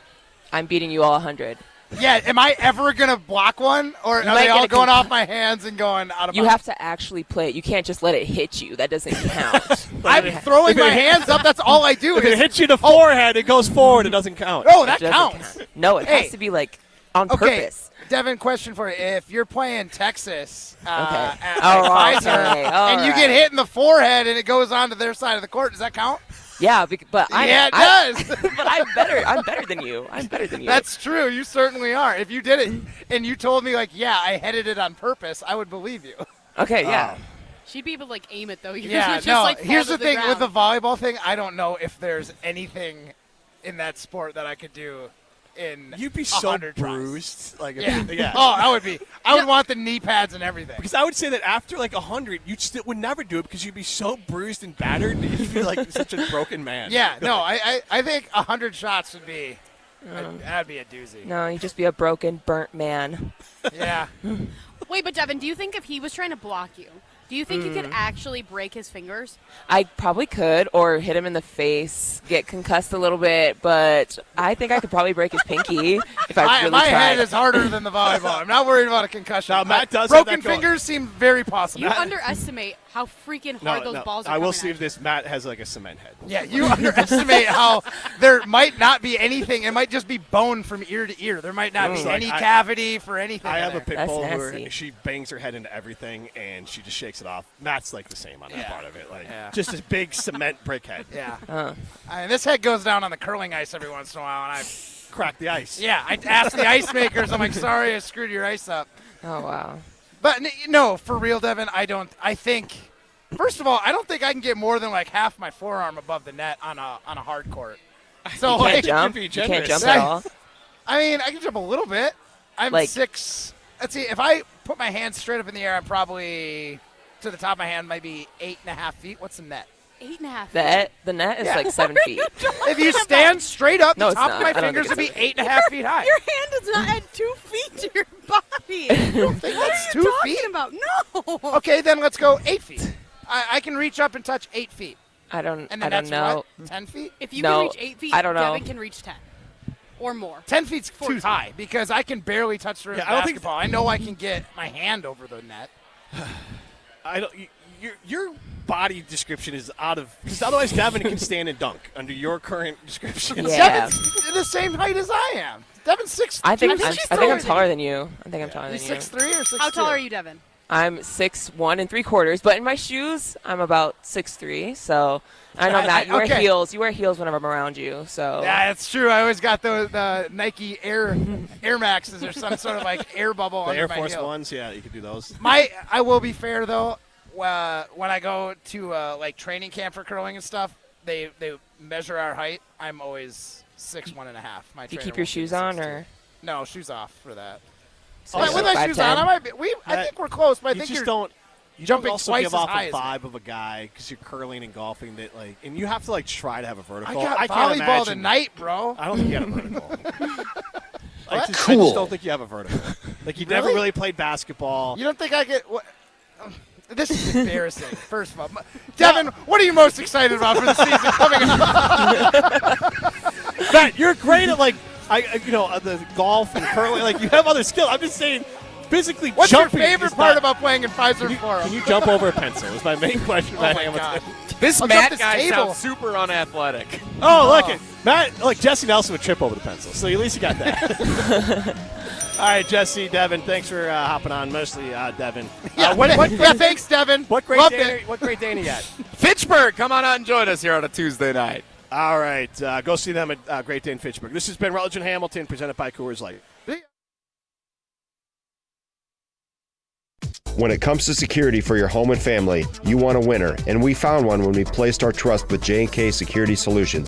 I'm beating you all 100. Yeah, am I ever gonna block one, or are might they get all a going con- off my hands and going out of You bounds? have to actually play it. You can't just let it hit you. That doesn't count. I'm throwing my hands up. That's all I do. If it is- hits you in the forehead, it goes forward. It doesn't count. Oh, It that doesn't counts. count. No, it Hey. has to be like on Okay, purpose. Devin, question for you. If you're playing Texas at Oh, Pfizer, okay. All and you get right. hit in the forehead and it goes on to their side of the court, does that count? Yeah, but Yeah, it does. but I'm better. I'm better than you. I'm better than you. That's true. You certainly are. If you did it and you told me, like, yeah, I headed it on purpose, I would believe you. okay. Yeah. She'd be able to like aim it though. Yours Yeah, would just, no. like, fall Here's to the thing with the ground. volleyball thing. I don't know if there's anything in that sport that I could do in You'd be so 100 tries. bruised. Like, if Yeah. yeah. Oh, I would be. I would want the knee pads and everything. Because I would say that after like 100, you still would never do it because you'd be so bruised and battered that you'd feel like such a broken man. Yeah, no, I think 100 shots would be that'd be a doozy. No, you just be a broken, burnt man. Yeah. Wait, but Devin, do you think if he was trying to block you, do you think you could actually break his fingers? I probably could, or hit him in the face, get concussed a little bit, but I think I could probably break his pinky if I really my tried. head is harder than the volleyball. I'm not worried about a concussion. Now, Matt does have broken that going. fingers seem very possible. You underestimate how freaking hard those balls are. I will coming see at if this Matt has like a cement head. Yeah, you underestimate how there might not be anything. It might just be bone from ear to ear. There might not be Like, any cavity for anything. I in have a there. pit That's bull nasty. where she bangs her head into everything and she just shakes it off. Matt's like the same on that part of it. Like just this big cement brick head. Yeah. This head goes down on the curling ice every once in a while, and I Crack the ice. Yeah, I asked the ice makers. I'm like, sorry, I screwed your ice up. Oh, wow. But no, for real, Devin, I think, first of all, I don't think I can get more than like half my forearm above the net on a hard court. So You like, can't jump? You can't jump at all? I mean, I can jump a little bit. I'm Like- 6. Let's see, if I put my hands straight up in the air, I'm probably to the top of my hand, maybe 8.5 feet. What's the net? 8.5. The net is Yeah. like 7 feet. If you stand straight up, No, the it's top not. of my I don't fingers would think be it's 8.5 feet high. Your hand does not add 2 feet to your body. You don't think that's 2 feet? About no. Okay, then let's go 8 feet. I can reach up and touch 8 feet. I don't And then know. that's what? 10 feet? If you No, can reach 8 feet, I don't know. Devin can reach 10 or more. 10 feet's too 14. high because I can barely touch the rim of I don't think basketball. I know I can get my hand over the net. I don't. Your body description is out of because otherwise Devin can stand and dunk under your current description. Yeah. Devin's the same height as I am. Devin's 6'2". I think she's I'm taller taller than you. I think I'm taller than He's you. 6'3" or 6'2"? How tall are you, Devin? I'm 6'1 3/4, but in my shoes, I'm about 6'3". So I know, Matt, you wear okay. heels. You wear heels whenever I'm around you. So Yeah, it's true. I always got those Nike Air Maxes or some sort of like air bubble The under Air my Force heel. Ones, yeah, you could do those. I will be fair though. When I go to like training camp for curling and stuff, they measure our height. I'm always 6'1.5". My Do you trainer keep your won't give me shoes on 6'2". or? No, shoes off for that. So With my 5'10"? shoes on, I might be. I think we're close, but I think you just you're don't. You jumping don't also twice give as off high a as me. vibe of a guy because you're curling and golfing that and you have to try to have a vertical. I got can't volleyball imagine. tonight, bro. I don't think you have a vertical. I just Cool. don't think you have a vertical. You never really played basketball. You don't think I get what? This is embarrassing. First of all, Devin, what are you most excited about for the season coming up? Matt, you're great at the golf and curling. You have other skills. I'm just saying, physically What's jumping. your favorite is part not- about playing in Pfizer Forum? Can you jump over a pencil? Is my main question. Oh Matt my Hamilton. God. This I'll Matt jump this guy table. sounds super unathletic. Oh, look it. Matt, Jesse Nelson would trip over the pencil, so at least you got that. All right, Jesse, Devin, thanks for hopping on. Mostly Devin. Thanks, Devin. What great day are you at? Fitchburg, come on out and join us here on a Tuesday night. All right, go see them at Great Day in Fitchburg. This has been Rutledge and Hamilton, presented by Coors Light. When it comes to security for your home and family, you want a winner, and we found one when we placed our trust with J&K Security Solutions.